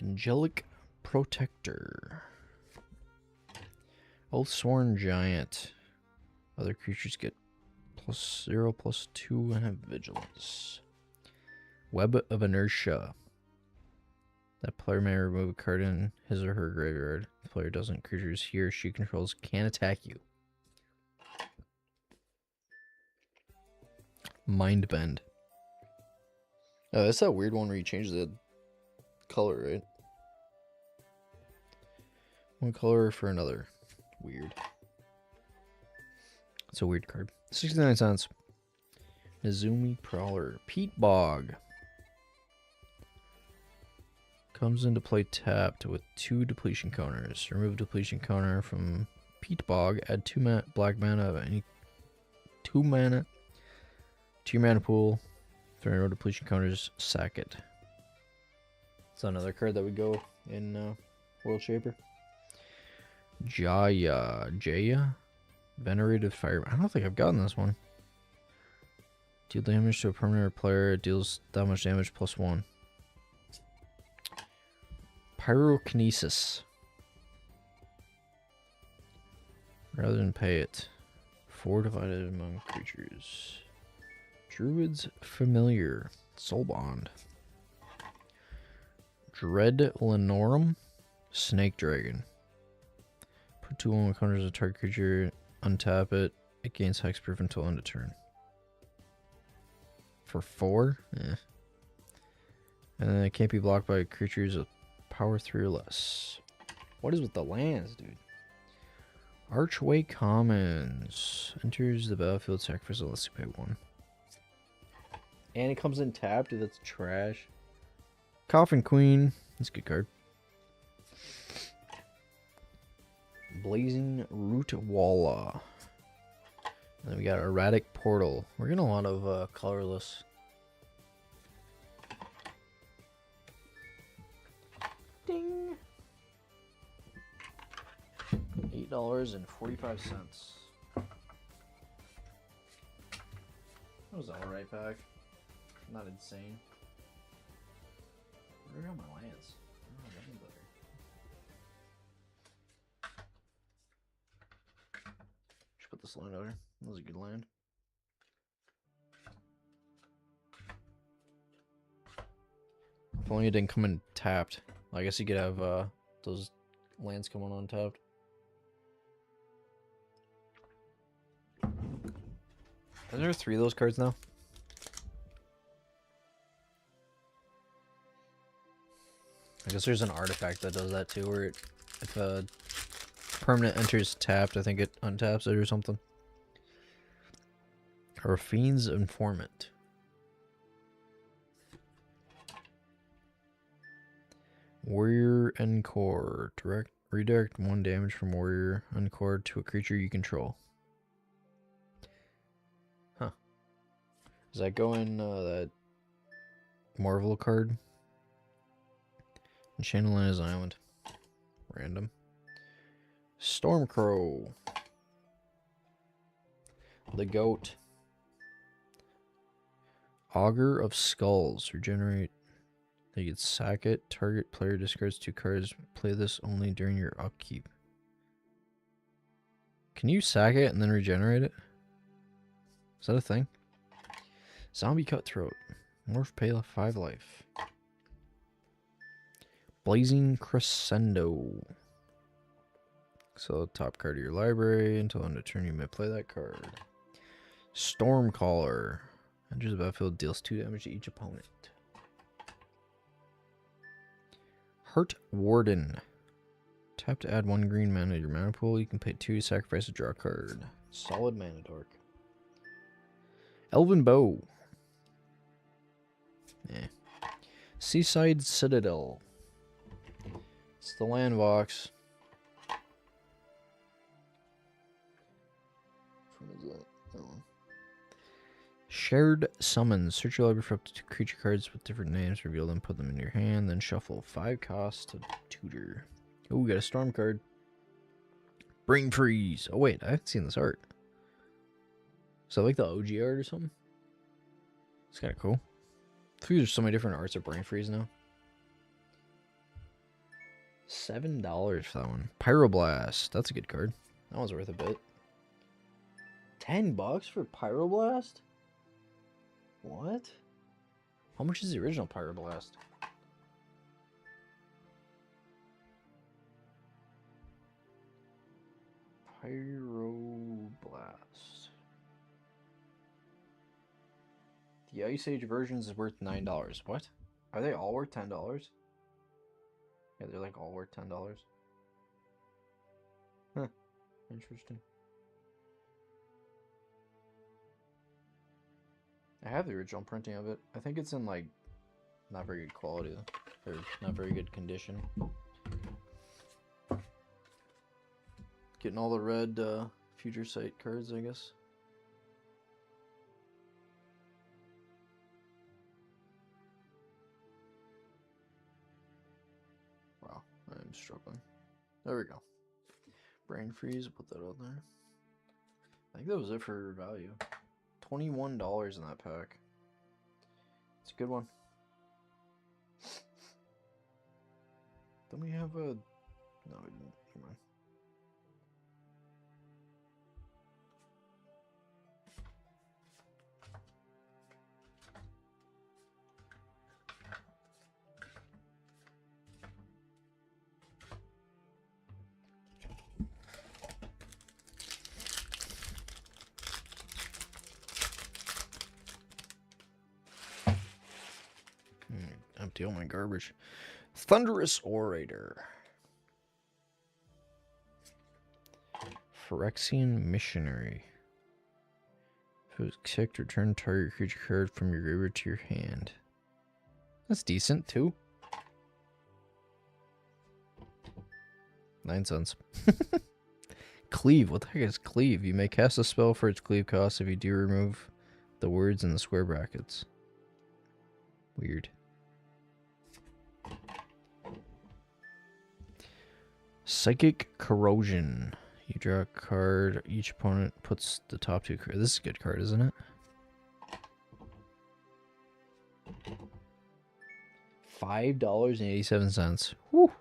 Angelic Protector. Oathsworn Giant. Other creatures get +0/+2 and have vigilance. Web of Inertia. That player may remove a card in his or her graveyard. If the player doesn't, creatures he or she controls can attack you. Mind Bend. Oh, that's that weird one where you change the color, right? One color for another. Weird. It's a weird card. 69 cents. Nezumi Prowler. Peat Bog. Comes into play tapped with 2 depletion counters. Remove depletion counter from Peat Bog. Add 2 black mana of any 2 mana 2 mana pool. If there are no depletion counters, sack it. It's another card that would go in World Shaper. Jaya. Venerated Fire. I don't think I've gotten this one. Deal damage to a permanent player. It deals that much damage plus 1. Pyrokinesis. Rather than pay it. 4 divided among creatures. Druid's Familiar. Soul Bond. Dread Lenorum. Snake Dragon. Put 2 on counters a target creature. Untap it. It gains hexproof until end of turn. For 4? Eh. And then it can't be blocked by creatures with power 3 or less. What is with the lands, dude? Archway Commons. Enters the battlefield, sacrifice unless you pay 1. And it comes in tapped, dude. That's trash. Coffin Queen. That's a good card. Blazing Root Walla. And then we got Erratic Portal. We're getting a lot of colorless. Ding! $8.45. That was an alright pack. Not insane. Where are my lands? I don't have any better. Should put this land over. That was a good land. If only it didn't come in tapped. I guess you could have those lands come on untapped. Are there 3 of those cards now? I guess there's an artifact that does that too, where if a permanent enters tapped, I think it untaps it or something. Or Fiend's Informant. Warrior Encore. Redirect 1 damage from Warrior Encore to a creature you control. Huh. Does that go in that Marvel card? And Chandelier Island. Random. Stormcrow. The Goat. Augur of Skulls. Regenerate. You can sack it. Target player discards 2 cards. Play this only during your upkeep. Can you sack it and then regenerate it? Is that a thing? Zombie Cutthroat. Morph pay 5 life. Blazing Crescendo. So top card of your library. Until end of turn you may play that card. Stormcaller. Enters the battlefield, deals 2 damage to each opponent. Heart Warden. Tap to add 1 green mana to your mana pool. You can pay 2 to sacrifice to draw a card. Solid mana dork. Elven Bow. Yeah. Seaside Citadel. It's the land box. Which one is that? That one. Shared Summons. Search your library for up to 2 creature cards with different names. Reveal them, put them in your hand, then shuffle 5 costs to tutor. Oh, we got a storm card. Bring Freeze. Oh, wait. I haven't seen this art. Is that like the OG art or something? It's kind of cool. I think there's so many different arts of Brain Freeze now. $7 for that one. Pyroblast. That's a good card. That one's worth a bit. $10 for Pyroblast? What? How much is the original Pyroblast? Pyroblast. The Ice Age versions is worth $9. What? Are they all worth $10? Yeah, they're like all worth $10. Huh. Interesting. I have the original printing of it. I think it's in like not very good quality though. Or not very good condition. Getting all the red Future Sight cards, I guess. I'm struggling. There we go. Brain freeze. Put that out there. I think that was it for value. $21 in that pack. It's a good one. Don't we have a... No, we didn't. Never mind. Empty all my garbage. Thunderous Orator. Phyrexian Missionary. If it was kicked, return target creature card from your graveyard to your hand. That's decent, too. 9 cents. Cleave. What the heck is Cleave? You may cast a spell for its Cleave cost if you do remove the words in the square brackets. Weird. Psychic Corrosion. You draw a card. Each opponent puts the top 2 cards. This is a good card, isn't it? $5.87. Whew.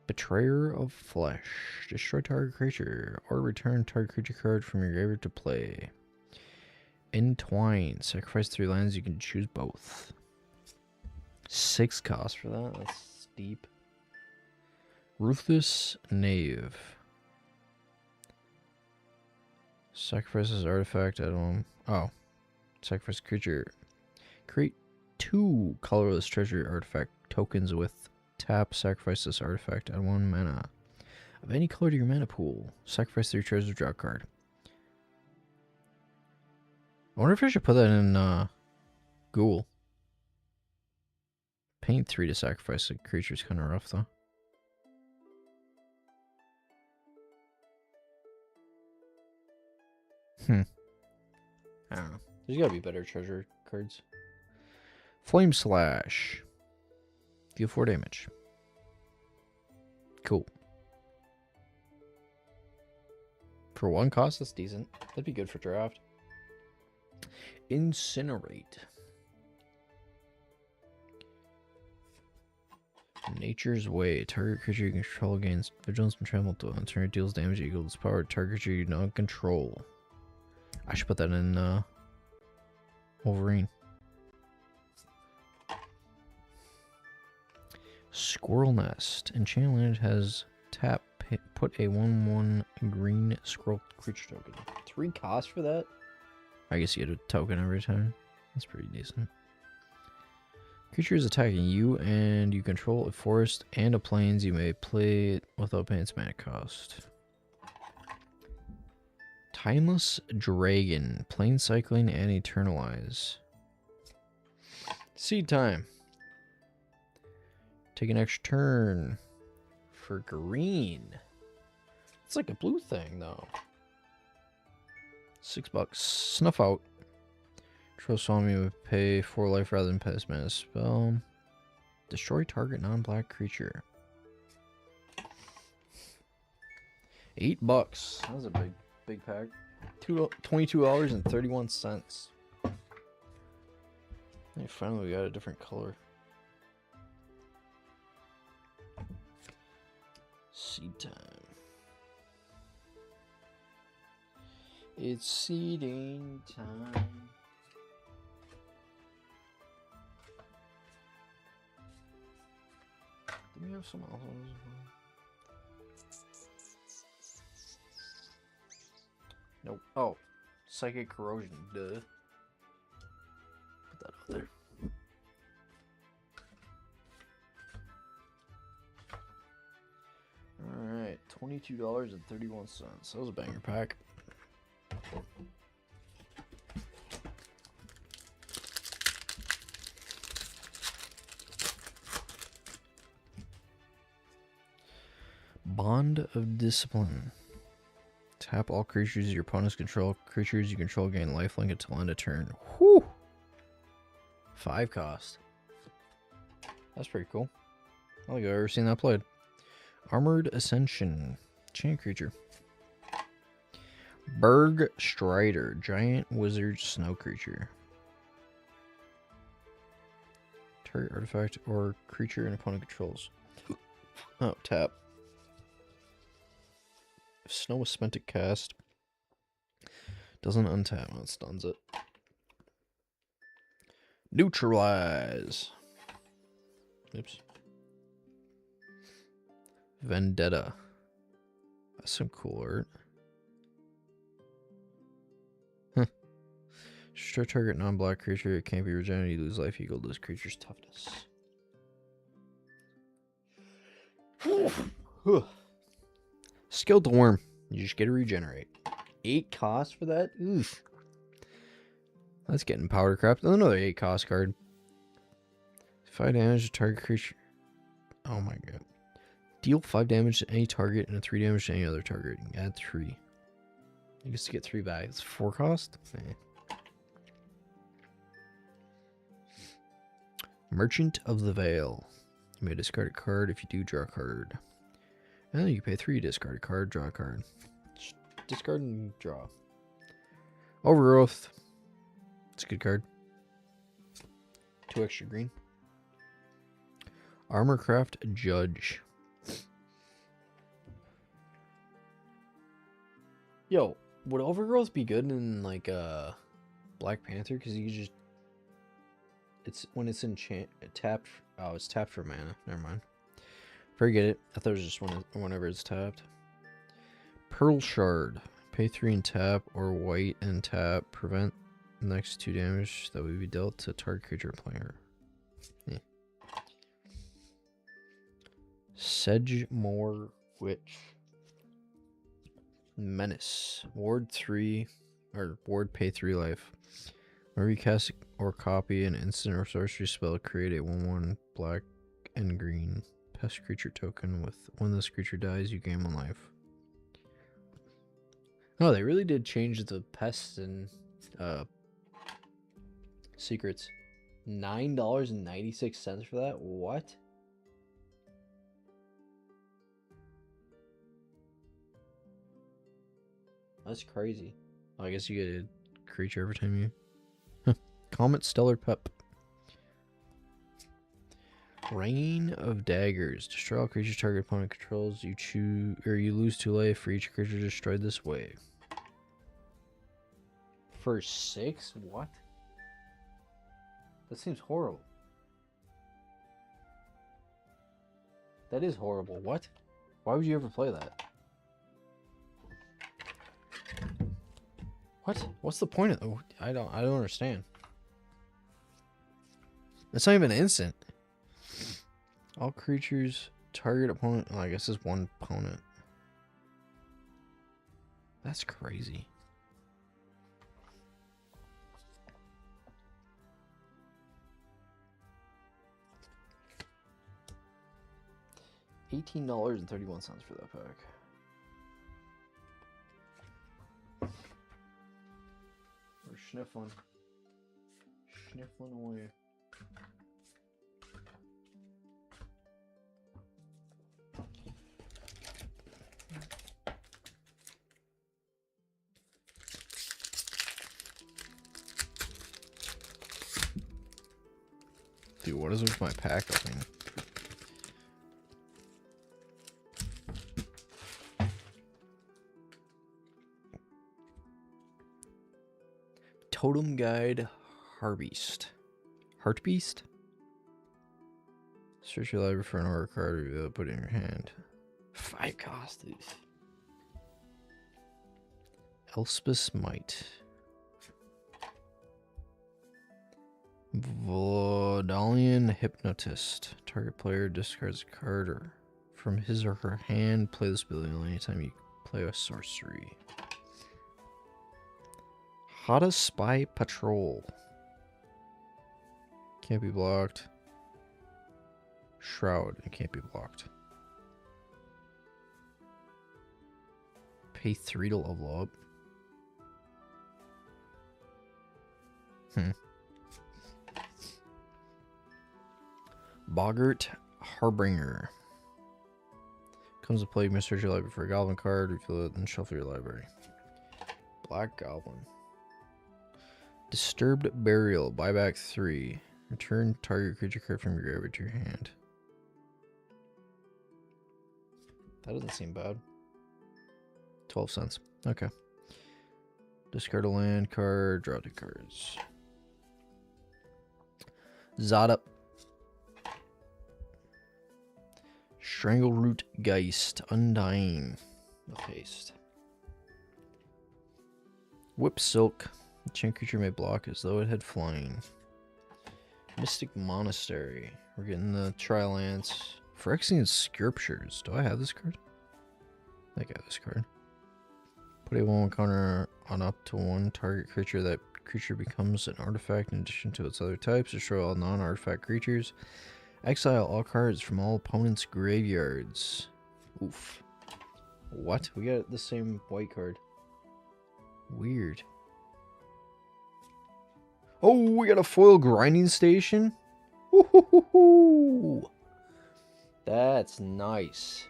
Betrayer of Flesh. Destroy target creature or return target creature card from your graveyard to play. Entwine. Sacrifice 3 lands. You can choose both. 6 cost for that. That's steep. Ruthless Knave. Sacrifices artifact. I don't. Oh. Sacrifice creature. Create 2 colorless treasure artifact tokens with tap. Sacrifice this artifact at 1 mana. Of any color to your mana pool. Sacrifice 3 treasure, draw a card. I wonder if I should put that in Ghoul. Paint 3 to sacrifice a creature is kind of rough though. I don't know. There's gotta be better treasure cards. Flame Slash. Deal 4 damage. Cool. For 1 cost, that's decent. That'd be good for draft. Incinerate. Nature's Way. Target creature you control gains vigilance and trample to turn it deals damage equal to its power. Target creature you don't control. I should put that in Wolverine. Squirrel Nest. Enchant land has tap. Put a 1/1 green squirrel creature token. 3 costs for that? I guess you get a token every time. That's pretty decent. Creature is attacking you and you control a forest and a plains. You may play it without paying its mana cost. Timeless Dragon. Plain cycling and eternalize. Seed time. Take an extra turn for green. It's like a blue thing though. $6. Snuff Out. Trust on me would pay 4 life rather than pass mana spell. Destroy target non-black creature. $8. That was a big pack. $22.31. Hey, finally we got a different color. Seed time. It's seeding time. Do we have some else on this one? Nope. Oh, Psychic Corrosion. Duh. Put that out there. Alright, $22.31. That was a banger pack. Bond of Discipline. Tap all creatures your opponents control. Creatures you control gain lifelink until end of turn. Whew! 5 cost. That's pretty cool. I don't think I've ever seen that played. Armored Ascension. Chain creature. Berg Strider. Giant wizard snow creature. Target artifact or creature an opponent controls. Oh, tap. If snow is spent at cast, doesn't untap. Well, it stuns it. Neutralize. Oops. Vendetta. That's some cool art. Huh. Destroy target non-black creature. It can't be regenerated. You lose life equal to this creature's toughness. Skilled Worm. You just get to regenerate. 8 costs for that? Oof. That's getting powder craft. Another 8 cost card. 5 damage to target creature. Oh my god. Deal 5 damage to any target and 3 damage to any other target. Add 3. I guess to get 3 back. It's 4 cost? Merchant of the Veil. You may discard a card. If you do, draw a card. And then you pay 3, discard a card, draw a card. Discard and draw. Overgrowth. It's a good card. 2 extra green. Armorcraft Judge. Yo, would Overgrowth be good in like Black Panther? Because you just it's when it's tapped. Oh, it's tapped for mana. Never mind. Forget it. I thought it was just whenever it's tapped. Pearl Shard. Pay 3 and tap or white and tap. Prevent next 2 damage that would be dealt to target creature or player. Yeah. Sedgemoor Witch. Menace. Ward 3 or ward pay 3 life. Whenever you cast or copy an instant or sorcery spell, create a 1/1 black and green pest creature token with when this creature dies, you gain 1 life. Oh, they really did change the pests and secrets. $9.96 for that? What? That's crazy. Oh, I guess you get a creature every time you... Comet Stellar Pep. Rain of Daggers. Destroy all creatures target opponent controls. You choose or you lose 2 life for each creature destroyed this way. For 6? What? That seems horrible. That is horrible. What? Why would you ever play that? What? What's the point of it? I don't understand. It's not even instant. All creatures target opponent. Oh, I guess it's 1 opponent. That's crazy. $18.31 for that pack. We're sniffling. Sniffling away. Dude, what is with my pack opening? Totem Guide Harbeast. Heartbeast? Search your library for an order card or put it in your hand. 5 cost. Elspeth's Might. Vodalian Hypnotist. Target player discards a card or from his or her hand. Play this ability anytime you play a sorcery. Hada Spy Patrol. Can't be blocked. Shroud. It can't be blocked. Pay 3 to level up. Boggart Harbinger. Comes to play, you may search your library for a goblin card, refill it, and shuffle your library. Black Goblin. Disturbed Burial. Buy back 3. Return target creature card from your graveyard to your hand. That doesn't seem bad. 12 cents. Okay. Discard a land card, draw 2 cards. Zada. Strangleroot Geist. Undying. No haste. Whip Silk. The chain creature may block as though it had flying. Mystic Monastery. We're getting the Tri-Lance. Phyrexian Scriptures. Do I have this card? I think I have this card. Put a 1/1 counter on up to 1 target creature. That creature becomes an artifact in addition to its other types. Destroy all non-artifact creatures. Exile all cards from all opponents' graveyards. Oof. What? We got the same white card. Weird. Oh, we got a foil grinding station. Woo-hoo-hoo-hoo. That's nice.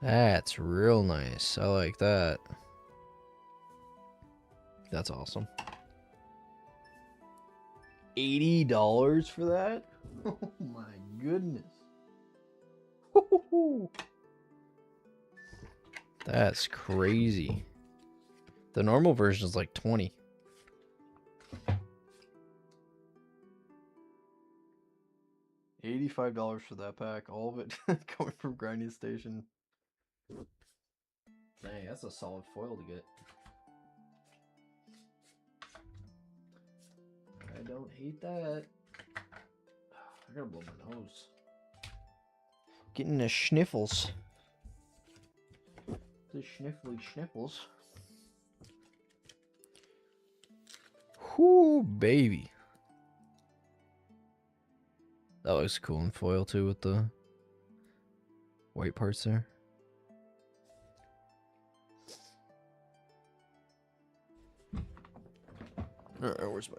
That's real nice. I like that. That's awesome. $80 for that? Oh my goodness. Woo-hoo-hoo. That's crazy. The normal version is like 20. $85 for that pack, all of it coming from Grinding Station. Dang, that's a solid foil to get. I don't hate that. I gotta blow my nose. Getting the sniffles. The sniffly sniffles. Whoo, baby. That looks cool in foil too with the white parts there. Alright, where's my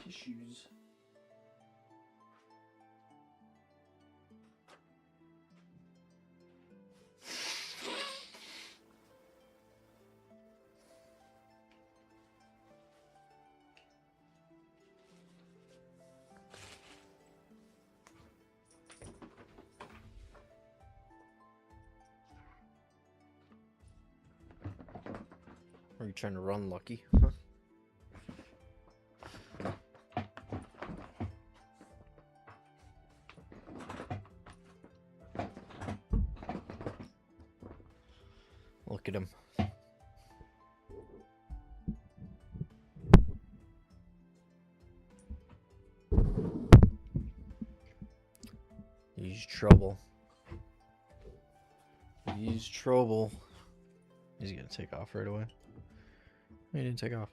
tissues? Are you trying to run lucky? Huh? Look at him. He's trouble. He's trouble. He's gonna take off right away. He didn't take off.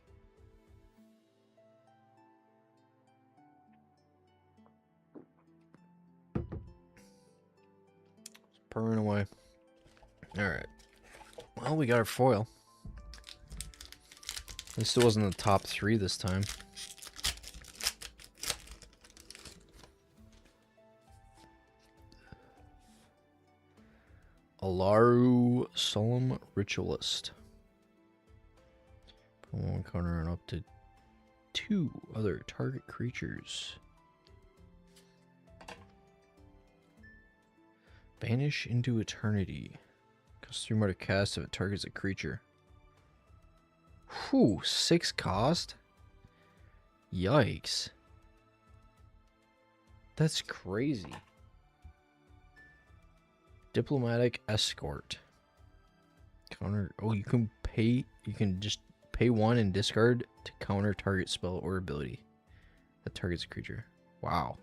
It's purring away. Alright. Well, we got our foil. At least it wasn't the top 3 this time. Alaru Solemn Ritualist. Put 1 counter on up to 2 other target creatures. Banish into Eternity. Costs 3 more to cast if it targets a creature. Whew, 6 cost? Yikes. That's crazy. Diplomatic Escort. Counter. Oh, you can pay. You can just pay 1 and discard to counter target spell or ability that targets a creature. Wow.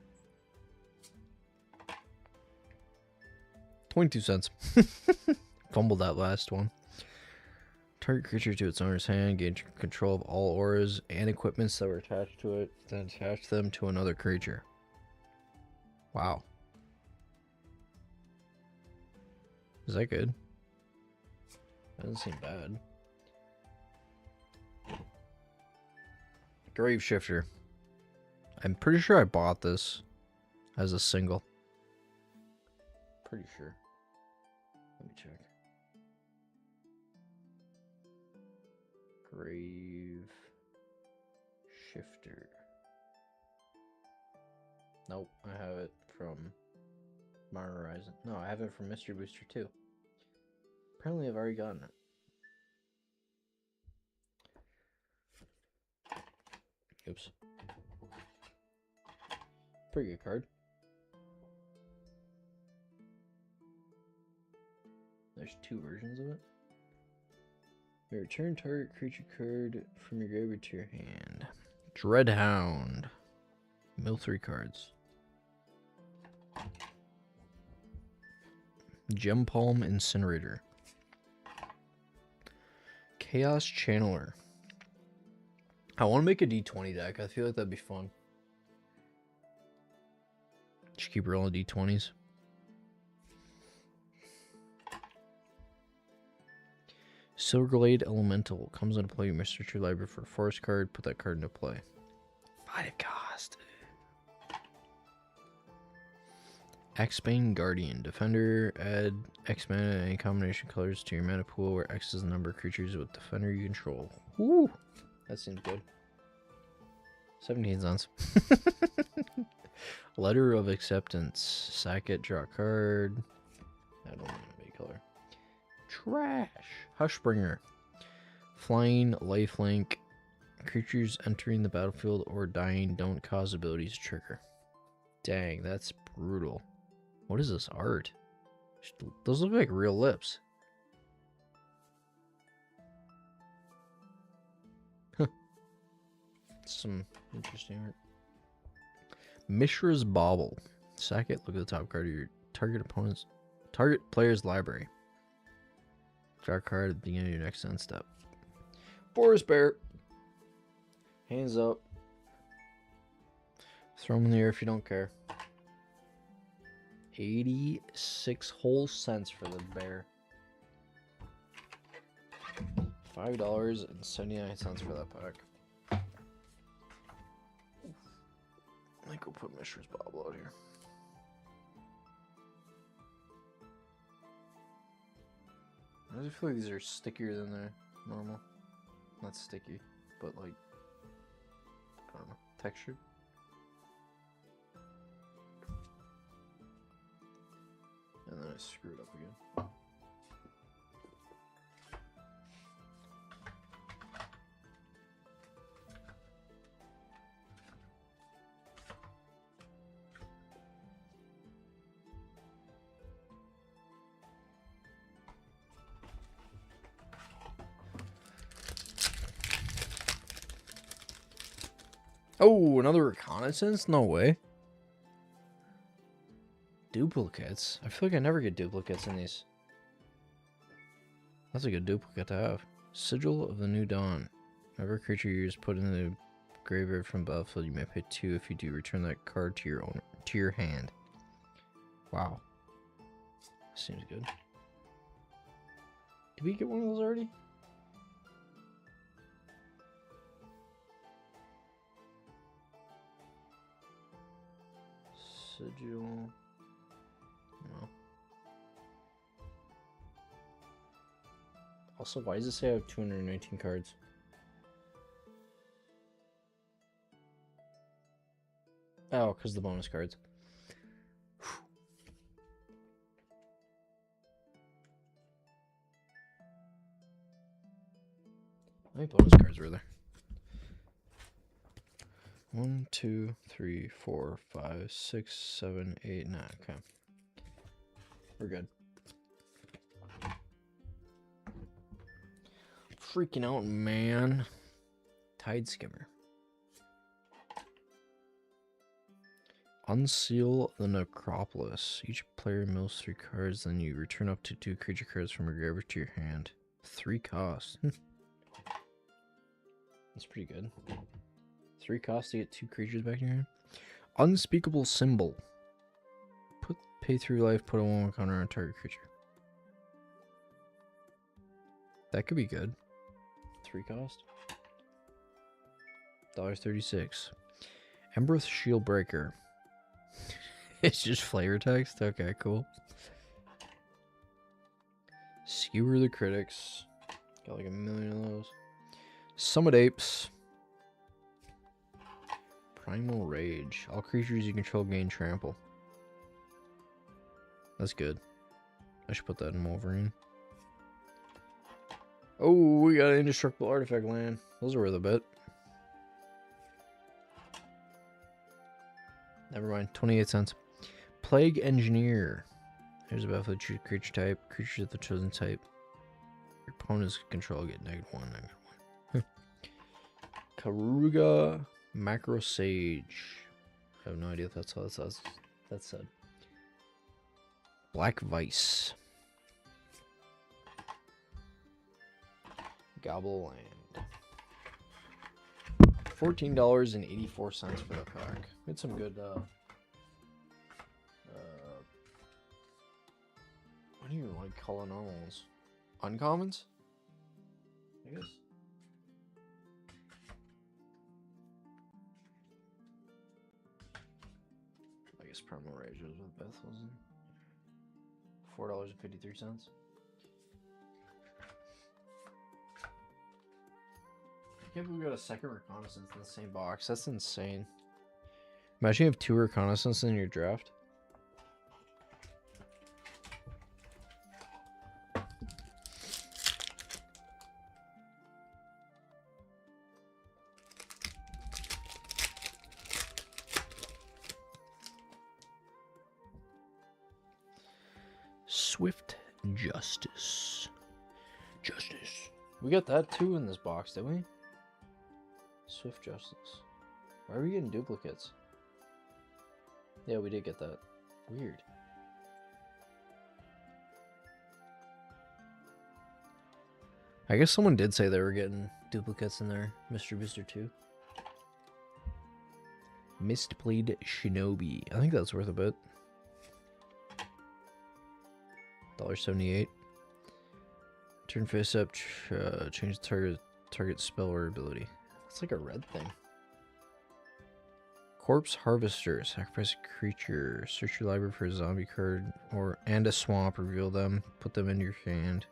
22 cents. Fumbled that last one. Target creature to its owner's hand. Gain control of all auras and equipments that were attached to it. Then attach them to another creature. Wow. Is that good? That doesn't seem bad. Grave Shifter. I'm pretty sure I bought this. as a single. Pretty sure. Let me check. Grave Shifter. Nope, I have it from Modern Horizon. No, I have it from Mystery Booster 2. Apparently I've already gotten it. Oops. Pretty good card. There's 2 versions of it. You return target creature card from your graveyard to your hand. Dreadhound. Mill 3 cards. Gem Palm Incinerator. Chaos Channeler. I want to make a D20 deck. I feel like that'd be fun. Just keep rolling D20s. Silverglade Elemental. Comes into play. You may search your library for a forest card. Put that card into play. 5 cost. X-Bane Guardian. Defender. Add X mana and any combination colors to your mana pool where X is the number of creatures with Defender you control. Woo! That seems good. 17 cents. Letter of Acceptance. Sack it, draw a card. I don't know any color. Trash. Hushbringer. Flying, lifelink. Creatures entering the battlefield or dying don't cause abilities to trigger. Dang, that's brutal. What is this art? Those look like real lips. Huh. Some interesting art. Mishra's Bauble. Sack it, look at the top card of your target player's library. Draw a card at the beginning of your next end step. Boris Bear. Hands up. Throw them in the air if you don't care. 86 whole cents for the bear. $5.79 for that pack. I think we'll put Mishra's Bauble out here. I just feel like these are stickier than they're normal. Not sticky, but like, I don't know, textured. And then I screwed up again. Oh, another reconnaissance? No way. Duplicates? I feel like I never get duplicates in these. That's a good duplicate to have. Sigil of the New Dawn. Whenever creature you use put in the graveyard from battlefield, you may pay 2. If you do, return that card to your owner, to your hand. Wow. Seems good. Did we get one of those already? Sigil. No. Also, why does it say I have 219 cards? Oh, because the bonus cards. How many bonus cards were there? 1, 2, 3, 4, 5, 6, 7, 8, 9. Okay. We're good. Freaking out, man. Tide Skimmer. Unseal the Necropolis. Each player mills 3 cards, then you return up to 2 creature cards from your graveyard to your hand. 3 costs. That's pretty good. 3 costs to get 2 creatures back in your hand. Unspeakable Symbol. Pay 3 life, put a 1/1 counter on target creature. That could be good. 3 cost. $1.36. Embereth Shield Breaker. It's just flavor text? Okay, cool. Skewer the critics. Got like a million of those. Summit apes. Primal rage. All creatures you control gain trample. That's good. I should put that in Wolverine. Oh, we got an indestructible artifact land. Those are worth a bit. Never mind. 28 cents. Plague Engineer. Here's a battlefield. Choose creature type. Creatures of the chosen type. Your opponent's control get -1. Karuga Macro Sage. I have no idea if that's how that's said. Black Vice. Gobble Land. $14.84 for that pack. We had some good what do you like call normals? Uncommons? I guess. I guess Primal Rage was with Beth, wasn't it? $4.53. I can't believe we got a second reconnaissance in the same box. That's insane. Imagine you have 2 reconnaissance in your draft. Swift Justice. We got that too in this box, didn't we? Swift Justice. Why are we getting duplicates? Yeah, we did get that. Weird. I guess someone did say they were getting duplicates in their Mystery Booster 2. Mistplayed Shinobi. I think that's worth a bit. $1.78. Turn face up, change the target spell or ability. It's like a red thing. Corpse Harvester. Sacrifice a creature. Search your library for a zombie card and a swamp. Reveal them. Put them into your hand.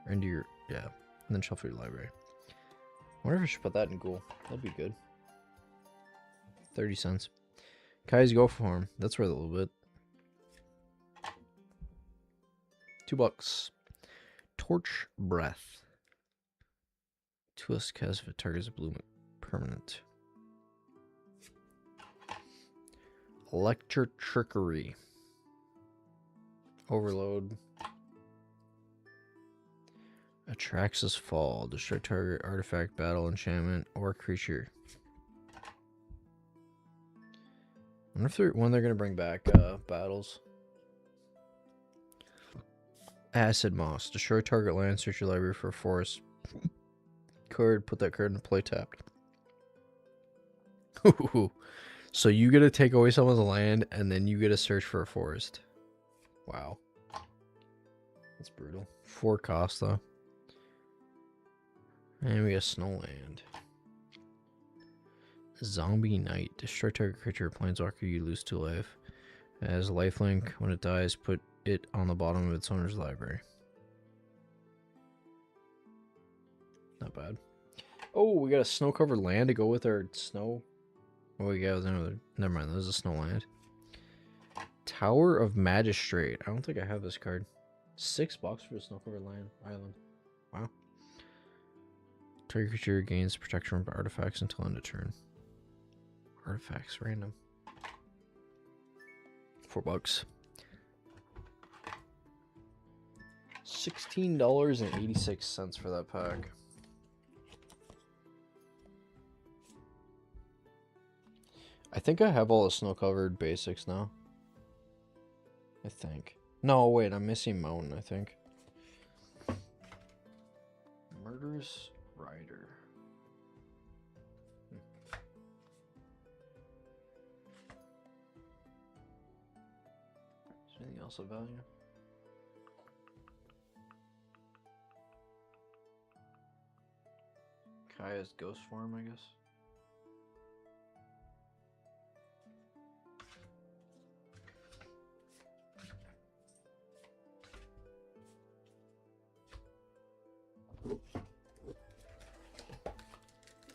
Or into your... yeah. And then shuffle your library. I wonder if I should put that in Ghoul. That'd be good. 30 cents. Kai's Go Form. That's worth a little bit. $2. Torch Breath. 2 less cast if it targets a blue permanent. Electric Trickery. Overload. Atrax's Fall. Destroy target artifact, battle, enchantment, or creature. I wonder if they're when they're gonna bring back battles. Acid Moss. Destroy target land, search your library for a forest card, put that card in play tapped. So you get to take away someone's land, and then you get to search for a forest. Wow. That's brutal. 4 cost, though. And we got Snowland. Zombie Knight. Destroy target creature or planeswalker, you lose 2 life. It has lifelink. When it dies, put it on the bottom of its owner's library. Not bad. Oh, we got a snow-covered land to go with our snow. Oh, we got another. Never mind, there's a snow land. Tower of Magistrate. I don't think I have this card. $6 for the snow-covered land island. Wow. Target creature gains protection from artifacts until end of turn. Artifacts, random. $4. $16.86 for that pack. I think I have all the snow-covered basics now. I think. No, wait, I'm missing Mountain, I think. Murderous Rider. Is there anything else of value? Kaya's Ghost Form, I guess. What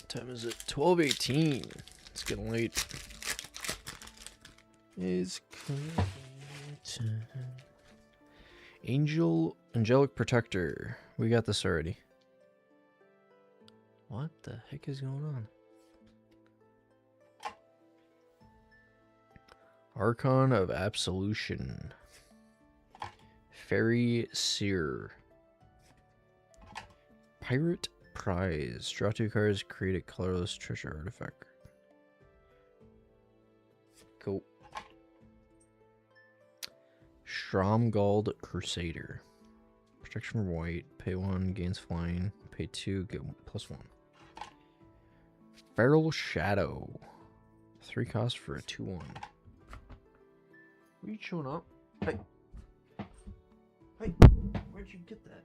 time is it? 12:18. It's getting late. It's Angelic Protector. We got this already. What the heck is going on? Archon of Absolution. Fairy Seer. Pirate Prize. Draw 2 cards, create a colorless treasure artifact. Cool. Stromgald Crusader. Protection from white. Pay 1, gains flying. Pay 2, get +1. Feral Shadow. 3 cost for a 2/1. What are you chewing up? Hey. Hey, where'd you get that?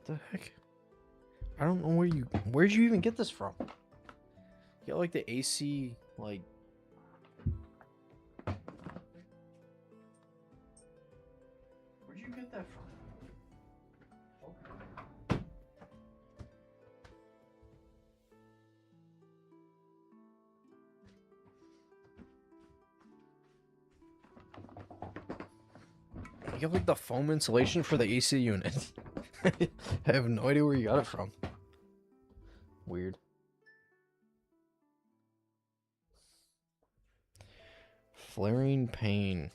What the heck? I don't know where'd you even get this from? You got like the AC, like... Where'd you get that from? You got like the foam insulation for the AC unit. I have no idea where you got it from. Weird. Flaring Pain.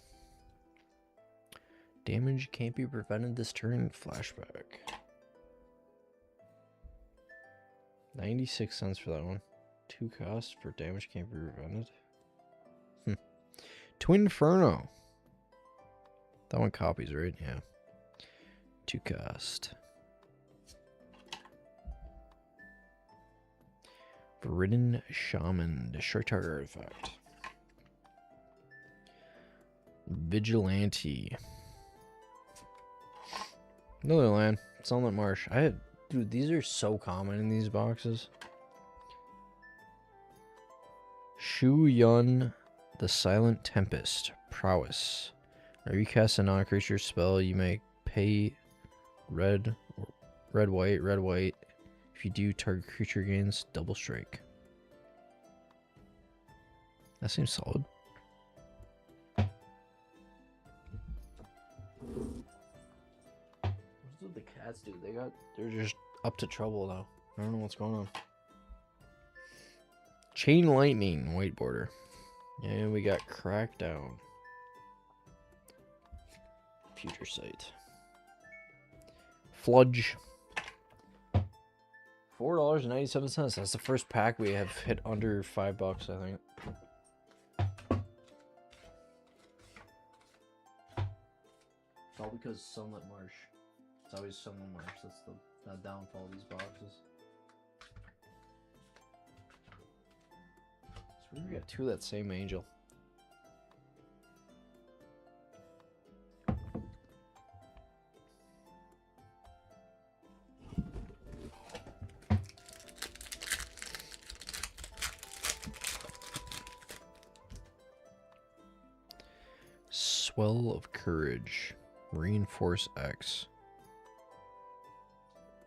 Damage can't be prevented this turn. Flashback. 96 cents for that one. 2 costs for damage can't be prevented. Twin Inferno. That one copies, right? Yeah. 2 cost. Viridian Shaman. Destroy target artifact. Vigilante. Another land. Sunlit Marsh. Dude, these are so common in these boxes. Shu Yun, the Silent Tempest. Prowess. Whenever you cast a non-creature spell, you may pay red, white. If you do, target creature gains double strike. That seems solid. What's with the cats, dude? They're just up to trouble now. I don't know what's going on. Chain Lightning, white border. And we got Crackdown. Future Sight. Fludge. $4.97. That's the first pack we have hit under $5, I think. It's all because Sunlit Marsh. It's always Sunlit Marsh. That's the downfall of these boxes. So we got 2 of that same angel. Swell of Courage. Reinforce X.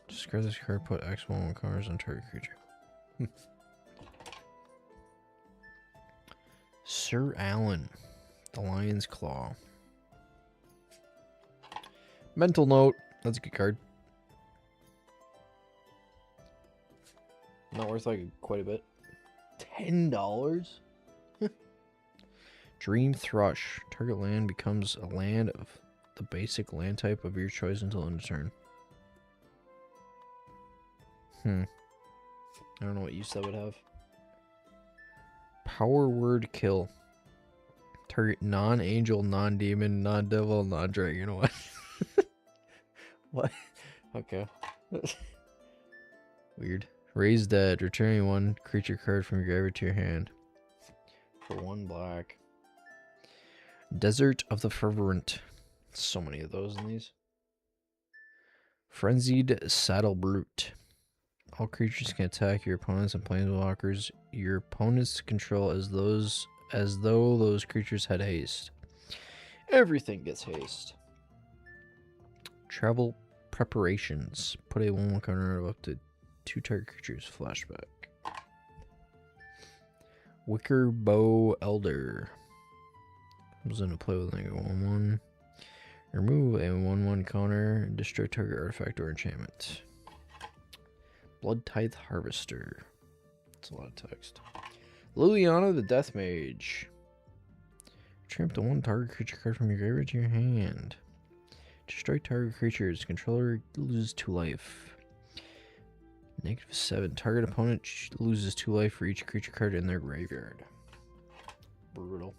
Discard this card, put X1 cards on target creature. Sir Alan. The Lion's Claw. Mental Note. That's a good card. Not worth like quite a bit. $10? Dream Thrush. Target land becomes a land of the basic land type of your choice until end of turn. I don't know what use that would have. Power Word Kill. Target non-angel, non-demon, non-devil, non-dragon. What? What? Okay. Weird. Raise Dead. Returning 1 creature card from your graveyard to your hand. For 1 black. Desert of the Fervent. So many of those in these. Frenzied Saddle Brute. All creatures can attack your opponents and planeswalkers your opponents control as though those creatures had haste. Everything gets haste. Travel Preparations. Put a 1/1 counter of up to 2 target creatures. Flashback. Wicker Bow Elder. Comes into play with like a 1/1. Remove a 1/1 counter and destroy target artifact or enchantment. Blood Tithe Harvester. That's a lot of text. Liliana the Death Mage. Tramp the 1 target creature card from your graveyard to your hand. Destroy target creatures. Controller loses 2 life. -7. Target opponent loses 2 life for each creature card in their graveyard. Brutal.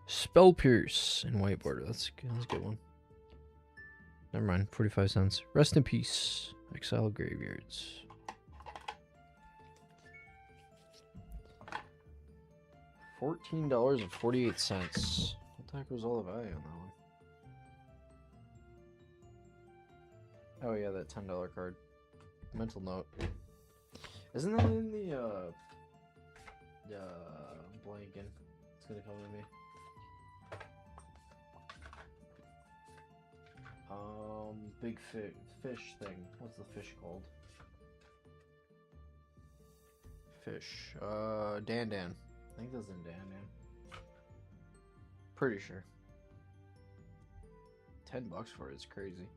Spell Pierce in white border. That's a good one. Never mind. 45 cents. Rest in peace. Exile Graveyards. $14.48. What the heck was all the value on that one? Oh yeah, that $10 card. Mental note. Isn't that in the blanking? It's gonna come to me. Big fish thing. What's the fish called? Fish. Dan. I think that's in Dan. Pretty sure. $10 for it. It's crazy.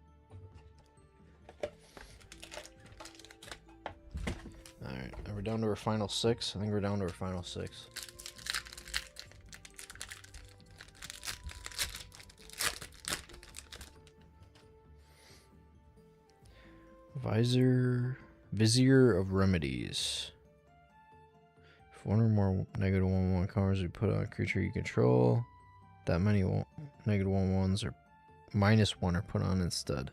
Alright, are we down to our final 6? I think we're down to our final 6. Vizier of Remedies. If one or more -1/1 counters are put on a creature you control, that many -1/1s or -1 are put on instead.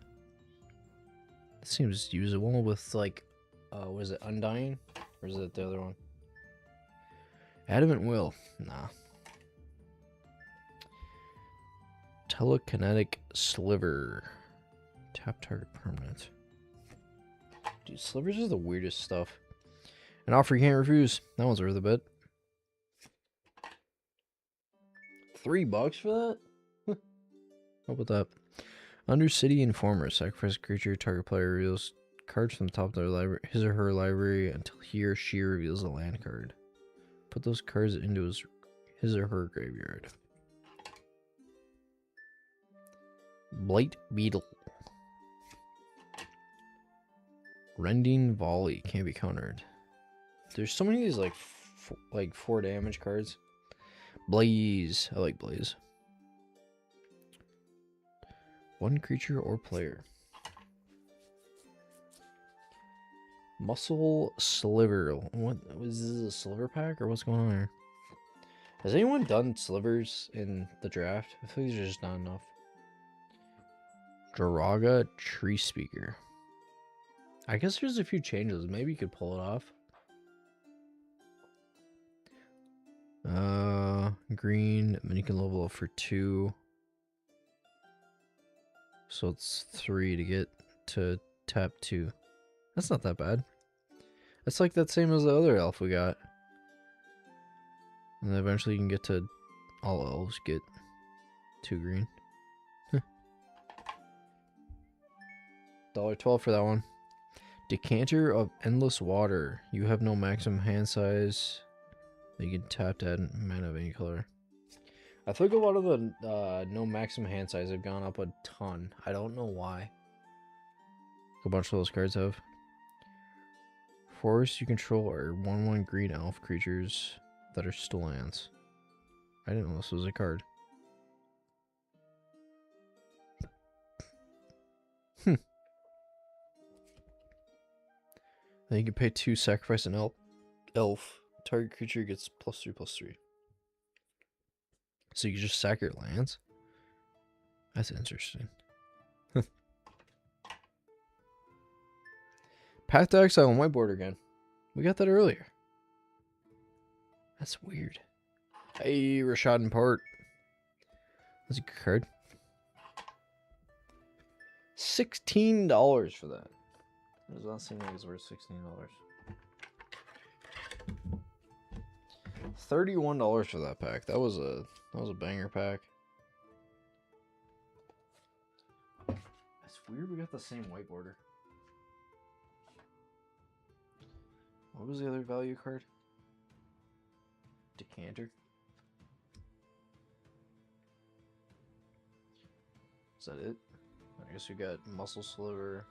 It seems usable with like, was it Undying? Or is it the other one? Adamant Will. Nah. Telekinetic Sliver. Tap target permanent. Dude, slivers are the weirdest stuff. An offer you can't refuse. That one's worth a bit. $3 for that? How about that? Undercity Informer. Sacrifice a creature. Target player reveals cards from the top of their library, his or her library, until he or she reveals a land card. Put those cards into his or her graveyard. Blight Beetle. Rending Volley. Can't be countered. There's so many of these like 4 damage cards. Blaze. I like Blaze. 1 creature or player. Muscle Sliver. What was this, a sliver pack or what's going on here? Has anyone done slivers in the draft? I feel like there's just not enough. Jaraga Tree Speaker. I guess there's a few changes. Maybe you could pull it off. Green, and you can level up for 2. So it's 3 to get to tap 2. That's not that bad. It's like that same as the other elf we got. And then eventually you can get to all elves get 2 green. $1.12 for that one. Decanter of Endless Water. You have no maximum hand size. You can tap to add mana of any color. I think a lot of the no maximum hand size have gone up a ton. I don't know why. A bunch of those cards have. Forests you control are 1/1 green elf creatures that are still lands. I didn't know this was a card. Then you can pay 2, sacrifice an elf. Target creature gets +3/+3. So you can just sack your lands? That's interesting. Path to Exile on whiteboard again. We got that earlier. That's weird. Hey, Rashad and Part. That's a good card. $16 for that. It does not seem like it's worth $16. $31 for that pack. That was a banger pack. That's Weird we got the same white border. What was the other value card? Decanter. Is that it? I guess we got Muscle Sliver.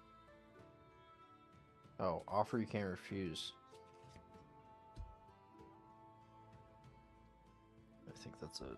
Oh, offer you can't refuse. I think that's it.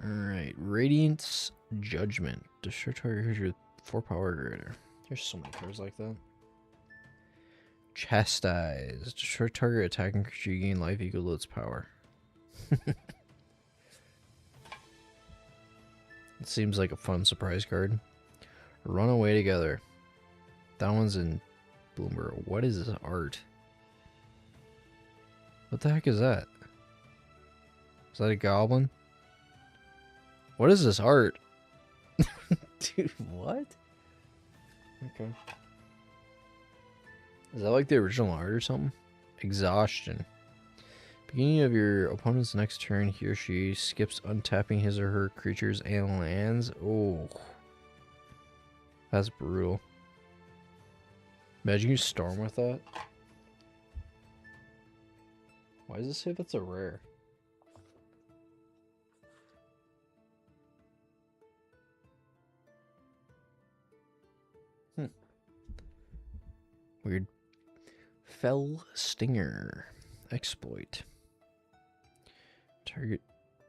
Alright, Radiance Judgment. Destroy target creature with 4 power or greater. There's so many cards like that. Chastise. Destroy target attacking creature, you gain life equal to its power. It seems like a fun surprise card. Run away together. That one's in Bloomberg. What is this art? What the heck is that? Is that a goblin? What is this art? Dude, what? Okay. Is that like the original art or something? Exhaustion. Beginning of your opponent's next turn, he or she skips untapping his or her creatures and lands. Oh. That's brutal. Imagine you storm with that. Why does it say that's a rare? Weird. Fell Stinger. Exploit. Target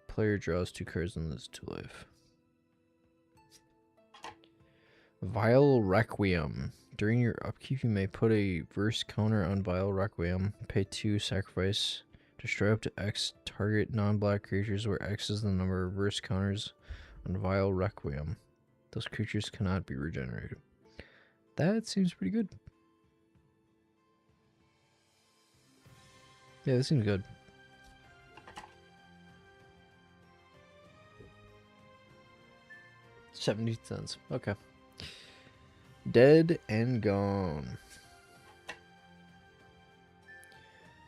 player draws 2 cards and loses 2 life. Vile Requiem. During your upkeep, you may put a verse counter on Vile Requiem. Pay 2, sacrifice. Destroy up to X target non-black creatures where X is the number of verse counters on Vile Requiem. Those creatures cannot be regenerated. That seems pretty good. Yeah, this seems good. $0.70. Okay. Dead and Gone.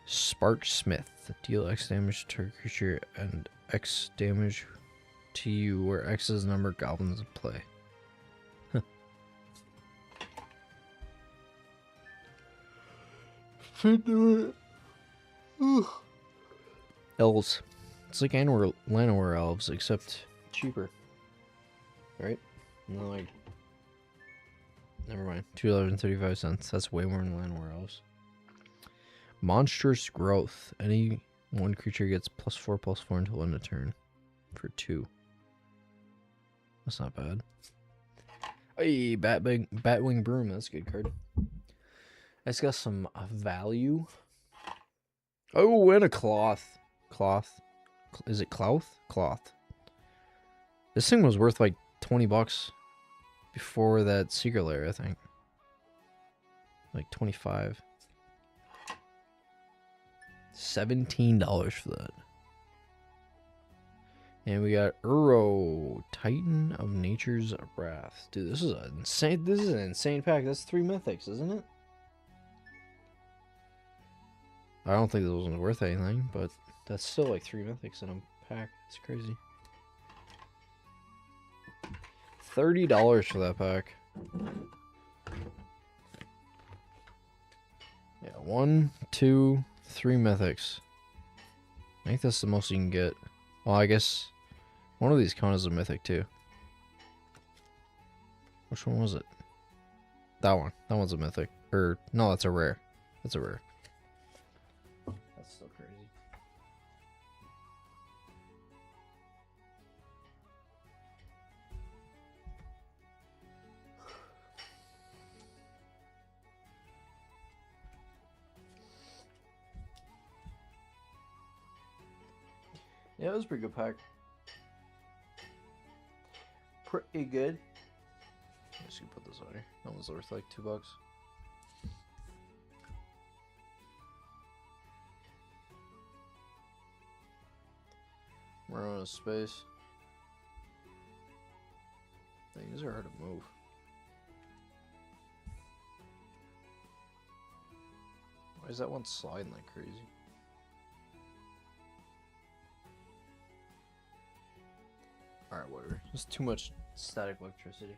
Sparksmith. Deal X damage to a creature and X damage to you where X is the number of goblins in play. Elves. It's like Llanowar elves, except cheaper. Right? No, like... Never mind. $2.35. That's way more than Llanowar elves. Monstrous Growth. Any one creature gets +4/+4 until end of turn. For 2. That's not bad. Hey, Batwing Broom. That's a good card. It's got some value. Oh, and a cloth. Cloth. Is it cloth? Cloth. This thing was worth like $20 before that Secret Lair, I think. Like 25. $17 for that. And we got Uro, Titan of Nature's Wrath. Dude, this is an insane pack. That's 3 mythics, isn't it? I don't think this wasn't worth anything, but that's still like 3 mythics in a pack. It's crazy. $30 for that pack. Yeah, 1, 2, 3 mythics. I think that's the most you can get. Well, I guess one of these count as a mythic too. Which one was it? That one. That one's a mythic. Or no, that's a rare. That's a rare. That's so crazy. Yeah, it was a pretty good pack. Pretty good. I'm just gonna put this on here. That was worth like $2. We're on a space. Things are hard to move. Why is that one sliding like crazy? Alright, whatever. There's too much static electricity.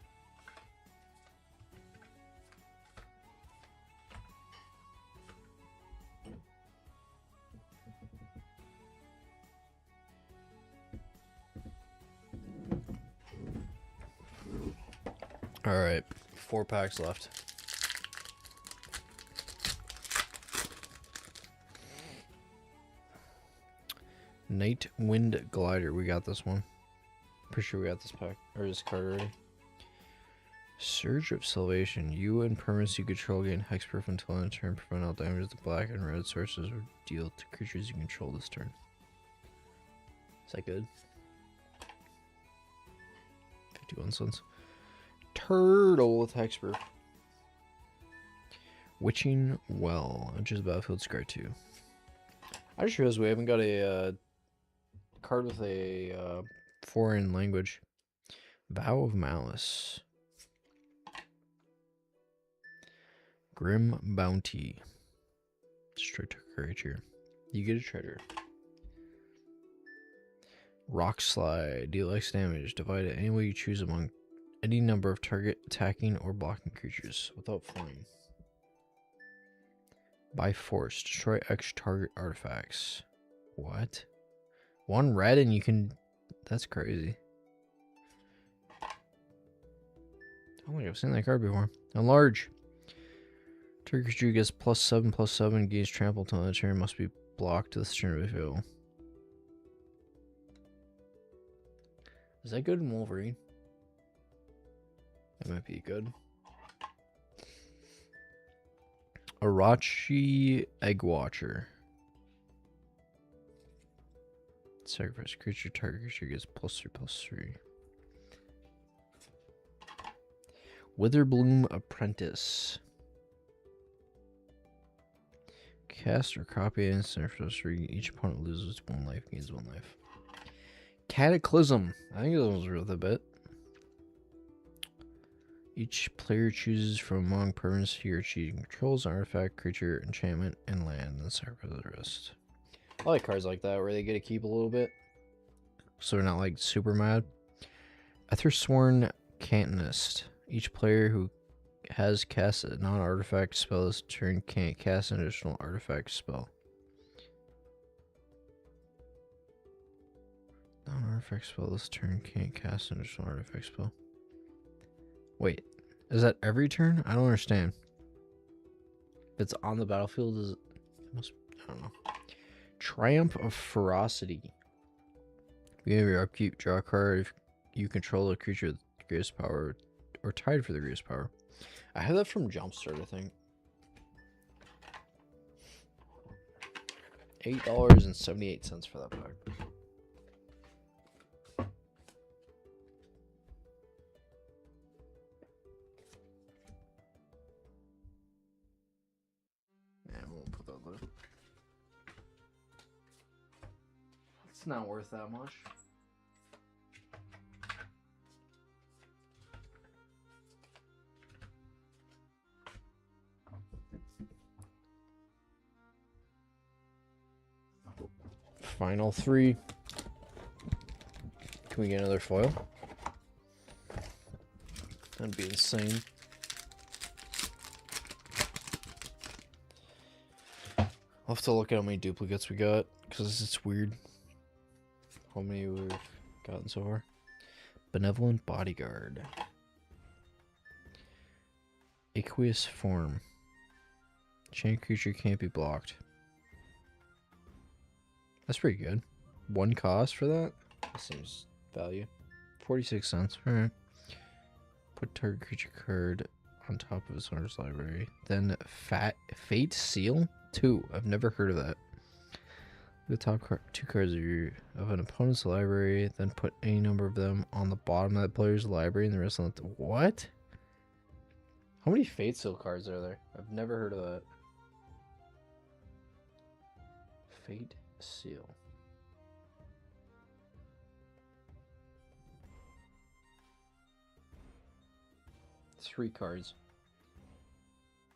Alright, 4 packs left. Night Wind Glider, we got this one. Pretty sure we got this pack, or this card already. Surge of Salvation. You and permanents you control gain hexproof until end of turn. Prevent all damage the black and red sources would deal to creatures you control this turn. Is that good? 51 cents. Turtle with hexproof. Witching Well. Enters the battlefield, scar 2. I just realized we haven't got a card with a foreign language. Vow of Malice. Grim Bounty. Destroy target creature. You get a treasure. Rock Slide. Deal X damage. Divide it any way you choose among any number of target attacking or blocking creatures without flying. By force. Destroy X target artifacts. What? 1 red and you can... That's crazy. I don't think I've seen that card before. Enlarge. Target creature gets +7/+7. Gains trample till the turn must be blocked this turn if available. Is that good in Wolverine? That might be good. Arachi Egg Watcher. Sacrifice creature. Target creature gets +3/+3. Witherbloom Apprentice. Cast or copy an instant for +3. Each opponent loses 1 life, gains 1 life. Cataclysm. I think this one's worth a bit. Each player chooses from among permanents he or she controls an artifact, creature, enchantment, and land, and sacrifice the rest. I like cards like that where they get to keep a little bit, so they're not like super mad. Ethersworn Cantonist. Each player who has cast a non-artifact spell this turn can't cast an additional artifact spell. Non-artifact spell this turn can't cast an additional artifact spell. Wait, is that every turn? I don't understand. If it's on the battlefield, is it must, I don't know. Triumph of Ferocity. Beginning of your upkeep, draw a card if you control a creature with the greatest power or tied for the greatest power. I have that from Jumpstart, I think. $8.78 for that pack. Yeah, I won't put that there. It's not worth that much. Final 3. Can we get another foil? That'd be insane. I'll have to look at how many duplicates we got, because it's weird how many we've gotten so far. Benevolent Bodyguard. Aqueous Form. Chain creature can't be blocked. That's pretty good. 1 cost for that? That seems value. 46 cents. Alright. Put target creature card on top of his owner's library. Then Fate Seal? 2. I've never heard of that. The top 2 cards of an opponent's library. Then put any number of them on the bottom of that player's library and the rest on the... What? How many Fate Seal cards are there? I've never heard of that. Fate Seal. 3 cards.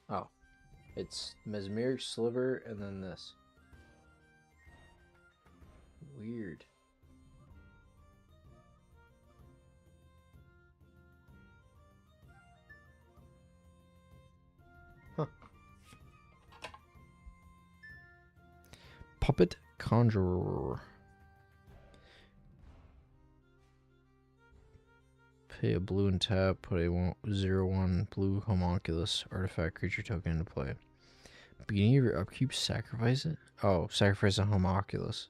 Oh. It's Mesmeric Sliver and then this. Weird. Huh. Puppet Conjurer. Pay a blue and tap, put a 0/1 blue homunculus artifact creature token into play. Beginning of your upkeep, sacrifice it? Oh, sacrifice a homunculus.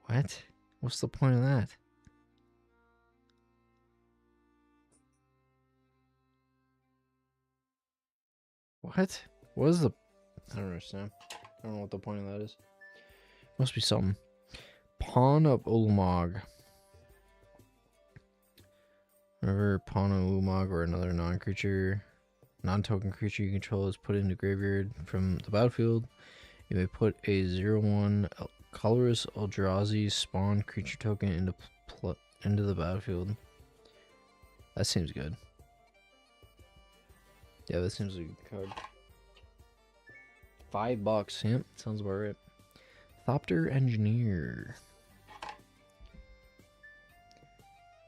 What? What's the point of that? What? What is the... I don't understand. I don't know what the point of that is. Must be something. Pawn of Ulamog. Whenever Pawn of Ulamog or another non-token creature you control is put into graveyard from the battlefield, you may put a 0/1 colorless Eldrazi spawn creature token into the battlefield. That seems good. Yeah, that seems like a good card. $5. Yep, sounds about right. Thopter Engineer.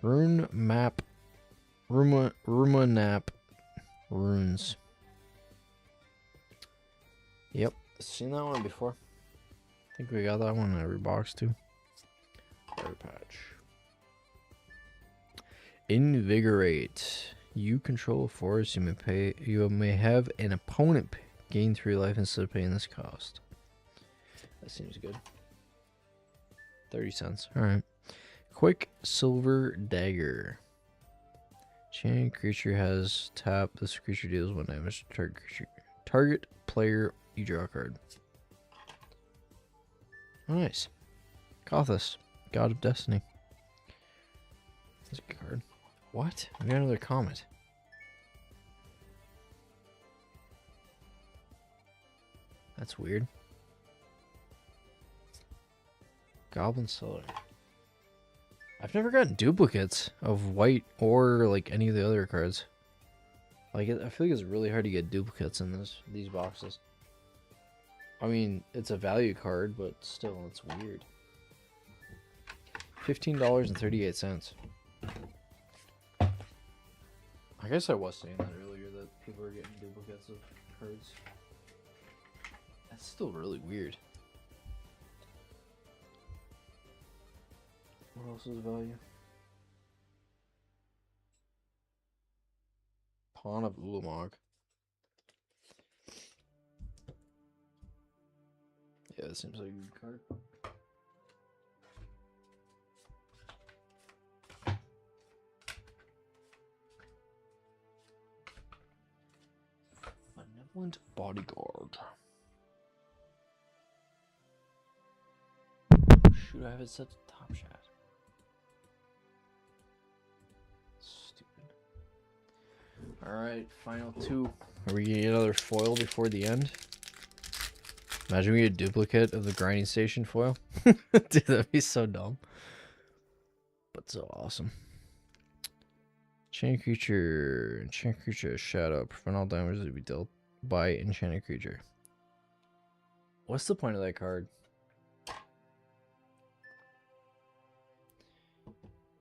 Rune Map. Rumanap Runes. Yep, seen that one before. I think we got that one in every box too. Fire patch. Invigorate. You control a forest. You may have an opponent gain 3 life instead of paying this cost. That seems good. 30 cents. Alright. Quick Silver Dagger. Chain creature has tap. This creature deals 1 damage to target player. You draw a card. Oh, nice. Kothis, God of Destiny. That's a good card. What? We got another comet. That's weird. Goblin Cellar. I've never gotten duplicates of white or like any of the other cards. Like I feel like it's really hard to get duplicates in these boxes. I mean, it's a value card, but still, it's weird. $15.38. I guess I was saying that earlier, that people are getting duplicates of cards. That's still really weird. What else is value? Pawn of Ulamog. Yeah, that seems like a good card. Benevolent Bodyguard. Shoot, I have it set to Top Shot. Stupid. Alright, final 2. Are we gonna get another foil before the end? Imagine we get a duplicate of the grinding station foil. Dude, that'd be so dumb. But so awesome. Enchanted creature. Enchanted creature shadow. Prevent all damage to be dealt by enchanted creature. What's the point of that card?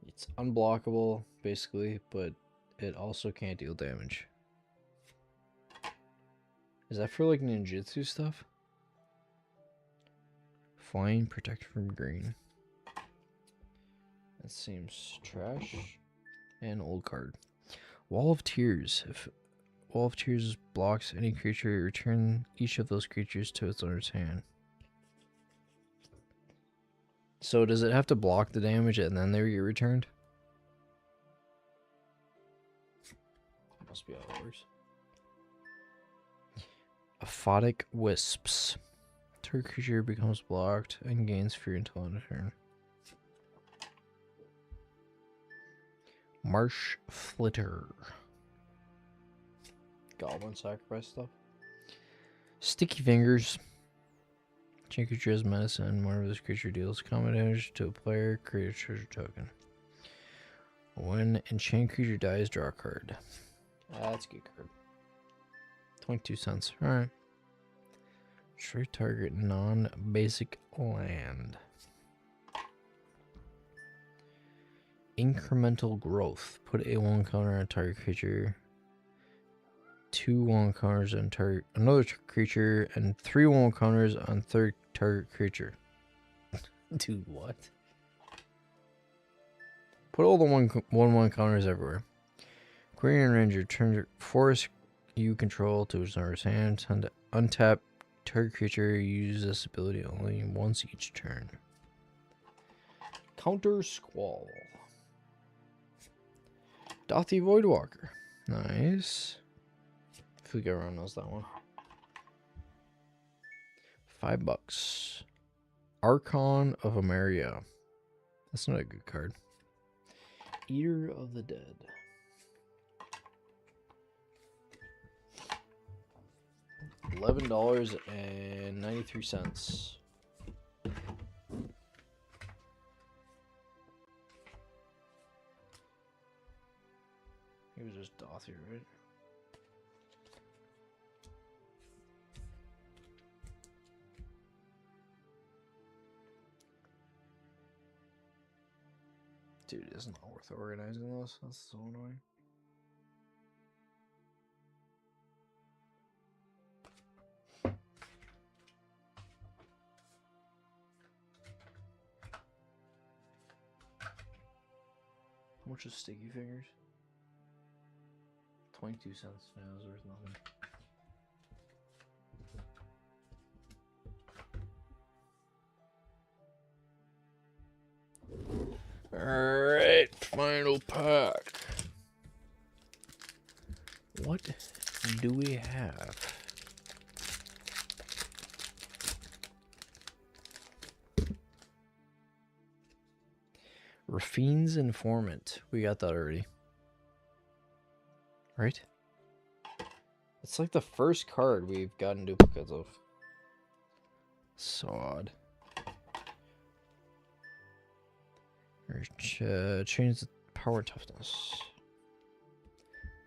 It's unblockable, basically, but it also can't deal damage. Is that for like ninjutsu stuff? Flying, protect from green. That seems trash. And old card. Wall of Tears. If Wall of Tears blocks any creature, return each of those creatures to its owner's hand. So does it have to block the damage and then they get returned? Must be how it works. Aphotic Wisps. Target creature becomes blocked and gains fear until end of turn. Marsh Flitter. Goblin sacrifice stuff. Sticky Fingers. Enchanted creature has medicine. Whenever this creature deals combat damage to a player, create a treasure token. When enchanted creature dies, draw a card. That's a good card. 22 cents. Alright. Straight target non-basic land. Incremental growth. Put a 1 counter on a target creature. 2 1 counters on target another creature, and 3 1 counters on third target creature. Dude, what? Put all the 1/1 counters everywhere. Query Ranger turns force you control to his owner's hand. Untap target creature. Use this ability only once each turn. Counter Squall. Dothy Voidwalker. Nice. If we get around knows that one. $5. Archon of Ameria. That's not a good card. Eater of the Dead. $11.93. He was just Dothy, right? Dude, it's not worth organizing those. That's so annoying. How much is Sticky Fingers? 22 cents. Yeah, it was worth nothing. Alright, final pack. What do we have? Rafine's Informant. We got that already. Right? It's like the first card we've gotten duplicates of. So odd. Change the power toughness.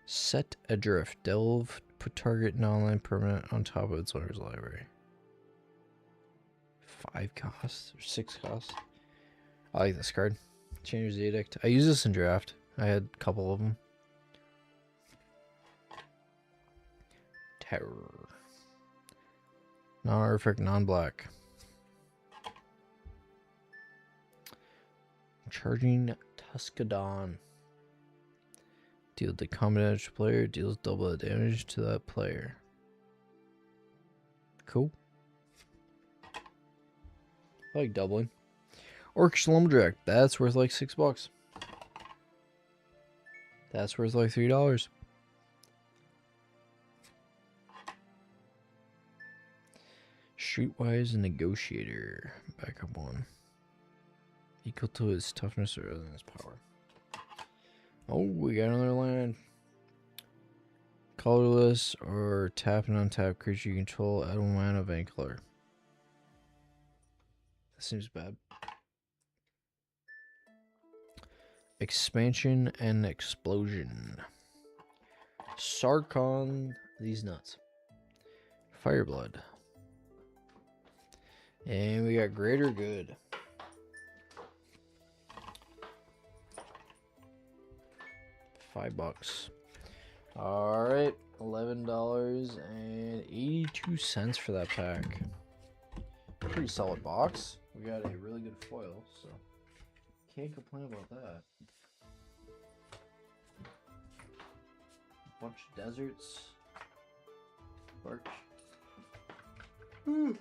Set Adrift. Delve. Put target non-land permanent on top of its owner's library. 5 costs or 6 costs. I like this card. Changer's Edict. I use this in draft. I had a couple of them. Terror. Non-artifact, non-black. Charging Tuscadon. Deal the combat damage to player. Deals double the damage to that player. Cool. I like doubling. Orcish Lumberjack. That's worth like $6. That's worth like $3. Streetwise Negotiator. Backup 1. Equal to his toughness or other than his power. Oh, we got another land. Colorless or tap and untap creature you control. Add 1 mana of any color. That seems bad. Expansion and Explosion. Sarkon. These nuts. Fireblood. And we got Greater Good. $5. All right, $11.82 for that pack. Pretty solid box. We got a really good foil, so can't complain about that. Bunch of deserts. Bark. Where's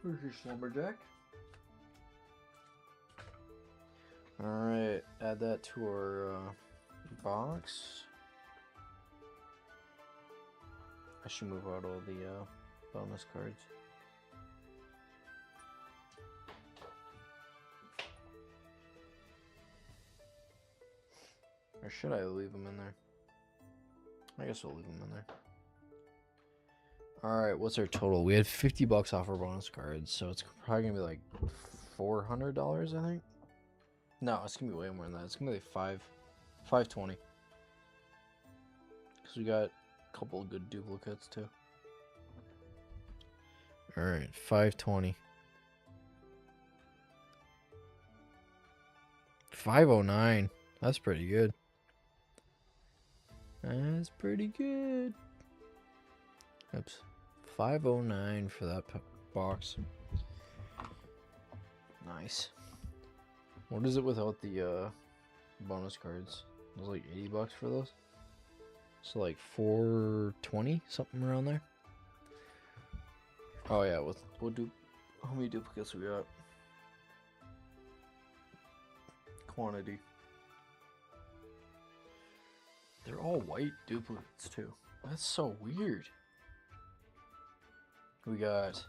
your Lumberjack? Alright, add that to our box. I should move out all the bonus cards. Or should I leave them in there? I guess we'll leave them in there. Alright, what's our total? We had $50 off our bonus cards, so it's probably gonna be like $400, I think. No, it's gonna be way more than that. It's gonna be like $520. because we got a couple of good duplicates too. All right, 520. 509. That's pretty good. That's pretty good. Oops. 509 for that box. Nice. What is it without the bonus cards? It was like $80 for those. So like 420, something around there. Oh yeah, how many duplicates we got? Quantity. They're all white duplicates too. That's so weird. We got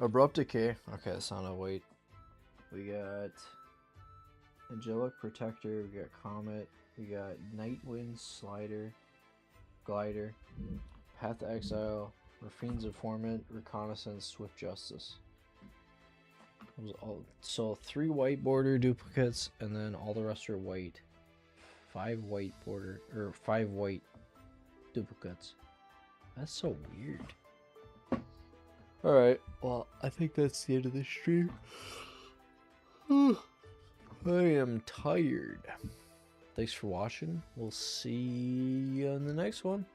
Abrupt Decay. Okay, that's not a white. We got Angelic Protector. We got Comet. We got Nightwind Glider, Path to Exile, Raffine's Informant, Reconnaissance, Swift Justice. So 3 white border duplicates, and then all the rest are white. 5 white border, or 5 white duplicates. That's so weird. Alright, well, I think that's the end of this stream. I am tired. Thanks for watching. We'll see you on the next one.